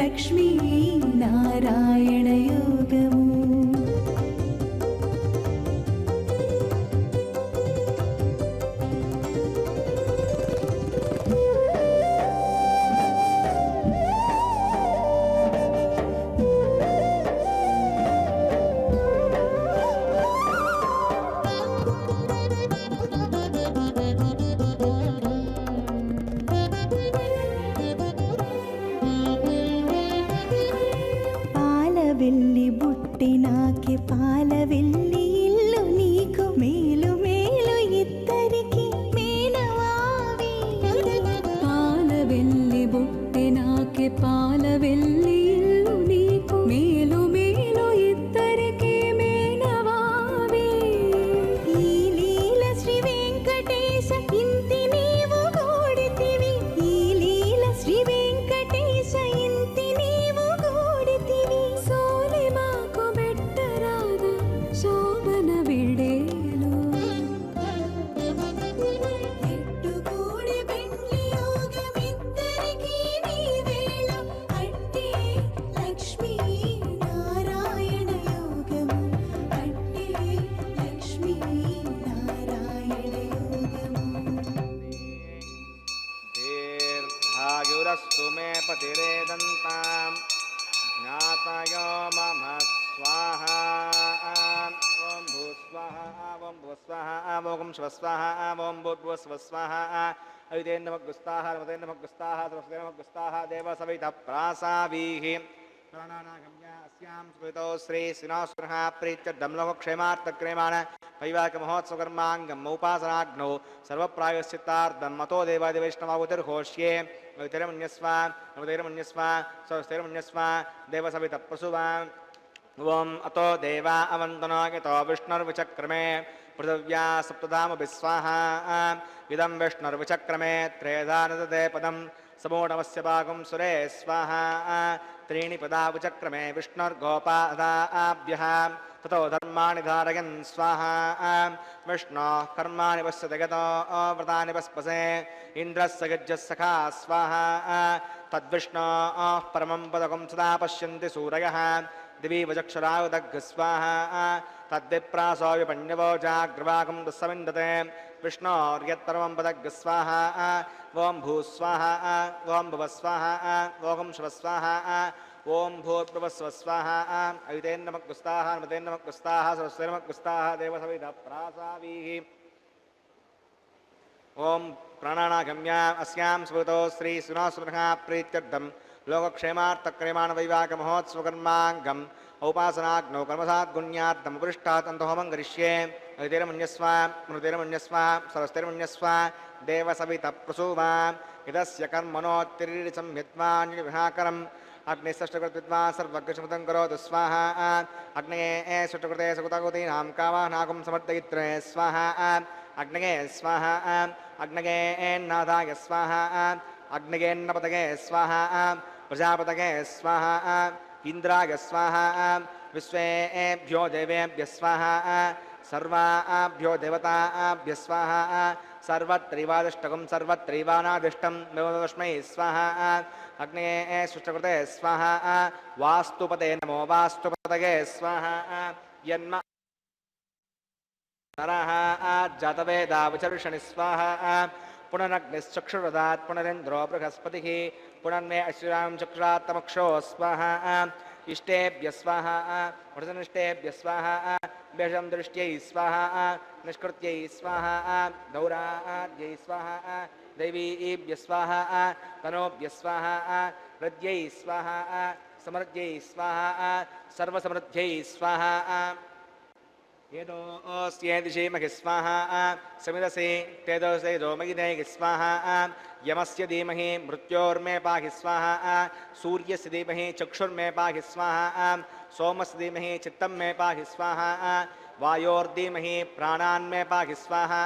లక్ష్మీ నారాయణ యోగము. పాలవెల్లి బుట్టినాకి పాలవెల్లి ఇల్లు నీకు మేలు మేలు ఇద్దరికి మేనవావి. పాలవెల్లి బుట్టెనాకి పాలవెల్లి ఇల్లు నీకు మేలు మేలు ఇద్దరికీ మేనవావి. ఈ లీల శ్రీ వెంకటేశ ఇంతి నీవు గూడితివి, ఈ లీల శ్రీ వెంకటేశ ఇంతి నీవు గూడితివి. సోలి మాకు బెట్టరాద శోభన విడేలు. ఎట్టుగూడి బెండ్లి యోగమిద్దరికీ నీ వేళ అట్టే లక్ష్మీ నారాయణ యోగము, అట్టే లక్ష్మీ నారాయణ యోగము. దీర్ఘాయురస్తు మే పతిరేదంతాం జ్ఞాతయో మమ స్వాహా. ఓం భూస్వాహ ఓం భూస్వాహ ఓం శివస్వాహ ఓం భూర్భువస్వస్వాహ. అవితేన్నమగ్గుస్తాహ నమతేన్నమగ్గుస్తాహ ద్రవస్తేన్నమగ్గుస్తాహ దేవ సవిత ప్రాసావీః. ప్రాణానాగమ్య అస్యాం స్మృతో శ్రీ శ్రీనాస్పృహ ప్రీత్యర్ధంలోకక్షేమార్థక్రేమాణ వైవాహిక మహోత్సవకర్మాంగం ఉపాసనాగ్నౌ సర్వప్రాయశ్చిత్తార్థం మతో దేవాదివైష్ణవావుతిర్హోష్యే. అవతిరమన్యస్వ అవతిరమన్యస్వ స్వస్తిరమన్యస్వ దేవ సవిత ప్రసువా. ఓం అతో దేవా అవంతనో యతో విష్ణుర్విచక్రమే పృథివ్యా సప్తధామభి స్వాహా. ఇదం విష్ణుర్విచక్రమే త్రేధా నదతే పదం సమూఢమస్య భాగం సురే స్వాహా. त्रीणि पदा विचक्रमे विष्णुर्गोपादाभ्यः ततो धर्माणि धारयन् स्वाहा. विष्णोः कर्माणि पश्यति गतो व्रतानि पस्पसे इन्द्रस्य गज्जः सखा स्वाहा. तद्विष्णोः परमं पदकं सदा पश्यन्ति सूरयः दिवि वचक्षुरावदग् स्वाहा तद्विप्रासो विपण्यवो जाग्रवाकं दुस्सविन्दते विष्णोर्यत्परमं पदग् स्वाहा ॐ भूस्वाहा ॐ भुवस्वाहा ॐ शिवस्वाहा ॐ भूर्भुवस्वस्वाहा अयुतेन्नमग्गुस्ताः नमतेन्नमग्गुस्ताः सरस्वतीर्मग्गुस्ताः देवसविधप्रासावीः ओम प्राणानागम्या अस्यां स्मृतो श्री सुनासुनः प्रीत्यर्थं लोकक्षेमार्थक्रियमाण वैवाहिक महोत्सवकर्माङ्गम् औपासनाग्नौ कर्मसाद्गुण्यार्थम् उपरिष्टात् अन्तहोमं करिष्ये अतिरमन्यस्व मृतिरमन्यस्व सरस्तिरमन्यस्व देवसवितप्रसूवा इदस्य कर्मणोत्तिरिसंहित्वान्यविहाकरम् अग्निष्टकृत्वा सर्वज्ञशमतं करोतु स्वाहा अग्नये सुष्टकृते सुकृतकृतीनां कामानागुं समर्दयित्रे स्वाहा अग्नये स्वाहा अग्नये नाथाय स्वाहा अग्नयेन्नपतये स्वाहा प्रजापतये स्वाहा इंद्राय स्वाहा विश्वेभ्यो देवेभ्यः स्वाहा सर्वाभ्यो देवताभ्यः स्वाहा सर्वत्रैवादिष्टकं सर्वत्रैवानादिष्टं तस्मै स्वाहा अग्नये सुष्टकृते स्वाहा वास्तुपते नमो वास्तुपतये स्वाहा यन्म नरः जातवेदा विचर्षणि स्वाहा पुनरग्निश्चक्षुरदात् पुनरेन्द्रो बृहस्पतिः पुनर्मे अश्विरां चक्षुरात्तमक्षो स्वाहा इष्टेभ्यः स्वाहा वृषनिष्टेभ्यः स्वाहा बेषं दृष्ट्यै स्वाहा निष्कृत्यै स्वाहा दौराद्यै स्वाहा दैवीभ्यः स्वाहा तनोभ्यः स्वाहा हृद्यै स्वाहा समृद्ध्यै स्वाहा सर्वसमृद्ध्यै स्वाहा येदोऽस्येदिशे महि स्वाहा समिदसे तेदोसे दोमगिनेहि स्वाहा यमस्य धीमहि मृत्योर्मे पाहि स्वाहा सूर्यस्य धीमहि चक्षुर्मे पाहि स्वाहा सोमस्य धीमहि चित्तं मे पाहि स्वाहा वायोर्धीमहि प्राणान्मे पाहि स्वाहा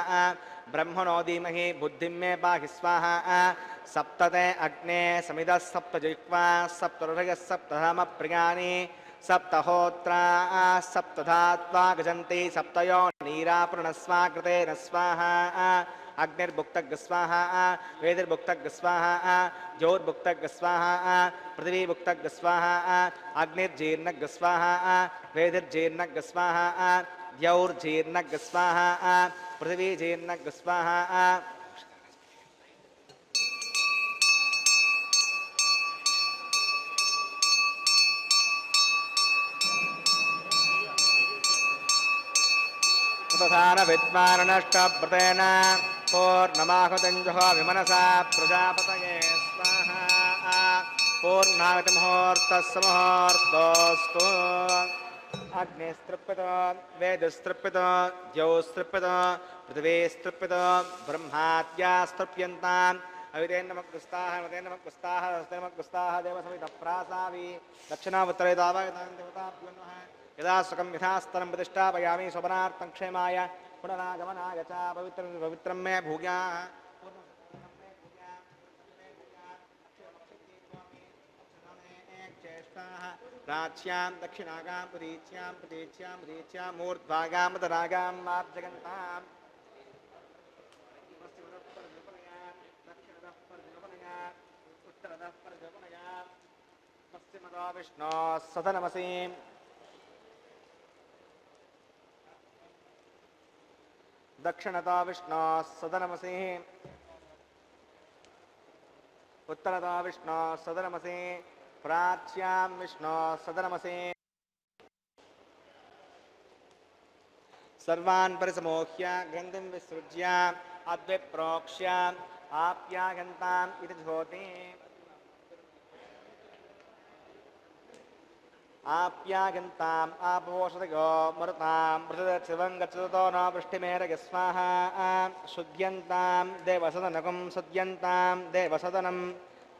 ब्रह्मणो धीमहि बुद्धिं मे पाहि स्वाहा सप्तते अग्ने समिदः सप्तजिह्वा सप्तऋषयः सप्तधामप्रियाणि सप्तहोत्रा सप्तधात्वा गजन्ति सप्तयो नीरापूर्णस्वा कृतेन स्वाहा अग्निर्भुक्तग् स्वाहा वेदिर्भुक्तग् स्वाहा ज्योर्भुक्तग् स्वाहा पृथिवीभुक्तग् स्वाहा अग्निर्जीर्णग् स्वाहा वेदिर्जीर्णग् स्वाहा द्यौर्जीर्णग् स्वाहा पृथिवीजीर्णग् स्वाहा तथान विद्वानष्टव्रतेन पूर्णमाहुतिञ्जुः विमनसा प्रजापतये स्वाहा पूर्णाहुतिमुहूर्तस्य मुहूर्तोऽस्तु अग्निस्तृप्यत वेदस्तृप्यत द्यौस्तृप्यत पृथिवीस्तृप्यत ब्रह्माद्यास्तृप्यन्ताम् अवितेन्नमग्गुस्ताः नमतेन्नमग्गुस्ताः हस्तेन्नमग्गुस्ताः देवसविधप्रासावि दक्षिणावुत्तरे दावयतां देवताभ्यो नमः यदा सुखं यथास्तरं प्रतिष्ठापयामि स्वपनार्थं क्षेमाय पुनरागमनाय च पवित्रं मे भूयाः प्राच्यां दक्षिणागां प्रतीच्यां मूर्ध्वागां मदरागां मार्जगन्ताम् पश्चिमतो विष्णो सदनमसि दक्षिणतो विष्णो सदनमसि उत्तरतो विष्णो सदनमसि प्राच्यां विष्णो सदनमसि सर्वान् परिसमोह्य ग्रन्थिं विसृज्य अद्विप्रोक्ष्य आप्यागन्ताम् इति ज्योति आप्यागन्ताम् आपोषदयो मरुतां मृतशिवं गच्छतो न वृष्टिमेरग स्वाहा शुद्ध्यन्तां देवसदनकं शुद्ध्यन्तां देवसदनं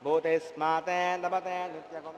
भूते स्माते लभते नित्यकं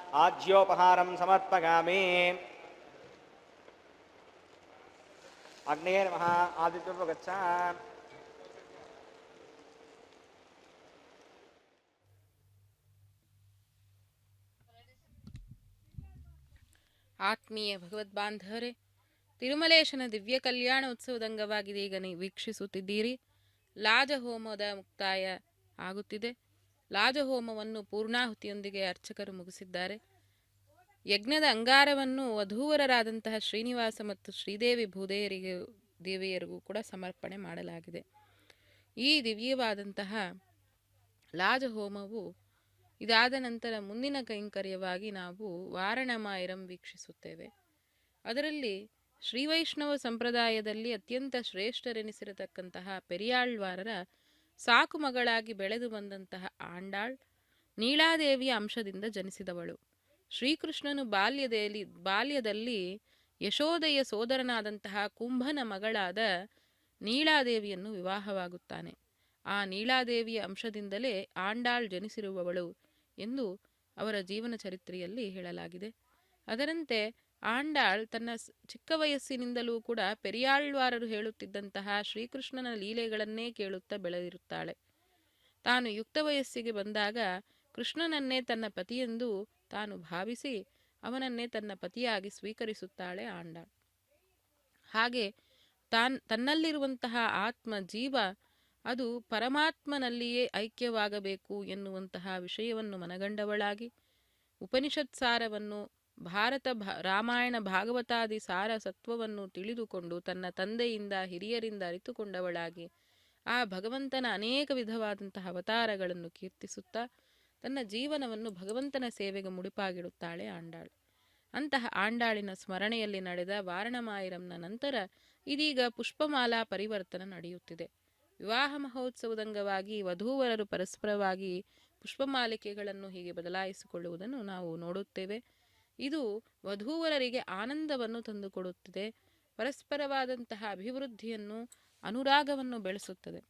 आज्योपहारं समर्पयामि। अग्नये नमः। आदित्यो गच्छ। ಆತ್ಮೀಯ ಭಗವದ್ಬಾಂಧವರೇ, ತಿರುಮಲೇಶನ ದಿವ್ಯ ಕಲ್ಯಾಣ ಉತ್ಸವದ ಅಂಗವಾಗಿ ಈಗ ನೀವು ವೀಕ್ಷಿಸುತ್ತಿದ್ದೀರಿ. ಲಾಜಹೋಮದ ಮುಕ್ತಾಯ ಆಗುತ್ತಿದೆ. ಲಾಜಹೋಮವನ್ನು ಪೂರ್ಣಾಹುತಿಯೊಂದಿಗೆ ಅರ್ಚಕರು ಮುಗಿಸಿದ್ದಾರೆ. ಯಜ್ಞದ ಅಂಗಾರವನ್ನು ವಧೂವರರಾದಂತಹ ಶ್ರೀನಿವಾಸ ಮತ್ತು ಶ್ರೀದೇವಿ ಭೂದೇವಿಯರಿಗೆ ದೇವಿಯರಿಗೂ ಕೂಡ ಸಮರ್ಪಣೆ ಮಾಡಲಾಗಿದೆ. ಈ ದಿವ್ಯವಾದಂತಹ ಲಾಜಹೋಮವು ಇದಾದ ನಂತರ ಮುಂದಿನ ಕೈಂಕರ್ಯವಾಗಿ ನಾವು ವಾರಣಮಾಯಿರಂ ವೀಕ್ಷಿಸುತ್ತೇವೆ. ಅದರಲ್ಲಿ ಶ್ರೀವೈಷ್ಣವ ಸಂಪ್ರದಾಯದಲ್ಲಿ ಅತ್ಯಂತ ಶ್ರೇಷ್ಠರೆನಿಸಿರತಕ್ಕಂತಹ ಪೆರಿಯಾಳ್ವಾರರ ಸಾಕು ಮಗಳಾಗಿ ಬೆಳೆದು ಬಂದಂತಹ ಆಂಡಾಳ್ ನೀಳಾದೇವಿಯ ಅಂಶದಿಂದ ಜನಿಸಿದವಳು. ಶ್ರೀಕೃಷ್ಣನು ಬಾಲ್ಯದಲ್ಲಿ ಯಶೋದೆಯ ಸೋದರನಾದಂತಹ ಕುಂಭನ ಮಗಳಾದ ನೀಳಾದೇವಿಯನ್ನು ವಿವಾಹವಾಗುತ್ತಾನೆ. ಆ ನೀಳಾದೇವಿಯ ಅಂಶದಿಂದಲೇ ಆಂಡಾಳ್ ಜನಿಸಿರುವವಳು ಎಂದು ಅವರ ಜೀವನ ಚರಿತ್ರೆಯಲ್ಲಿ ಹೇಳಲಾಗಿದೆ. ಅದರಂತೆ ಆಂಡಾಳ್ ತನ್ನ ಚಿಕ್ಕ ವಯಸ್ಸಿನಿಂದಲೂ ಕೂಡ ಪೆರಿಯಾಳ್ವಾರರು ಹೇಳುತ್ತಿದ್ದಂತಹ ಶ್ರೀಕೃಷ್ಣನ ಲೀಲೆಗಳನ್ನೇ ಕೇಳುತ್ತಾ ಬೆಳೆದಿರುತ್ತಾಳೆ. ತಾನು ಯುಕ್ತ ವಯಸ್ಸಿಗೆ ಬಂದಾಗ ಕೃಷ್ಣನನ್ನೇ ತನ್ನ ಪತಿಯೆಂದು ತಾನು ಭಾವಿಸಿ ಅವನನ್ನೇ ತನ್ನ ಪತಿಯಾಗಿ ಸ್ವೀಕರಿಸುತ್ತಾಳೆ ಆಂಡಾಳ್. ಹಾಗೆ ತನ್ನಲ್ಲಿರುವಂತಹ ಆತ್ಮ ಜೀವ ಅದು ಪರಮಾತ್ಮನಲ್ಲಿಯೇ ಐಕ್ಯವಾಗಬೇಕು ಎನ್ನುವಂತಹ ವಿಷಯವನ್ನು ಮನಗಂಡವಳಾಗಿ ಉಪನಿಷತ್ ಸಾರವನ್ನು ರಾಮಾಯಣ ಭಾಗವತಾದಿ ಸಾರ ಸತ್ವವನ್ನು ತಿಳಿದುಕೊಂಡು ತನ್ನ ತಂದೆಯಿಂದ ಹಿರಿಯರಿಂದ ಅರಿತುಕೊಂಡವಳಾಗಿ ಆ ಭಗವಂತನ ಅನೇಕ ವಿಧವಾದಂತಹ ಅವತಾರಗಳನ್ನು ಕೀರ್ತಿಸುತ್ತಾ ತನ್ನ ಜೀವನವನ್ನು ಭಗವಂತನ ಸೇವೆಗೆ ಮುಡಿಪಾಗಿಡುತ್ತಾಳೆ ಆಂಡಾಳ್. ಅಂತಹ ಆಂಡಾಳಿನ ಸ್ಮರಣೆಯಲ್ಲಿ ನಡೆದ ವಾರಣಮಾಯಿರಂನ ನಂತರ ಇದೀಗ ಪುಷ್ಪಮಾಲಾ ಪರಿವರ್ತನ ನಡೆಯುತ್ತಿದೆ. ವಿವಾಹ ಮಹೋತ್ಸವದ ಅಂಗವಾಗಿ ವಧೂವರರು ಪರಸ್ಪರವಾಗಿ ಪುಷ್ಪಮಾಲಿಕೆಗಳನ್ನು ಹೀಗೆ ಬದಲಾಯಿಸಿಕೊಳ್ಳುವುದನ್ನು ನಾವು ನೋಡುತ್ತೇವೆ. ಇದು ವಧೂವರರಿಗೆ ಆನಂದವನ್ನು ತಂದುಕೊಡುತ್ತದೆ, ಪರಸ್ಪರವಾದಂತಹ ಅಭಿವೃದ್ಧಿಯನ್ನು ಅನುರಾಗವನ್ನು ಬೆಳೆಸುತ್ತದೆ.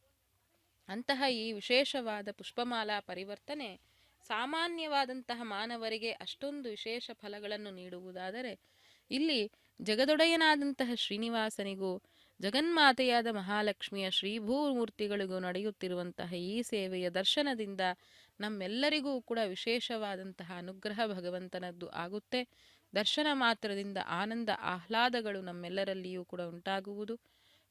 ಅಂತಹ ಈ ವಿಶೇಷವಾದ ಪುಷ್ಪಮಾಲಾ ಪರಿವರ್ತನೆ ಸಾಮಾನ್ಯವಾದಂತಹ ಮಾನವರಿಗೆ ಅಷ್ಟೊಂದು ವಿಶೇಷ ಫಲಗಳನ್ನು ನೀಡುವುದಾದರೆ, ಇಲ್ಲಿ ಜಗದೊಡೆಯನಾದಂತಹ ಶ್ರೀನಿವಾಸನಿಗೂ ಜಗನ್ಮಾತೆಯಾದ ಮಹಾಲಕ್ಷ್ಮಿಯ ಶ್ರೀಭೂಮೂರ್ತಿಗಳಿಗೂ ನಡೆಯುತ್ತಿರುವಂತಹ ಈ ಸೇವೆಯ ದರ್ಶನದಿಂದ ನಮ್ಮೆಲ್ಲರಿಗೂ ಕೂಡ ವಿಶೇಷವಾದಂತಹ ಅನುಗ್ರಹ ಭಗವಂತನದ್ದು ಆಗುತ್ತೆ. ದರ್ಶನ ಮಾತ್ರದಿಂದ ಆನಂದ ಆಹ್ಲಾದಗಳು ನಮ್ಮೆಲ್ಲರಲ್ಲಿಯೂ ಕೂಡ ಉಂಟಾಗುವುದು.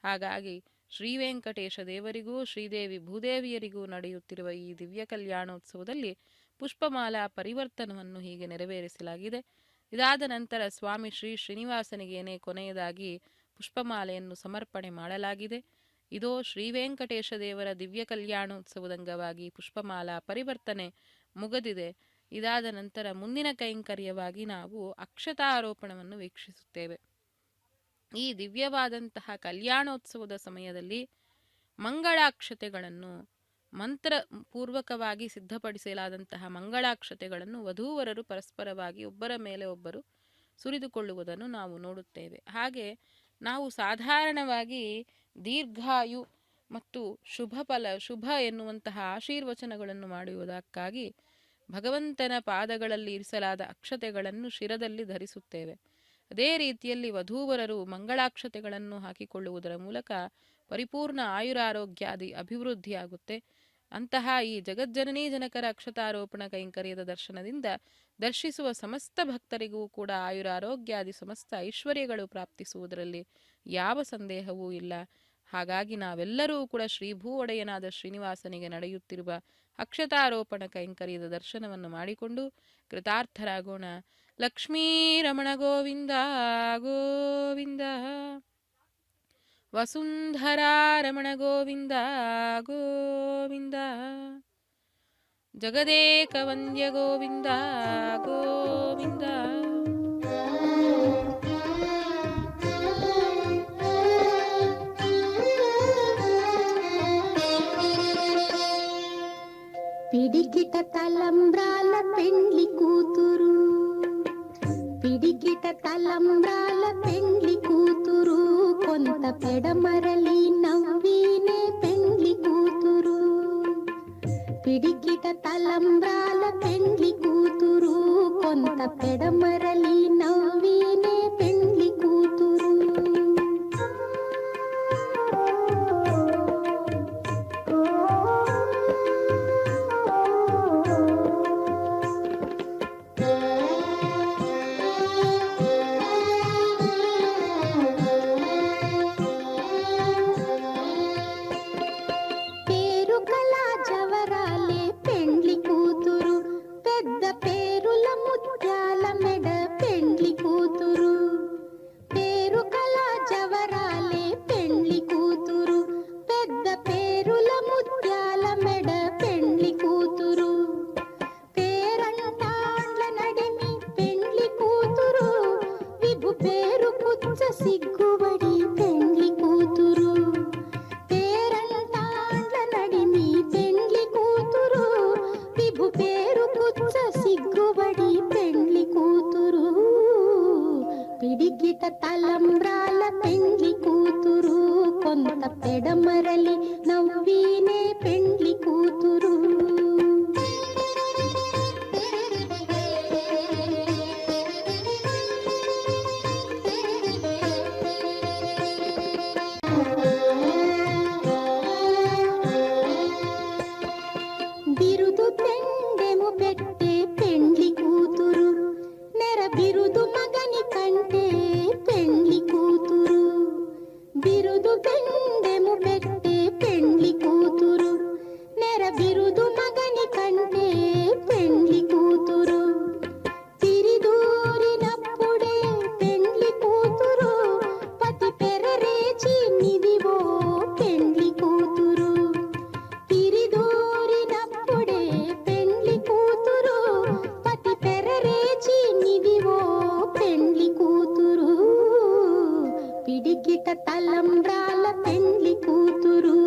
ಹಾಗಾಗಿ ಶ್ರೀ ವೆಂಕಟೇಶ ದೇವರಿಗೂ ಶ್ರೀದೇವಿ ಭೂದೇವಿಯರಿಗೂ ನಡೆಯುತ್ತಿರುವ ಈ ದಿವ್ಯ ಕಲ್ಯಾಣೋತ್ಸವದಲ್ಲಿ ಪುಷ್ಪಮಾಲಾ ಪರಿವರ್ತನವನ್ನು ಹೀಗೆ ನೆರವೇರಿಸಲಾಗಿದೆ. ಇದಾದ ನಂತರ ಸ್ವಾಮಿ ಶ್ರೀನಿವಾಸನಿಗೇನೆ ಕೊನೆಯದಾಗಿ ಪುಷ್ಪಮಾಲೆಯನ್ನು ಸಮರ್ಪಣೆ ಮಾಡಲಾಗಿದೆ. ಇದೋ ಶ್ರೀ ವೆಂಕಟೇಶ ದೇವರ ದಿವ್ಯ ಕಲ್ಯಾಣೋತ್ಸವದ ಅಂಗವಾಗಿ ಪುಷ್ಪಮಾಲಾ ಪರಿವರ್ತನೆ ಮುಗಿದಿದೆ. ಇದಾದ ನಂತರ ಮುಂದಿನ ಕೈಂಕರ್ಯವಾಗಿ ನಾವು ಅಕ್ಷತಾರೋಪಣವನ್ನು ವೀಕ್ಷಿಸುತ್ತೇವೆ. ಈ ದಿವ್ಯವಾದಂತಹ ಕಲ್ಯಾಣೋತ್ಸವದ ಸಮಯದಲ್ಲಿ ಮಂಗಳಾಕ್ಷತೆಗಳನ್ನು ಮಂತ್ರ ಪೂರ್ವಕವಾಗಿ ಸಿದ್ಧಪಡಿಸಲಾದಂತಹ ಮಂಗಳಾಕ್ಷತೆಗಳನ್ನು ವಧೂವರರು ಪರಸ್ಪರವಾಗಿ ಒಬ್ಬರ ಮೇಲೆ ಒಬ್ಬರು ಸುರಿದುಕೊಳ್ಳುವುದನ್ನು ನಾವು ನೋಡುತ್ತೇವೆ. ಹಾಗೆ ನಾವು ಸಾಧಾರಣವಾಗಿ ದೀರ್ಘಾಯು ಮತ್ತು ಶುಭ ಎನ್ನುವಂತಹ ಆಶೀರ್ವಚನಗಳನ್ನು ಮಾಡುವುದಕ್ಕಾಗಿ ಭಗವಂತನ ಪಾದಗಳಲ್ಲಿ ಇರಿಸಲಾದ ಅಕ್ಷತೆಗಳನ್ನು ಶಿರದಲ್ಲಿ ಧರಿಸುತ್ತೇವೆ. ಅದೇ ರೀತಿಯಲ್ಲಿ ವಧೂವರರು ಮಂಗಳಾಕ್ಷತೆಗಳನ್ನು ಹಾಕಿಕೊಳ್ಳುವುದರ ಮೂಲಕ ಪರಿಪೂರ್ಣ ಆಯುರಾರೋಗ್ಯಾದಿ ಅಭಿವೃದ್ಧಿಯಾಗುತ್ತೆ. ಅಂತಹ ಈ ಜಗಜ್ಜನನೀ ಜನಕರ ಅಕ್ಷತಾರೋಪಣ ಕೈಂಕರ್ಯದ ದರ್ಶನದಿಂದ ದರ್ಶಿಸುವ ಸಮಸ್ತ ಭಕ್ತರಿಗೂ ಕೂಡ ಆಯುರಾರೋಗ್ಯಾದಿ ಸಮಸ್ತ ಐಶ್ವರ್ಯಗಳು ಪ್ರಾಪ್ತಿಸುವುದರಲ್ಲಿ ಯಾವ ಸಂದೇಹವೂ ಇಲ್ಲ. ಹಾಗಾಗಿ ನಾವೆಲ್ಲರೂ ಕೂಡ ಶ್ರೀಭೂ ಒಡೆಯನಾದ ಶ್ರೀನಿವಾಸನಿಗೆ ನಡೆಯುತ್ತಿರುವ ಅಕ್ಷತಾರೋಪಣ ಕೈಂಕರ್ಯದ ದರ್ಶನವನ್ನು ಮಾಡಿಕೊಂಡು ಕೃತಾರ್ಥರಾಗೋಣ. ಲಕ್ಷ್ಮೀ ರಮಣ ಗೋವಿಂದ ಗೋವಿಂದ, ವಸುಂಧರಾ ರಮಣ ಗೋವಿಂದ ಗೋವಿಂದ, ಜಗದೇಕ ವಂದ್ಯ ಗೋವಿಂದ ಗೋವಿಂದ. పిడికిట తలంబ్రాల పెండ్లి కూతురు, పిడికిట తలంబ్రాల పెండ్లి కూతురు, కొంత పెడమరలి నవ్వినే పెండ్లి కూతురు. పిడికిట తలంబ్రాల పెండ్లి కూతురు, కొంత పెడమరలి నవ్వినే పెండ్లి కూతురు. సిగ్గుబడి పెండ్లి కూతురు, పేరంటాండ్ల నడిమి పెండ్లి కూతురు, విభు పేరు పుచ్చ సిగ్గుబడి పెండ్లి కూతురు. పిడికిట తలంబ్రాల పెండ్లి కూతురు, కొంత పెడమరలి నవ్వినే పెండ్లి కూతురు. బిరుదు పెండెము పెట్టే పెండ్లి కూతురు, నెర బిరుదు మగని కంటే పెండ్లి కూతురు. బిరుదు పెండెము పెట్టే పెండ్లి కూతురు, నెర బిరుదు మగని కంటే పెండ్లి కూతురు. తిరిదూరినప్పుడే పెండ్లి కూతురు, పతి పెరరేచి నిదివో పెండ్లి కూతురు. తిరిదూరినప్పుడే పెండ్లి కూతురు, పతి పెరరేచి నిదివో పెండ్లి కూతురు. పిడికిట తలంబ్రాల పెండ్లి కూతురు.